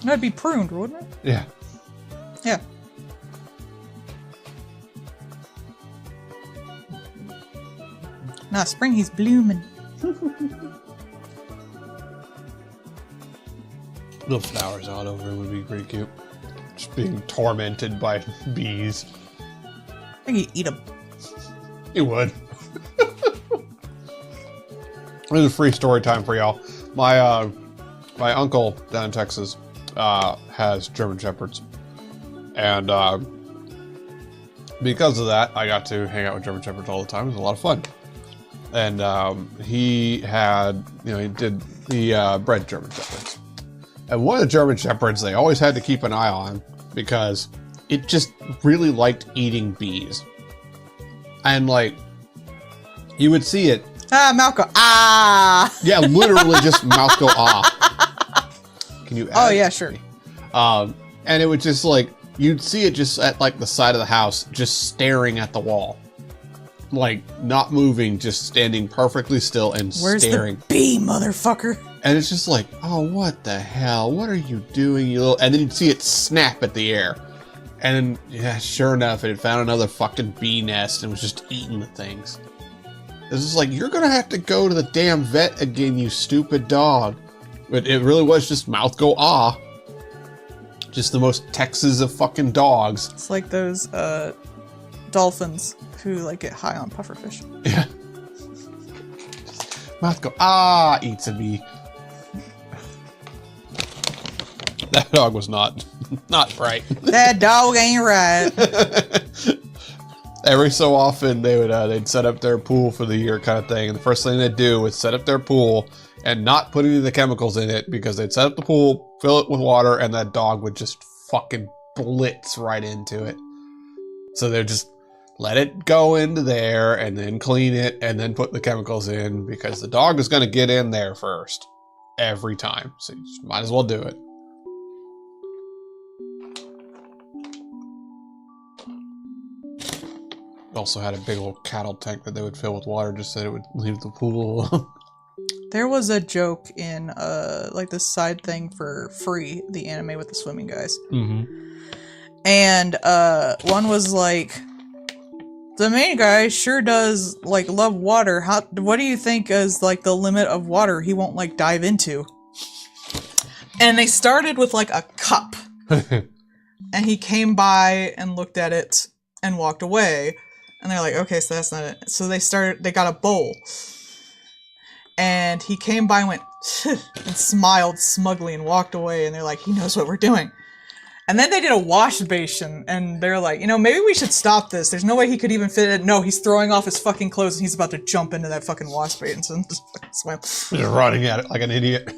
That'd be pruned, wouldn't it? Yeah. Yeah. Nah, spring, he's blooming. Little flowers all over him would be pretty cute. Just being tormented by bees. I think he'd eat them. You would. There's a free story time for y'all. My my uncle down in Texas has German Shepherds, and because of that, I got to hang out with German Shepherds all the time. It was a lot of fun. And he had, he bred German Shepherds. And one of the German Shepherds they always had to keep an eye on because it just really liked eating bees. And like, you would see it. Ah, Malco. Ah! Yeah, literally just mouth go ah. Can you add Oh, yeah, it to sure. me? And it would just like, you'd see it just at like the side of the house, just staring at the wall. Like, not moving, just standing perfectly still and Where's staring. the bee, motherfucker? And it's just like, oh, what the hell? What are you doing, you little... And then you'd see it snap at the air. And then, yeah, sure enough, it had found another fucking bee nest and was just eating the things. It's just like, you're gonna have to go to the damn vet again, you stupid dog. But it really was just mouth go ah. Just the most Texas of fucking dogs. It's like those dolphins who like get high on pufferfish. Yeah. Mouth go ah, eats a bee. That dog was not bright. That dog ain't right. Every so often they'd set up their pool for the year kind of thing, and the first thing they'd do was set up their pool and not put any of the chemicals in it because they'd set up the pool, fill it with water, and that dog would just fucking blitz right into it. So they're just let it go into there and then clean it and then put the chemicals in because the dog is going to get in there first every time. So you just might as well do it. Also had a big old cattle tank that they would fill with water just so it would leave the pool alone. There was a joke in like this side thing for Free, the anime with the swimming guys. And one was like, the main guy sure does like love water. What do you think is like the limit of water he won't like dive into? And they started with like a cup. And he came by and looked at it and walked away. And they're like, okay, so that's not it. So they got a bowl. And he came by and went, and smiled smugly and walked away. And they're like, he knows what we're doing. And then they did a wash basin. And they're like, you know, maybe we should stop this. There's no way he could even fit it. No, he's throwing off his fucking clothes and he's about to jump into that fucking wash basin and just fucking swim. Just running at it like an idiot.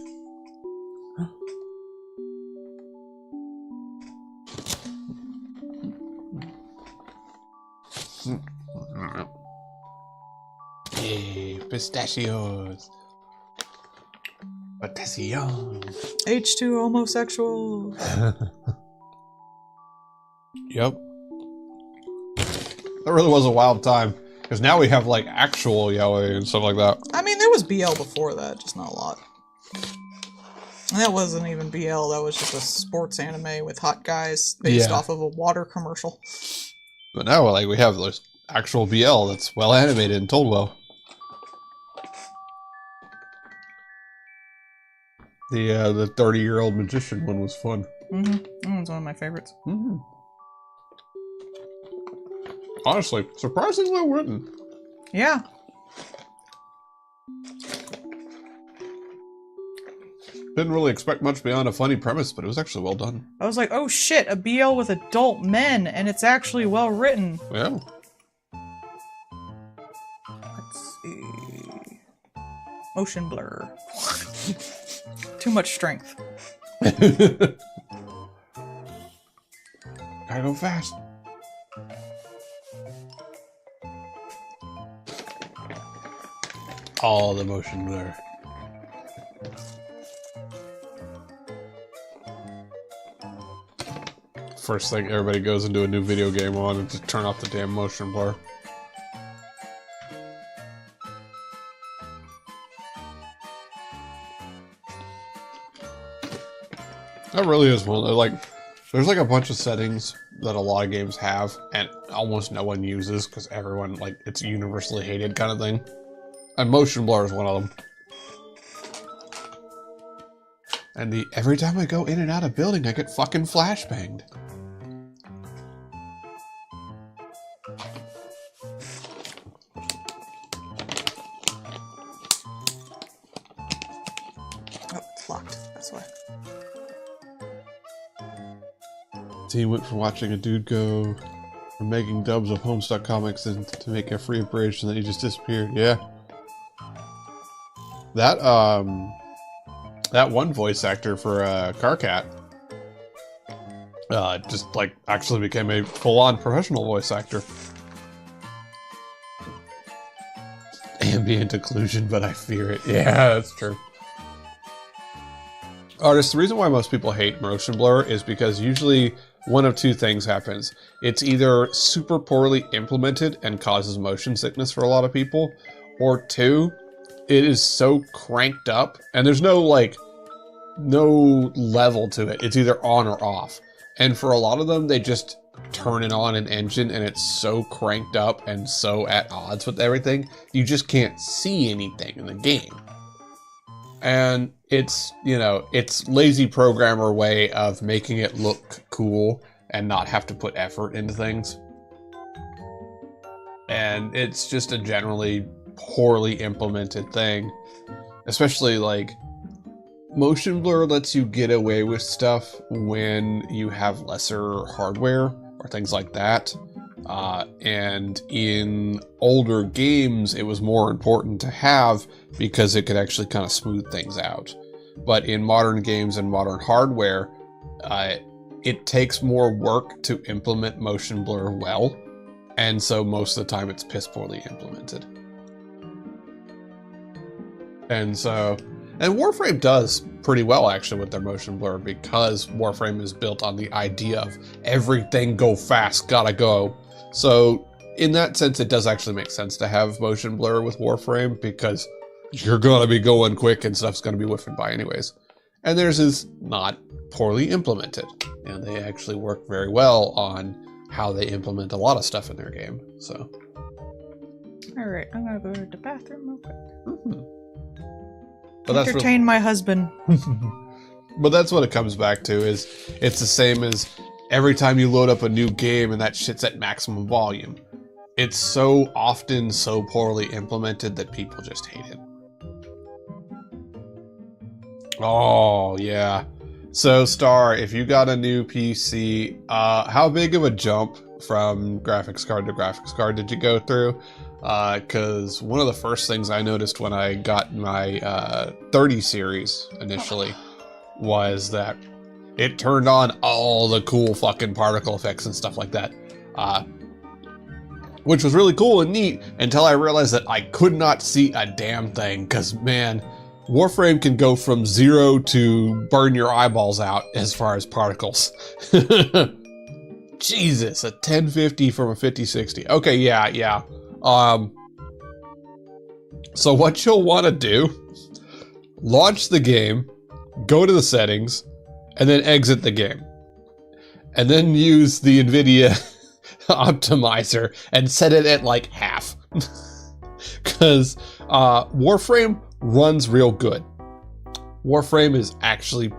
Yay, pistachios. Pistachios. H2 homosexual. Yep. That really was a wild time. Because now we have like actual yaoi and stuff like that. I mean, there was BL before that, just not a lot. And that wasn't even BL, that was just a sports anime with hot guys based off of a water commercial. But now like we have this actual BL that's well animated and told well. The 30-year-old magician one was fun. That one's one of my favorites. Honestly, surprisingly well written. Yeah. Didn't really expect much beyond a funny premise, but it was actually well done. I was like, oh shit, a BL with adult men, and it's actually well written. Yeah. Let's see. Motion blur. Too much strength. Gotta go fast. All the motion blur. First thing everybody goes into a new video game on and just turn off the damn motion blur. That really is one. Like, there's like a bunch of settings that a lot of games have, and almost no one uses because everyone like it's universally hated kind of thing. And motion blur is one of them. And every time I go in and out of building, I get fucking flashbanged. Oh, it's locked. That's why. Team went from watching a dude go from making dubs of Homestuck comics and to make a free bridge, and then he just disappeared. Yeah. That one voice actor for Carcat just like actually became a full-on professional voice actor. Ambient occlusion, but I fear it. Yeah, that's true. Artists, the reason why most people hate motion blur is because usually one of two things happens. It's either super poorly implemented and causes motion sickness for a lot of people, or two, it is so cranked up and there's no level to it. It's either on or off. And for a lot of them, they just turn it on an engine and it's so cranked up and so at odds with everything, you just can't see anything in the game. And it's, you know, it's lazy programmer way of making it look cool and not have to put effort into things. And it's just a generally poorly implemented thing. Especially like motion blur lets you get away with stuff when you have lesser hardware or things like that. And in older games, it was more important to have because it could actually kind of smooth things out. But in modern games and modern hardware, it takes more work to implement motion blur well. And so most of the time it's piss poorly implemented. And Warframe does pretty well actually with their motion blur, because Warframe is built on the idea of everything go fast, gotta go. So in that sense, it does actually make sense to have motion blur with Warframe, because you're gonna be going quick and stuff's gonna be whiffing by anyways. And theirs is not poorly implemented, and they actually work very well on how they implement a lot of stuff in their game. So, all right, I'm gonna go to the bathroom real quick. Mm-hmm. But Entertain my husband. But that's what it comes back to, is it's the same as every time you load up a new game and that shit's at maximum volume. It's so often so poorly implemented that people just hate it. Oh, yeah. So, Star, if you got a new PC, how big of a jump from graphics card to graphics card did you go through? Because one of the first things I noticed when I got my 30 series initially was that it turned on all the cool fucking particle effects and stuff like that. Which was really cool and neat until I realized that I could not see a damn thing, because, man, Warframe can go from 0 to burn your eyeballs out as far as particles. Jesus, a 1050 from a 5060. Okay, yeah. So what you'll want to do, launch the game, go to the settings, and then exit the game. And then use the NVIDIA optimizer and set it at like half. Because Warframe runs real good. Warframe is actually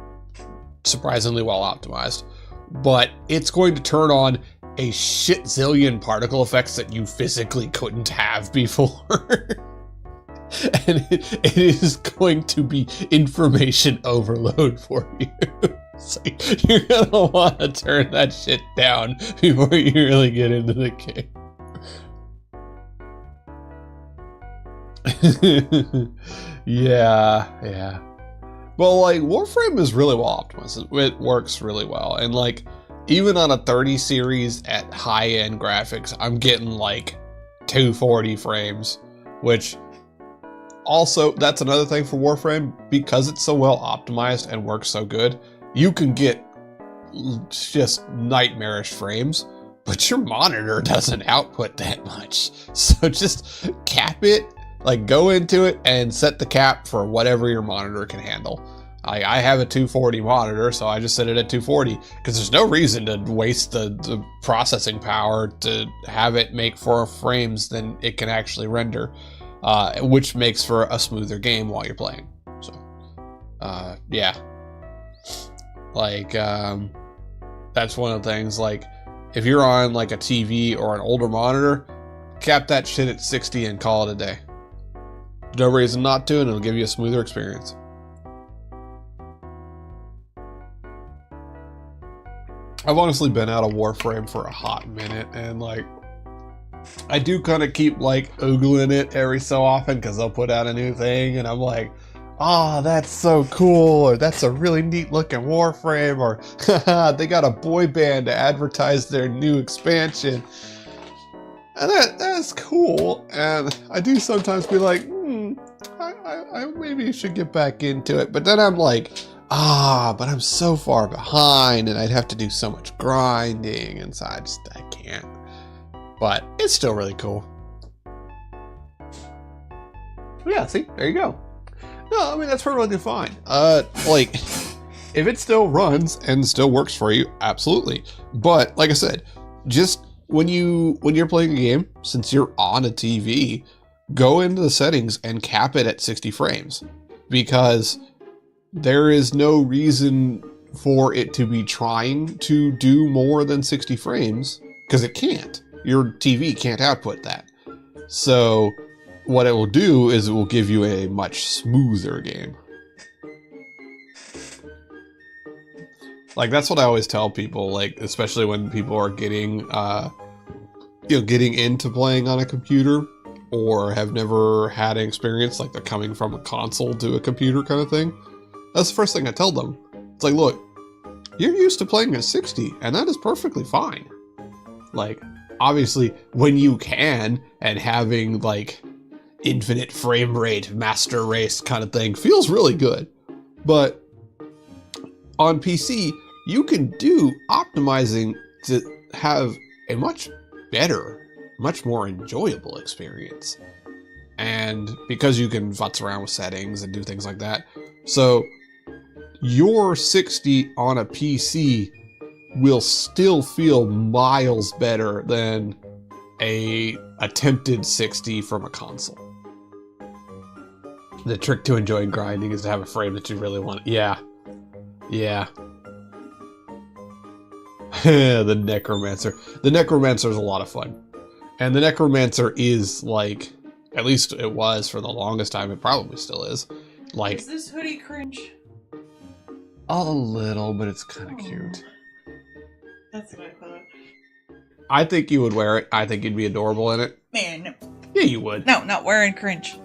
surprisingly well optimized, but it's going to turn on a shit zillion particle effects that you physically couldn't have before. And it is going to be information overload for you. So you're gonna want to turn that shit down before you really get into the game. Yeah. Well, like, Warframe is really well optimized. It works really well. And like, even on a 30 series at high-end graphics, I'm getting like 240 frames, which also, that's another thing for Warframe, because it's so well optimized and works so good, you can get just nightmarish frames, but your monitor doesn't output that much. So just cap it, like go into it and set the cap for whatever your monitor can handle. I have a 240 monitor, so I just set it at 240, because there's no reason to waste the processing power to have it make 4 frames than it can actually render, which makes for a smoother game while you're playing. So, yeah. Like, that's one of the things, like, if you're on like a TV or an older monitor, cap that shit at 60 and call it a day. No reason not to, and it'll give you a smoother experience. I've honestly been out of Warframe for a hot minute, and like, I do kind of keep like ogling it every so often, because they'll put out a new thing and I'm like, oh, that's so cool, or that's a really neat looking Warframe, or haha, they got a boy band to advertise their new expansion. And that's cool. And I do sometimes be like, I maybe should get back into it. But then I'm like, but I'm so far behind and I'd have to do so much grinding. And so I can't. But it's still really cool. Yeah, see, there you go. No, I mean, that's perfectly fine. Like, if it still runs and still works for you, absolutely. But like I said, just when you're playing a game, since you're on a TV, go into the settings and cap it at 60 frames, because there is no reason for it to be trying to do more than 60 frames, because it can't. Your TV can't output that. So what it will do is it will give you a much smoother game. Like, that's what I always tell people, like, especially when people are getting, getting into playing on a computer, or have never had an experience, like they're coming from a console to a computer kind of thing. That's the first thing I tell them. It's like, look, you're used to playing at 60, and that is perfectly fine. Like, obviously, when you can, and having like infinite frame rate, master race kind of thing feels really good. But on PC, you can do optimizing to have a much better, much more enjoyable experience. And because you can futz around with settings and do things like that, so your 60 on a PC will still feel miles better than a attempted 60 from a console. The trick to enjoying grinding is to have a frame that you really want. Yeah. Yeah. The Necromancer. The Necromancer is a lot of fun. And the Necromancer is like, at least it was for the longest time, it probably still is. Like, Is this hoodie cringe? a little, but it's kind of cute. That's what I thought. I think you would wear it. I think you'd be adorable in it. Man, no. Yeah, you would. No, not wearing cringe.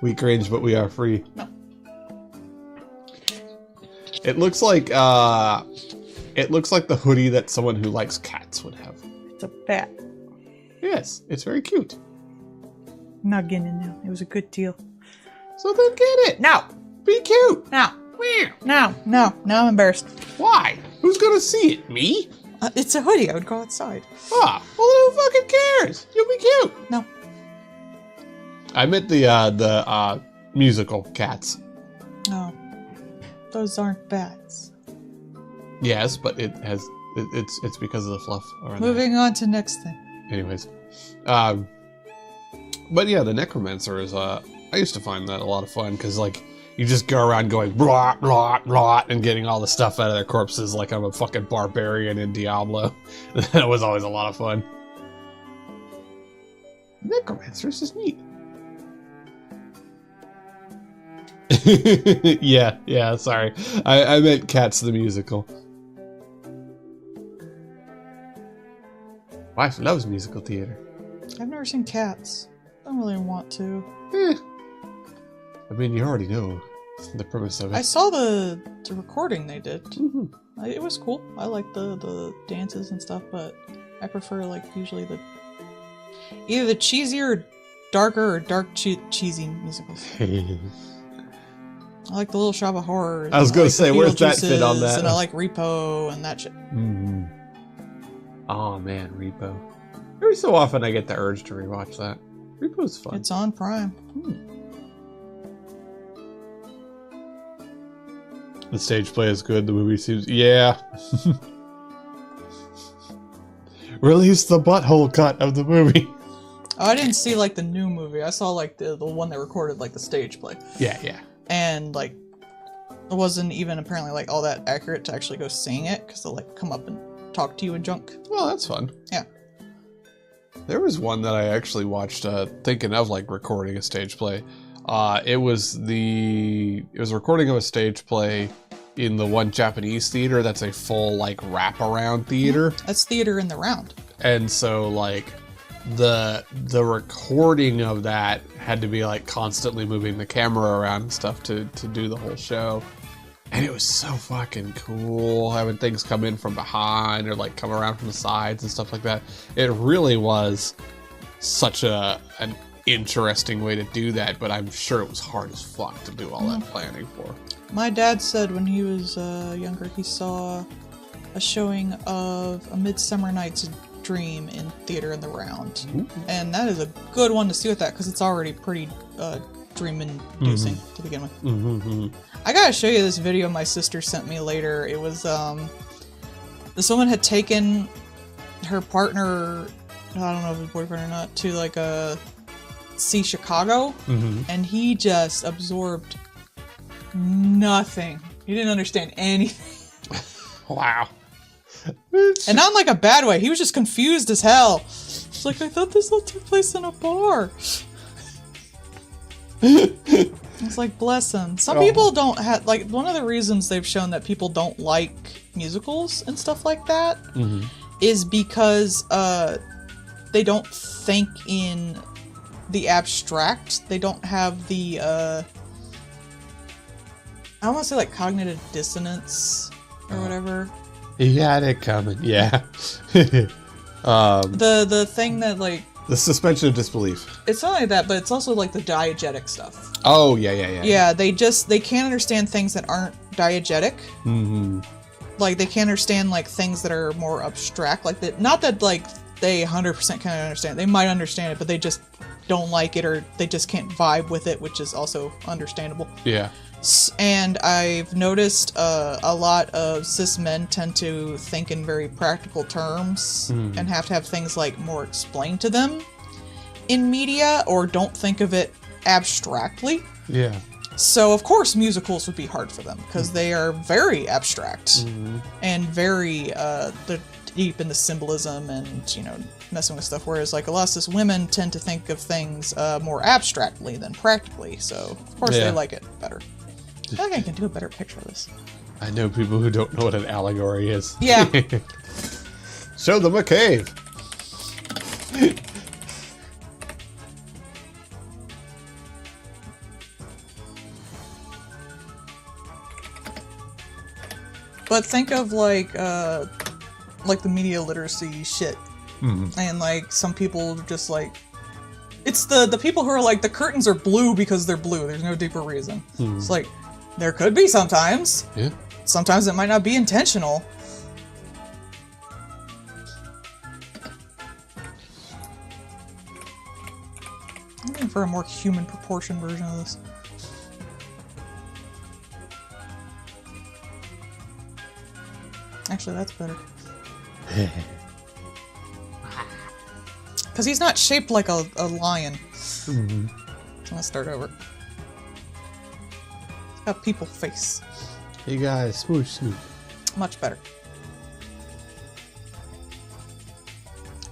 We cringe, but we are free. No. It looks like the hoodie that someone who likes cats would have. It's a bat. Yes, it's very cute. I'm not getting it now. It was a good deal. So then get it. No, Be cute. no, Meow. no, no. Now I'm embarrassed. Why? Who's gonna see it? Me? It's a hoodie. I would go outside. Ah, well then who fucking cares? You'll be cute. No. I meant the musical Cats. No. Those aren't bats. Yes, but it's because of the fluff around there. Moving on to next thing. Anyways, but yeah, the Necromancer is I used to find that a lot of fun because like you just go around going blah blah blah and getting all the stuff out of their corpses like I'm a fucking barbarian in Diablo. That was always a lot of fun. Necromancer is just neat. yeah, sorry. I meant Cats the musical. Wife loves musical theater. I've never seen Cats. Don't really want to. I mean, you already know the premise of it. I saw the recording they did. Mhm. It was cool. I like the dances and stuff, but I prefer like usually either the cheesier, darker, or dark cheesy musicals. I like the Little Shop of Horrors. I was gonna like say, the where's that fit on Beetlejuices, that? And I like Repo and that shit. Mm. Oh man, Repo. Every so often I get the urge to rewatch that. Repo's fun. It's on Prime. The stage play is good. The movie seems... Yeah. Release the butthole cut of the movie. Oh, I didn't see like the new movie. I saw like the one that recorded like the stage play. Yeah. And like it wasn't even apparently like all that accurate to actually go seeing it because they'll like come up and talk to you and junk. Well, that's fun. Yeah. There was one that I actually watched thinking of like recording a stage play. It was a recording of a stage play in the one Japanese theater that's a full like wraparound theater. That's theater in the round. And so like the recording of that had to be like constantly moving the camera around and stuff to do the whole show. And it was so fucking cool having things come in from behind or like come around from the sides and stuff like that. It really was such an interesting way to do that, but I'm sure it was hard as fuck to do all that planning for. My dad said when he was younger he saw a showing of A Midsummer Night's Dream in theater in the round. Ooh. And that is a good one to see with that because it's already pretty dream-inducing to begin with. Mm-hmm. I gotta show you this video my sister sent me later. It was, this woman had taken her partner, I don't know if his boyfriend or not, to like see Chicago, and he just absorbed nothing. He didn't understand anything. Wow. And not in like a bad way. He was just confused as hell. It's like, I thought this all took place in a bar. It's like, bless him. Some people don't have, like, one of the reasons they've shown that people don't like musicals and stuff like that is because they don't think in the abstract. They don't have the, I don't want to say like cognitive dissonance or whatever. He had it coming, yeah. The thing that like The suspension of disbelief. it's not like that, but it's also like the diegetic stuff. Oh, yeah. Yeah, they can't understand things that aren't diegetic. Mm-hmm. Like they can't understand like things that are more abstract. Like that, not that like they 100% can understand. They might understand it, but they just don't like it, or they just can't vibe with it, which is also understandable. Yeah. And I've noticed a lot of cis men tend to think in very practical terms and have to have things like more explained to them in media, or don't think of it abstractly. Yeah. So of course musicals would be hard for them because they are very abstract and very they're deep in the symbolism and, you know, messing with stuff, whereas like a lot of cis women tend to think of things more abstractly than practically, so of course they like it better. I think I can do a better picture of this. I know people who don't know what an allegory is. Yeah. Show them a cave. But think of like the media literacy shit. And like some people just like, it's the people who are like, the curtains are blue because they're blue. There's no deeper reason. It's like, there could be sometimes. Yeah. Sometimes it might not be intentional. I'm looking for a more human proportion version of this. Actually, that's better. Because he's not shaped like a lion. So let's start over. It's got people face. Hey guys, smoosh. Much better.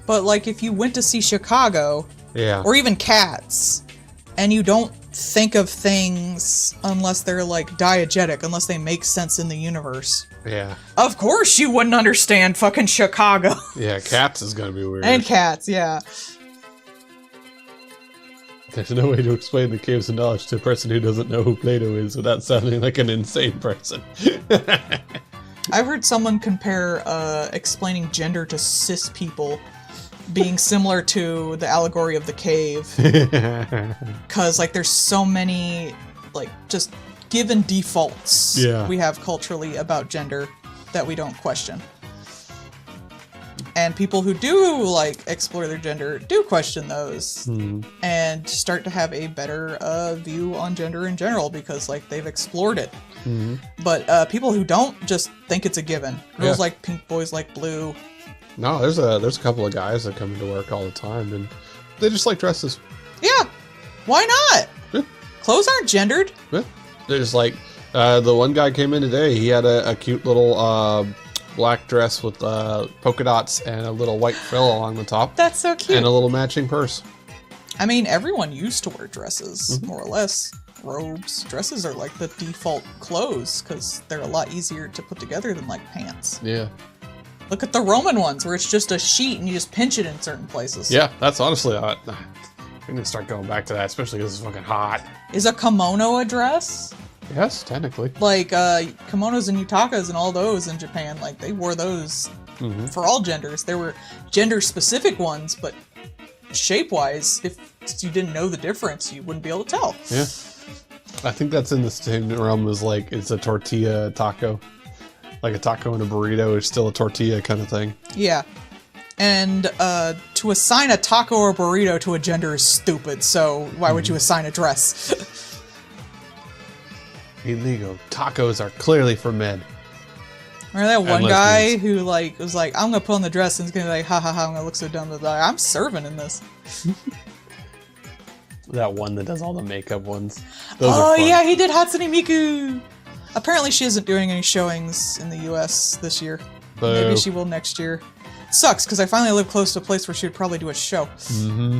But like if you went to see Chicago, Yeah. or even Cats, and you don't think of things unless they're like diegetic, unless they make sense in the universe, Yeah. of course you wouldn't understand fucking Chicago. Yeah, Cats is gonna be weird. And Cats, yeah. There's no way to explain the caves of knowledge to a person who doesn't know who Plato is without sounding like an insane person. I've heard someone compare explaining gender to cis people being similar to the allegory of the cave. Because, like, there's so many, like, just given defaults we have culturally about gender that we don't question. And people who do, like, explore their gender do question those and start to have a better view on gender in general because, like, they've explored it. But people who don't just think it's a given. Girls like pink, boys like blue. No, there's a couple of guys that come into work all the time, and they just like dresses. Yeah, why not? Yeah. Clothes aren't gendered. Yeah. They're just like, the one guy came in today, he had a cute little black dress with polka dots and a little white frill along the top. That's so cute. And a little matching purse. I mean, everyone used to wear dresses, more or less. Robes. Dresses are like the default clothes because they're a lot easier to put together than like pants. Yeah. Look at the Roman ones where it's just a sheet and you just pinch it in certain places. Yeah, that's honestly, I'm gonna start going back to that, especially because it's fucking hot. Is a kimono a dress? Yes, technically. Like, kimonos and yutakas and all those in Japan, like, they wore those for all genders. There were gender-specific ones, but shape-wise, if you didn't know the difference, you wouldn't be able to tell. Yeah. I think that's in the same realm as, like, it's a tortilla taco. Like a taco and a burrito is still a tortilla kind of thing. Yeah. And to assign a taco or burrito to a gender is stupid, so why would you assign a dress? Illegal. Tacos are clearly for men. Remember that one And guy lesbians. who like was like, I'm gonna put on the dress and he's gonna be like, ha ha ha, I'm gonna look so dumb. Like, I'm serving in this. That one that does all the makeup ones. Those Oh are fun. yeah, he did Hatsune Miku! Apparently she isn't doing any showings in the US this year. Boo. Maybe she will next year. Sucks, because I finally live close to a place where she would probably do a show. Mm-hmm.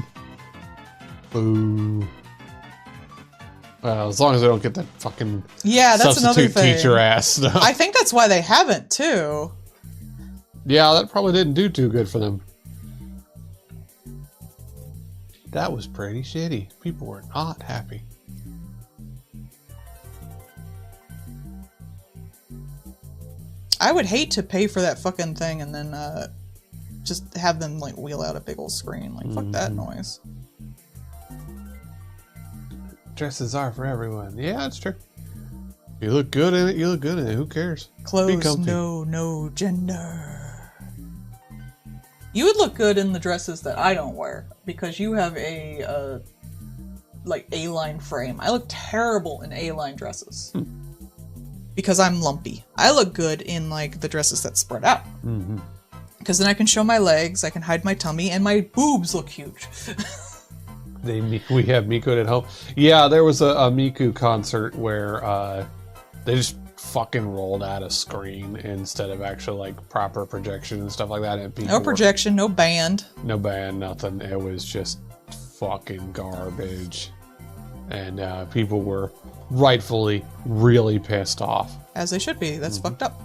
Boo. Well, as long as I don't get that fucking Yeah, that's another substitute thing. teacher ass stuff. I think that's why they haven't, too. Yeah, that probably didn't do too good for them. That was pretty shitty. People were not happy. I would hate to pay for that fucking thing and then just have them like wheel out a big old screen. Like, fuck that noise. Dresses are for everyone. Yeah, that's true. You look good in it, you look good in it. Who cares? Be Clothes, comfy. no gender. You would look good in the dresses that I don't wear because you have a like A-line frame. I look terrible in A-line dresses because I'm lumpy. I look good in like the dresses that spread out because then I can show my legs, I can hide my tummy, and my boobs look huge. We have Miku at home. Yeah, there was a Miku concert where they just fucking rolled out a screen instead of actual like proper projection and stuff like that. And people No projection, no band. no band, nothing. It was just fucking garbage, and people were rightfully really pissed off. As they should be. That's fucked up.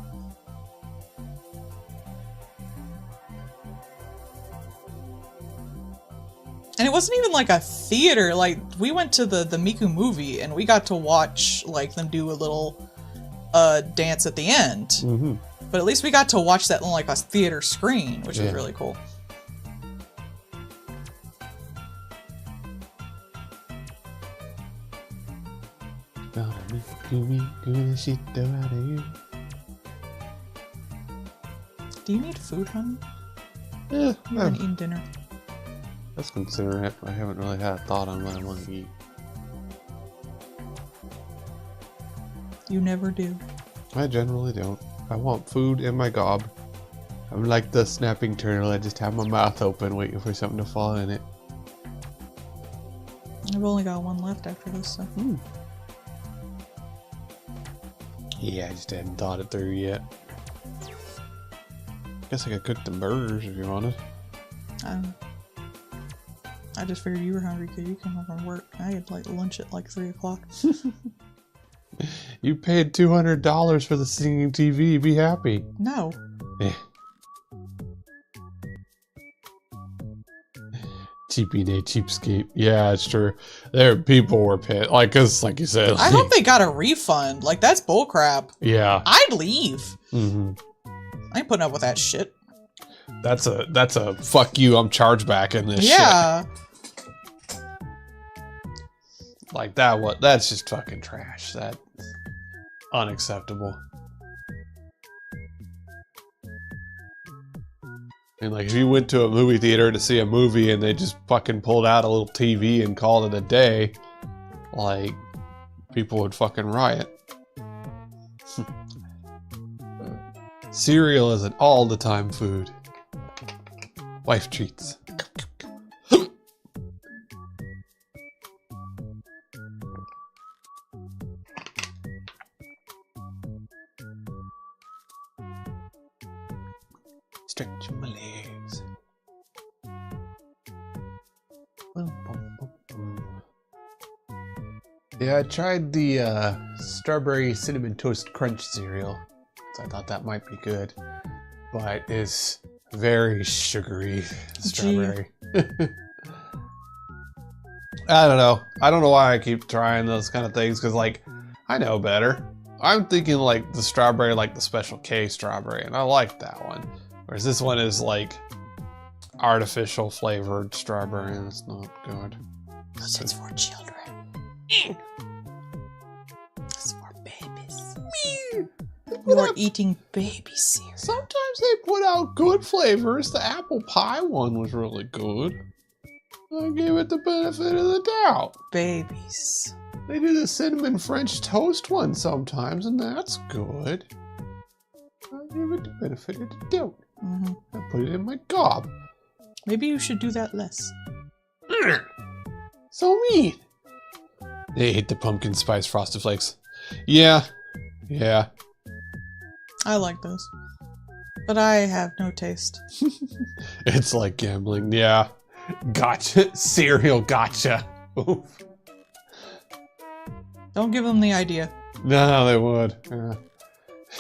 And it wasn't even like a theater. Like, we went to the Miku movie and we got to watch like them do a little dance at the end. But at least we got to watch that on like a theater screen, which is really cool. Do you need food, honey? Yeah, You haven't eaten dinner. let's consider it. I haven't really had a thought on what I want to eat. You never do. I generally don't. I want food in my gob. I'm like the snapping turtle. I just have my mouth open waiting for something to fall in it. I've only got one left after this, so. Yeah, I just hadn't thought it through yet. Guess I could cook the burgers if you wanted. I just figured you were hungry because you came home from work. I had like lunch at like 3 o'clock. You paid $200 for the singing TV. Be happy. No. Eh. Cheapy cheapskate. Yeah, it's true. People were pissed. Like, cause like you said. I hope they got a refund. Like, that's bullcrap. Yeah. I'd leave. Mm-hmm. I ain't putting up with that shit. That's a fuck you. I'm charged back in this shit. Yeah. Like that. What? That's just fucking trash. That's unacceptable. And like, if you went to a movie theater to see a movie and they just fucking pulled out a little TV and called it a day, like, people would fucking riot. Cereal is an all-the-time food. Wife treats. Stretch my legs. Yeah, I tried the strawberry cinnamon toast crunch cereal. So I thought that might be good, but it's very sugary strawberry. I don't know. I don't know why I keep trying those kind of things, because like, I know better. I'm thinking like the strawberry, like the Special K strawberry, and I like that one. Whereas this one is like artificial flavored strawberry, and it's not good. Because it's for children. It's for babies. You're eating baby cereal. Sometimes they put out good flavors. The apple pie one was really good. I give it the benefit of the doubt. Babies. They do the cinnamon French toast one sometimes, and that's good. I give it the benefit of the doubt. Mm-hmm. I put it in my gob. Maybe you should do that less. So mean. They hate the pumpkin spice Frosted Flakes. Yeah. I like those. But I have no taste. It's like gambling. Yeah. Gotcha. Cereal gotcha. Oof. Don't give them the idea. No, they would. Yeah.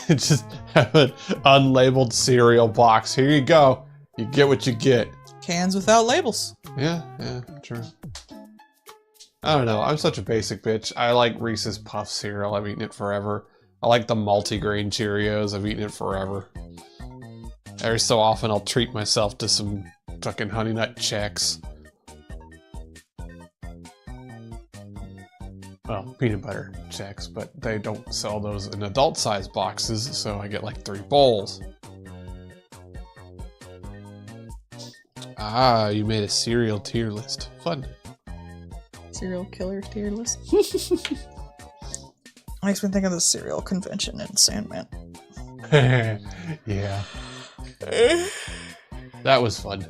Just have an unlabeled cereal box. Here you go. You get what you get. Cans without labels. Yeah, true. I don't know. I'm such a basic bitch. I like Reese's Puff cereal. I've eaten it forever. I like the multigrain Cheerios. I've eaten it forever. Every so often I'll treat myself to some fucking Honey Nut Chex. Well, peanut butter Chex, but they don't sell those in adult size boxes, so I get like 3 bowls. Ah, you made a cereal tier list. Fun. Serial killer tier list. Makes me think of the cereal convention in Sandman. Yeah. That was fun.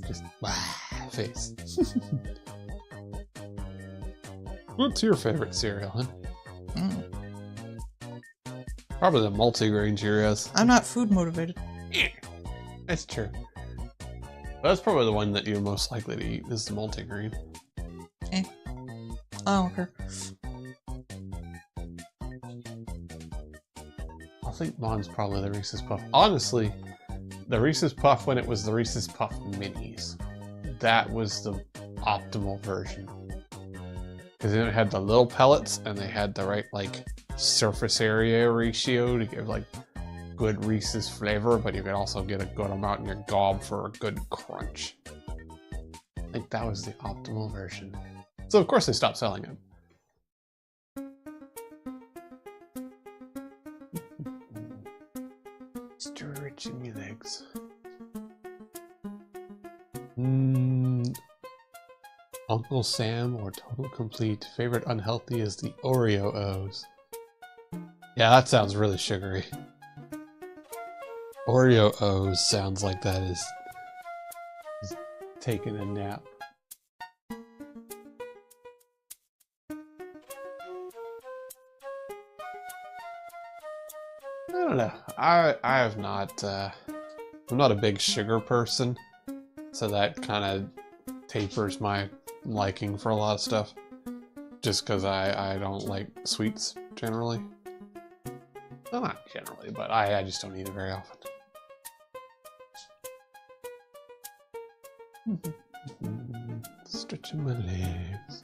Just face. What's your favorite cereal, huh? Probably the multigrain Cheerios. I'm not food motivated. That's true. That's probably the one that you're most likely to eat is the multigrain. I don't care. I think mine's probably the Reese's Puff. Honestly, the Reese's Puff when it was the Reese's Puff Minis. That was the optimal version. Because then it had the little pellets and they had the right like surface area ratio to give like good Reese's flavor, but you could also get a good amount in your gob for a good crunch. I think that was the optimal version. So of course they stopped selling it. Stretching your legs. Uncle Sam or Total Complete. Favorite unhealthy is the Oreo O's. Yeah, that sounds really sugary. Oreo O's sounds like that is taking a nap. I don't know. I have not. I'm not a big sugar person, so that kind of tapers my liking for a lot of stuff. Just because I don't like sweets generally. Well, not generally, but I just don't eat it very often. Stretching my legs.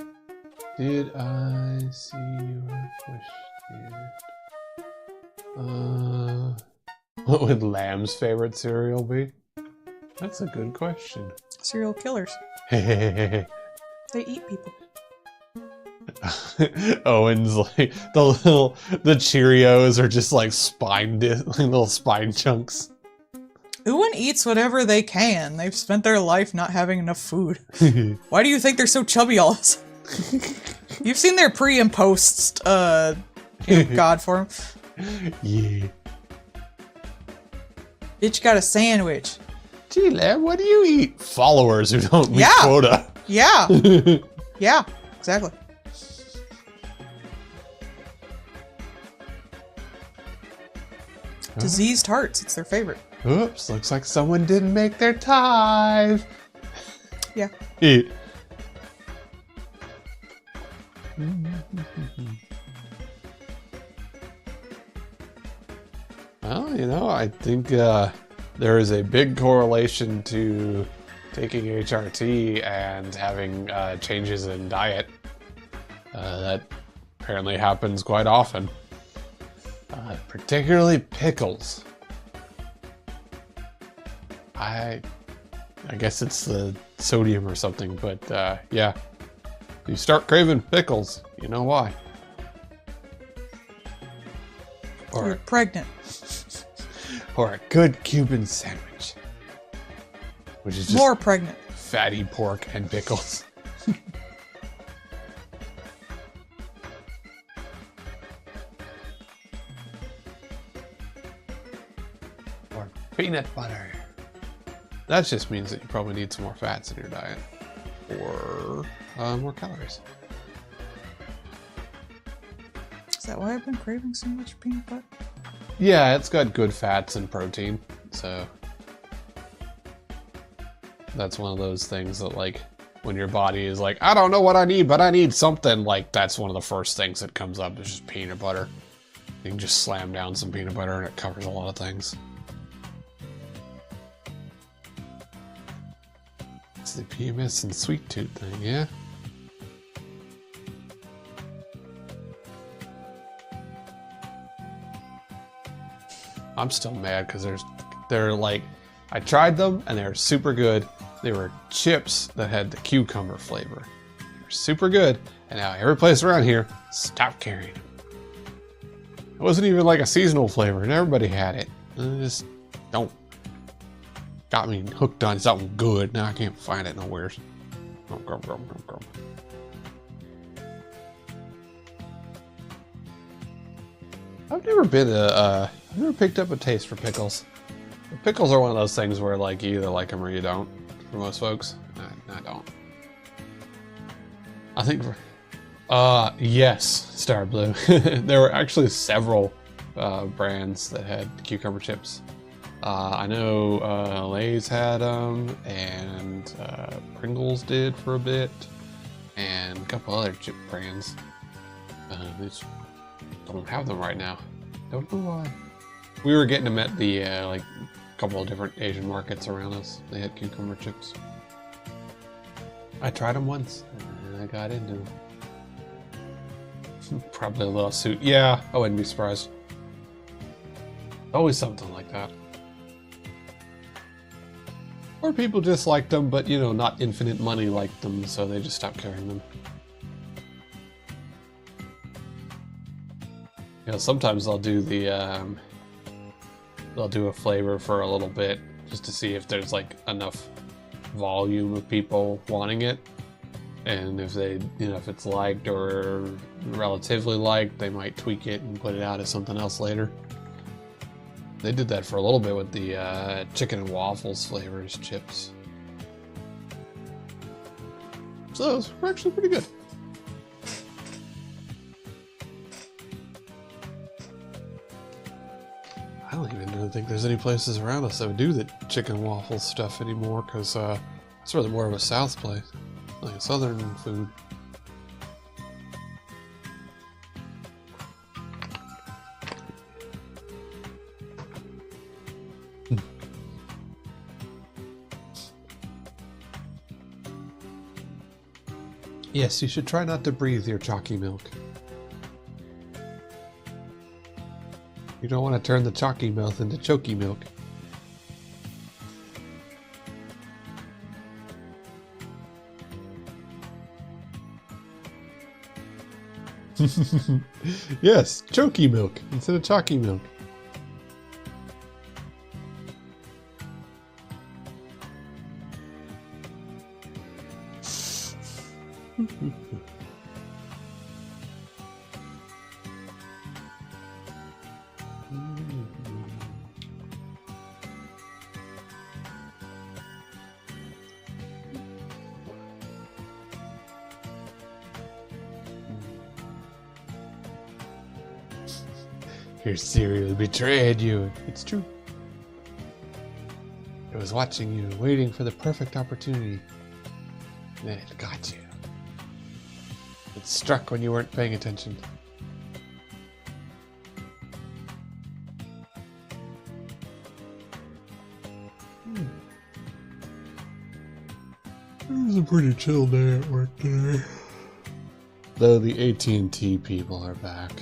Did I see your question? What would Lamb's favorite cereal be? That's a good question. Serial killers. Hey. They eat people. Owen's like the Cheerios are just like little spine chunks. Owen eats whatever they can. They've spent their life not having enough food. Why do you think they're so chubby all of a sudden? You've seen their pre and post God form. Yeah. Bitch got a sandwich. Gee, Lamb, what do you eat? Followers who don't meet Yeah. quota. Yeah. Yeah, exactly. Diseased hearts, it's their favorite. Oops, looks like someone didn't make their tithe. Yeah. Eat. Well, you know, I think there is a big correlation to taking HRT and having changes in diet. That apparently happens quite often. Particularly pickles. I guess it's the sodium or something, but yeah. You start craving pickles, you know why. You're pregnant. Or a good Cuban sandwich. Which is just More pregnant. fatty pork and pickles. Or peanut butter. That just means that you probably need some more fats in your diet. Or more calories. Is that why I've been craving so much peanut butter? Yeah, it's got good fats and protein, so that's one of those things that, like, when your body is like, I don't know what I need, but I need something, like, that's one of the first things that comes up is just peanut butter. You can just slam down some peanut butter and it covers a lot of things. It's the PMS and sweet tooth thing, yeah? I'm still mad because they're like, I tried them and they're super good. They were chips that had the cucumber flavor. They're super good, and now every place around here stopped carrying them. It wasn't even like a seasonal flavor, and everybody had it. And it just don't. Got me hooked on something good. Now I can't find it nowhere. I've never been I've never picked up a taste for pickles. Pickles are one of those things where like you either like them or you don't. For most folks, I don't. I think, yes, Star Blue. There were actually several brands that had cucumber chips. I know Lay's had them, and Pringles did for a bit, and a couple other chip brands. They just don't have them right now. Don't know why. We were getting them at the like a couple of different Asian markets around us. They had cucumber chips. I tried them once, and I got into them. Probably a little suit. Yeah, I wouldn't be surprised. Always something like that. Or people just liked them, but you know, not infinite money liked them, so they just stopped carrying them. You know, sometimes they'll do the they'll do a flavor for a little bit just to see if there's like enough volume of people wanting it, and if they, you know, if it's liked or relatively liked, they might tweak it and put it out as something else later. They did that for a little bit with the chicken and waffles flavors chips. So those were actually pretty good. I don't even really think there's any places around us that would do the chicken and waffle stuff anymore, because it's really more of a South place, like a Southern food. Yes, you should try not to breathe your chalky milk. You don't want to turn the chalky milk into choky milk. Yes, choky milk instead of chalky milk. Your cereal betrayed you. It's true. It was watching you, waiting for the perfect opportunity. And then it got you. It struck when you weren't paying attention. It was a pretty chill day at work today. Though the AT&T people are back.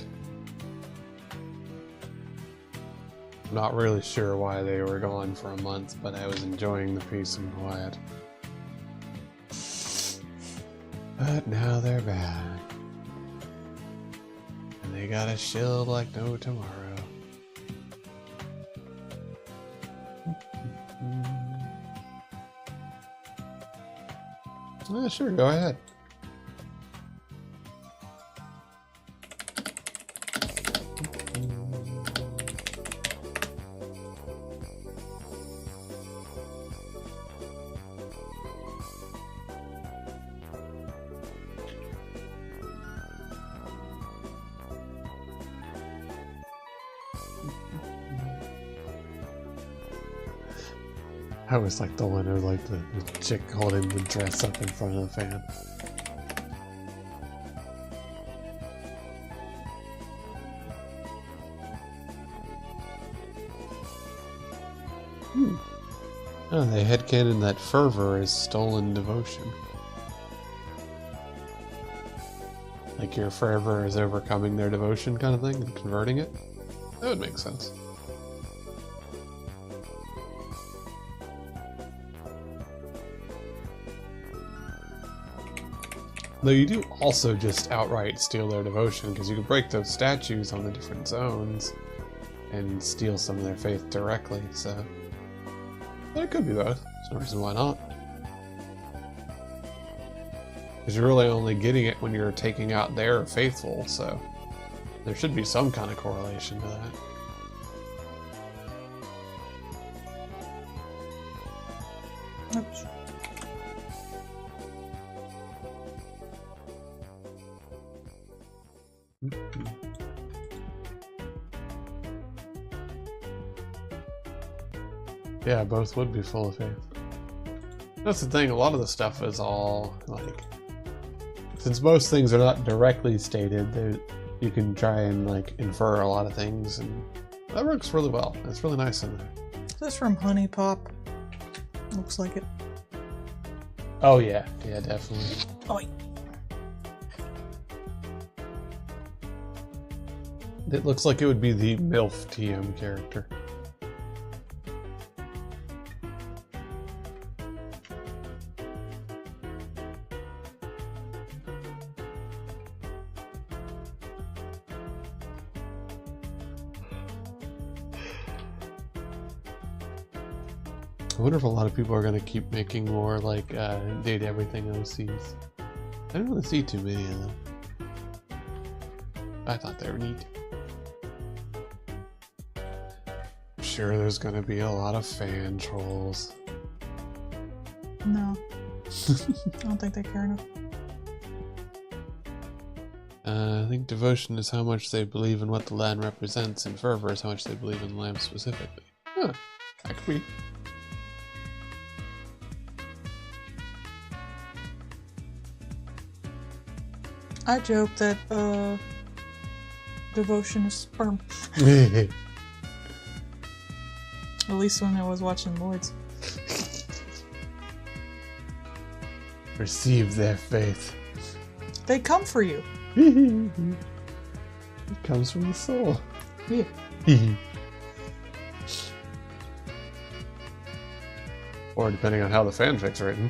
Not really sure why they were gone for a month, but I was enjoying the peace and quiet. But now they're back. And they got a shield like no tomorrow. Yeah, sure, go ahead. I was like the one who like the chick holding the dress up in front of the fan. Oh, they headcanon that fervor is stolen devotion. Like your fervor is overcoming their devotion kind of thing and converting it? That would make sense. Though you do also just outright steal their devotion, because you can break those statues on the different zones and steal some of their faith directly, so... But it could be both. There's no reason why not. Because you're really only getting it when you're taking out their faithful, so... There should be some kind of correlation to that. Oops. Yeah, both would be full of faith. That's the thing, a lot of the stuff is all, like... Since most things are not directly stated, you can try and, like, infer a lot of things, and that works really well. It's really nice in there. Is this from Honey Pop? Looks like it. Oh yeah, yeah, definitely. Oh, It looks like it would be the MILF TM character. I wonder if a lot of people are going to keep making more like Date Everything OCs. I don't want to see too many of them. I thought they were neat. I'm sure there's going to be a lot of fan trolls. no. I don't think they care enough. I think devotion is how much they believe in what the land represents, and fervor is how much they believe in the lamb specifically. Huh, that could be. I joke that, devotion is sperm. At least when I was watching Lloyd's. Receive their faith. They come for you. It comes from the soul. Yeah. Or depending on how the fanfic's written.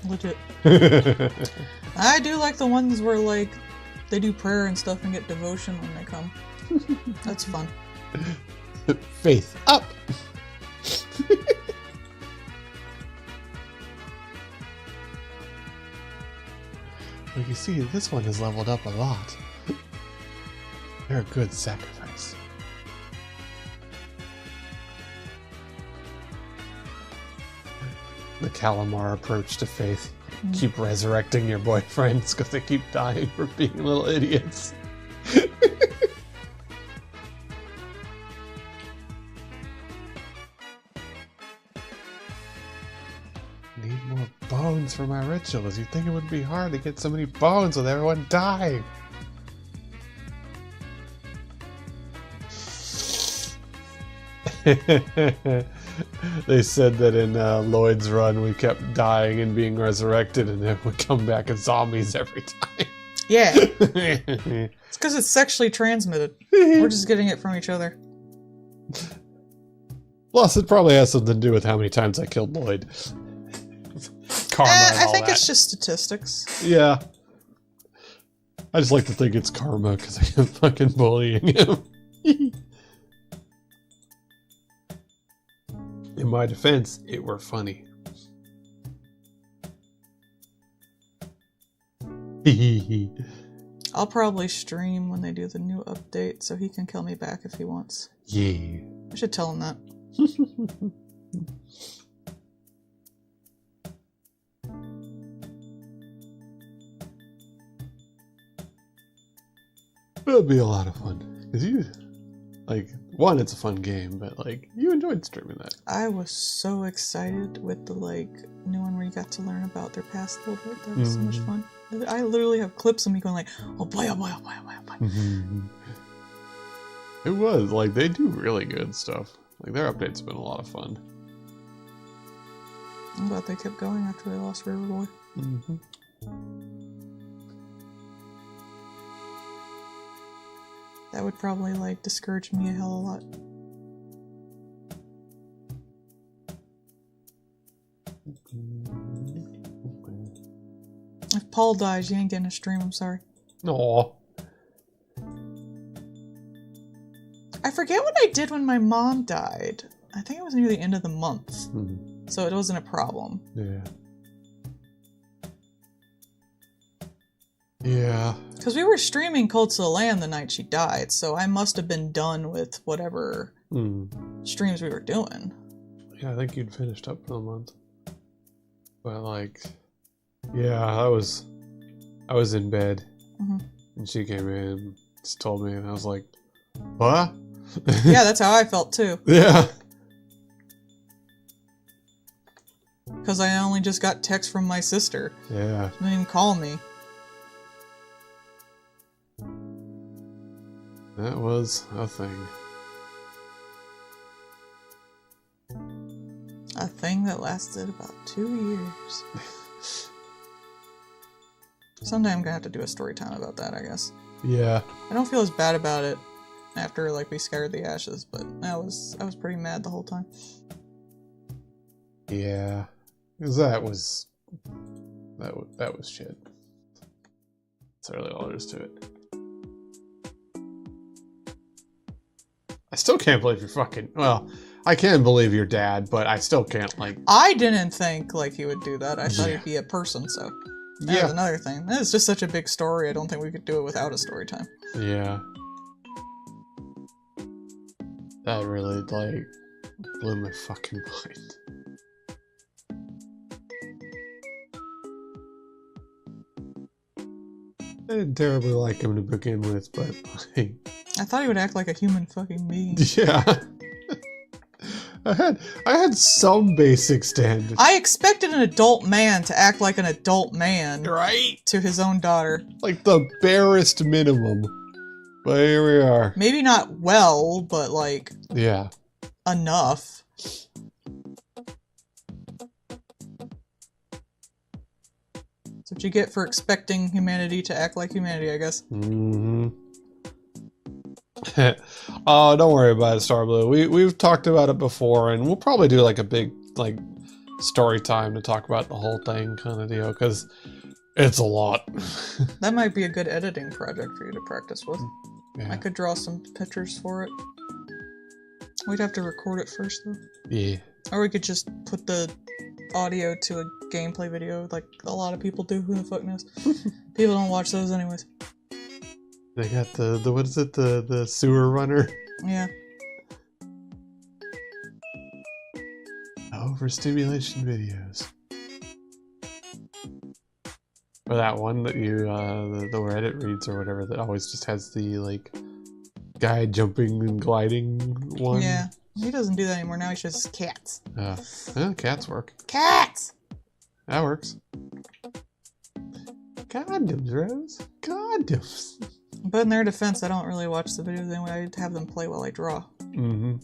Legit. I do like the ones where, like, they do prayer and stuff and get devotion when they come. That's fun. Faith up! Well, you see, this one has leveled up a lot. They're a good sacrifice. The Calamar approach to faith. Keep resurrecting your boyfriends because they keep dying for being little idiots. Need more bones for my rituals. You'd think it would be hard to get so many bones with everyone dying. They said that in Lloyd's run we kept dying and being resurrected, and then would come back as zombies every time. Yeah. It's because it's sexually transmitted. We're just getting it from each other. Plus, it probably has something to do with how many times I killed Lloyd. Karma and I all think that. it's just statistics. Yeah. I just like to think it's karma because I am fucking bullying him. In my defense, it were funny. I'll probably stream when they do the new update so he can kill me back if he wants. Yeah. I should tell him that. It'll be a lot of fun. Because you, like, one, it's a fun game, but, like, you enjoyed streaming that. I was so excited with the, like, new one where you got to learn about their past a little bit. That was so much fun. I literally have clips of me going like, oh boy, oh boy, oh boy, oh boy, oh boy. It was, like, they do really good stuff. Like, their updates have been a lot of fun. I'm glad they kept going after they lost Riverboy. That would probably, like, discourage me a hell of a lot. If Paul dies, you ain't getting a stream, I'm sorry. Aw. I forget what I did when my mom died. I think it was near the end of the month. So it wasn't a problem. Yeah. Yeah. Because we were streaming Cults of the Lamb the night she died, so I must have been done with whatever streams we were doing. Yeah, I think you'd finished up for the month. But like, yeah, I was in bed, and she came in and just told me, and I was like, what? Yeah, that's how I felt too. Yeah. Because I only just got text from my sister. Yeah. She didn't even call me. That was a thing. A thing that lasted about 2 years. Someday I'm gonna have to do a story time about that, I guess. Yeah. I don't feel as bad about it after like we scattered the ashes, but I was pretty mad the whole time. Yeah. Because that was shit. That's really all there is to it. I still can't believe you're fucking... Well, I can believe your dad, but I still can't, like... I didn't think, like, he would do that. I thought he'd be a person, so... That was another thing. It's just such a big story, I don't think we could do it without a story time. Yeah. That really, like, blew my fucking mind. I didn't terribly like him to begin with, but, like... I thought he would act like a human fucking being. Yeah. I had some basic standards. I expected an adult man to act like an adult man. Right? To his own daughter. Like the barest minimum. But here we are. Maybe not well, but like... Yeah. Enough. That's what you get for expecting humanity to act like humanity, I guess. Mm-hmm. Oh, don't worry about it, Starblue. We've talked about it before, and we'll probably do like a big like story time to talk about the whole thing kind of deal, because it's a lot. That might be a good editing project for you to practice with. Yeah. I could draw some pictures for it. We'd have to record it first, though. Yeah. Or we could just put the audio to a gameplay video like a lot of people do. Who the fuck knows? People don't watch those anyways. They got the what is it, the sewer runner? Yeah. Overstimulation videos. Or that one that you the Reddit reads or whatever that always just has the like guy jumping and gliding one. Yeah. He doesn't do that anymore. Now he just cats. Cats work. Cats! That works. Condoms, Rose. Condoms. But in their defense, I don't really watch the videos anyway. I have them play while I draw. Mm-hmm.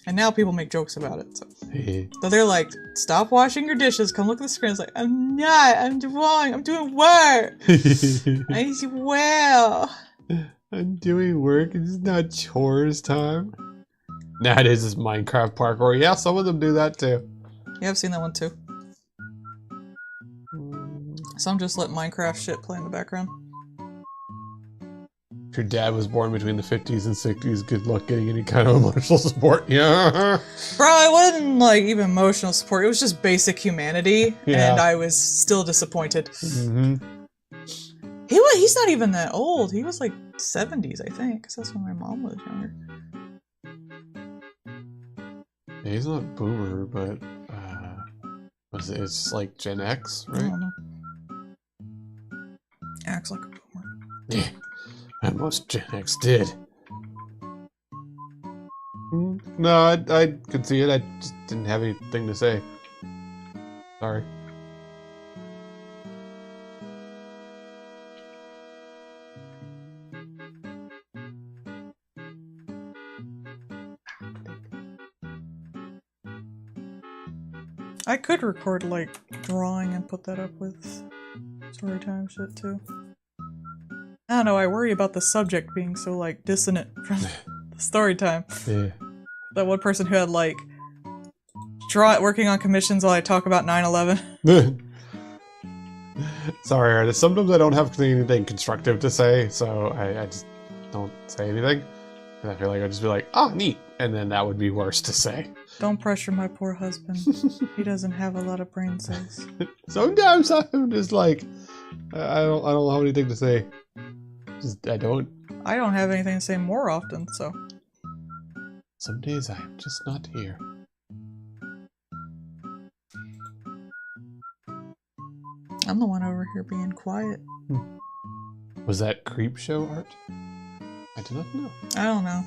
And now people make jokes about it. So, hey. so they're like, stop washing your dishes. Come look at the screen. It's like, I'm not. I'm drawing. I'm doing work. I need to well. I'm doing work. It's not chores time. Nah, it is just Minecraft parkour. Yeah, some of them do that too. Yeah, I've seen that one too. Some just let Minecraft shit play in the background. If your dad was born between the 50s and 60s, good luck getting any kind of emotional support. Yeah. Bro, it wasn't like even emotional support. It was just basic humanity, Yeah. and I was still disappointed. Mm-hmm. He's not even that old. He was like 70s, I think, because that's when my mom was younger. Yeah, he's not boomer, but it's like Gen X, I right? don't know. Acts like a boomer. Yeah, and most Gen X did. No, I could see it. I just didn't have anything to say. Sorry. I could record like drawing and put that up with story time shit too. I don't know, I worry about the subject being so like dissonant from the story time. Yeah. That one person who had like working on commissions while I talk about 9/11. Sorry, artist. Sometimes I don't have anything constructive to say, so I just don't say anything. And I feel like I'd just be like, ah, neat. And then that would be worse to say. Don't pressure my poor husband. He doesn't have a lot of brain cells. Sometimes I'm just like, I don't have anything to say. I don't. I don't have anything to say more often, so. Some days I'm just not here. I'm the one over here being quiet. Was that creep show art? I do not know. I don't know.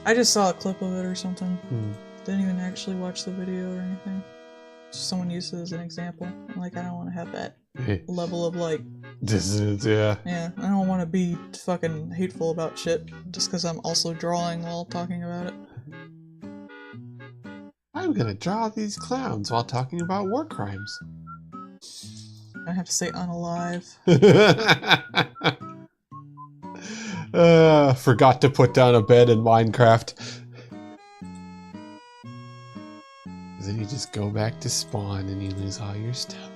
I just saw a clip of it or something. Hmm. Didn't even actually watch the video or anything. Just someone used it as an example. Like, I don't want to have that level of, like... Dissonance, yeah. Yeah, I don't want to be fucking hateful about shit just because I'm also drawing while talking about it. I'm gonna draw these clowns while talking about war crimes. I have to say unalive. Forgot to put down a bed in Minecraft. Then you just go back to spawn and you lose all your stuff.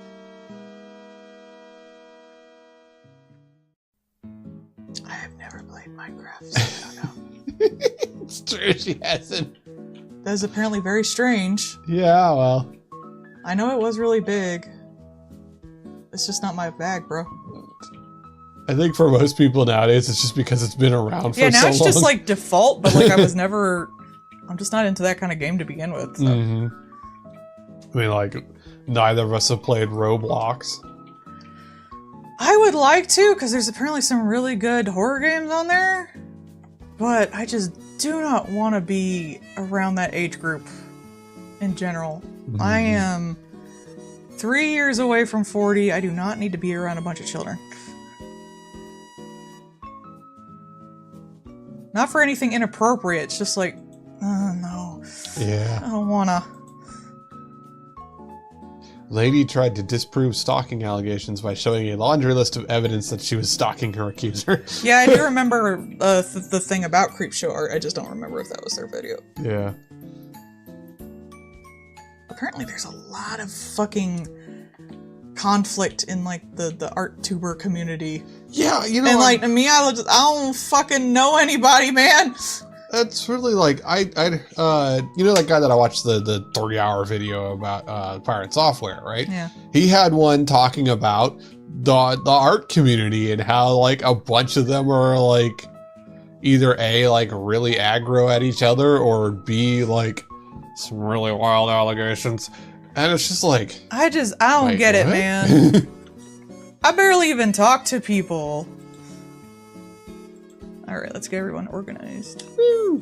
I have never played Minecraft, so I don't know. It's true, she hasn't. That is apparently very strange. Yeah, well. I know it was really big. It's just not my bag, bro. I think for most people nowadays, it's just because it's been around for so long. Yeah, now it's just like default, but like I was never... I'm just not into that kind of game to begin with. So. Mm-hmm. I mean, like, neither of us have played Roblox. I would like to, because there's apparently some really good horror games on there. But I just do not want to be around that age group in general. Mm-hmm. I am 3 years away from 40. I do not need to be around a bunch of children. Not for anything inappropriate, it's just like, no. Yeah. I don't wanna. Lady tried to disprove stalking allegations by showing a laundry list of evidence that she was stalking her accuser. Yeah, I do remember the thing about Creepshow art. I just don't remember if that was their video. Yeah. Apparently there's a lot of fucking conflict in like the art tuber community. Yeah, you know, and like me, I don't fucking know anybody, man. That's really like you know that guy that I watched the 3-hour video about Pirate Software, right? Yeah. He had one talking about the art community and how like a bunch of them are like either A, like really aggro at each other, or B, like some really wild allegations. And it's just like I don't get it, man. I barely even talk to people. Alright, let's get everyone organized. Woo.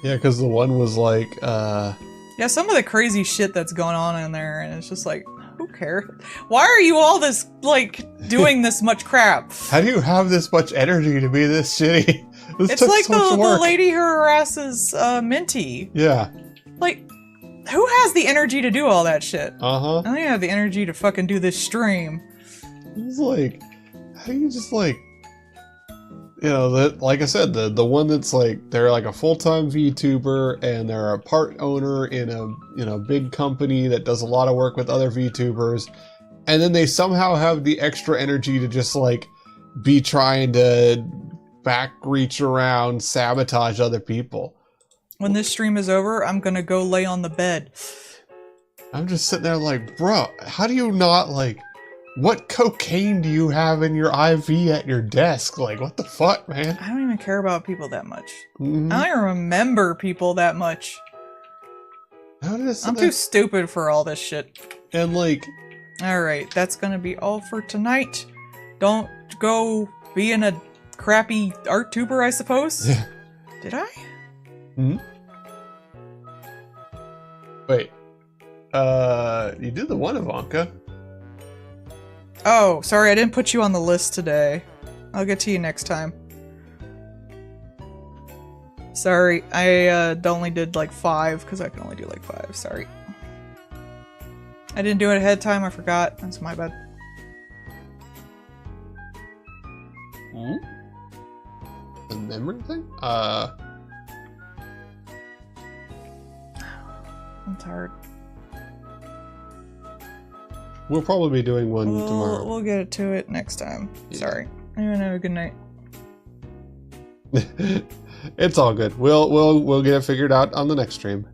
Yeah, because the one was like, yeah, some of the crazy shit that's going on in there, and it's just like, who cares? Why are you all this, like, doing this much crap? How do you have this much energy to be this shitty? It's like the lady who harasses Minty. Yeah. Like, who has the energy to do all that shit? Uh-huh. I don't even have the energy to fucking do this stream. It's like, how do you just like, you know, like I said, the one that's like, they're like a full-time VTuber and they're a part owner in a big company that does a lot of work with other VTubers, and then they somehow have the extra energy to just like be trying to reach around, sabotage other people. When this stream is over, I'm gonna go lay on the bed. I'm just sitting there like, bro, how do you not like, what cocaine do you have in your IV at your desk? Like, what the fuck, man? I don't even care about people that much. Mm-hmm. I don't even remember people that much. I'm too stupid for all this shit. And like... Alright, that's gonna be all for tonight. Don't go being a crappy art tuber, I suppose? Did I? Hmm? Wait. You did the one, Ivanka. Oh, sorry, I didn't put you on the list today. I'll get to you next time. Sorry, I only did like 5, because I can only do like 5, sorry. I didn't do it ahead of time, I forgot. That's my bad. Hmm? The memory thing? I'm tired. we'll probably be doing one tomorrow. We'll get to it next time. Yeah. Sorry. Everyone have a good night. It's all good. We'll get it figured out on the next stream.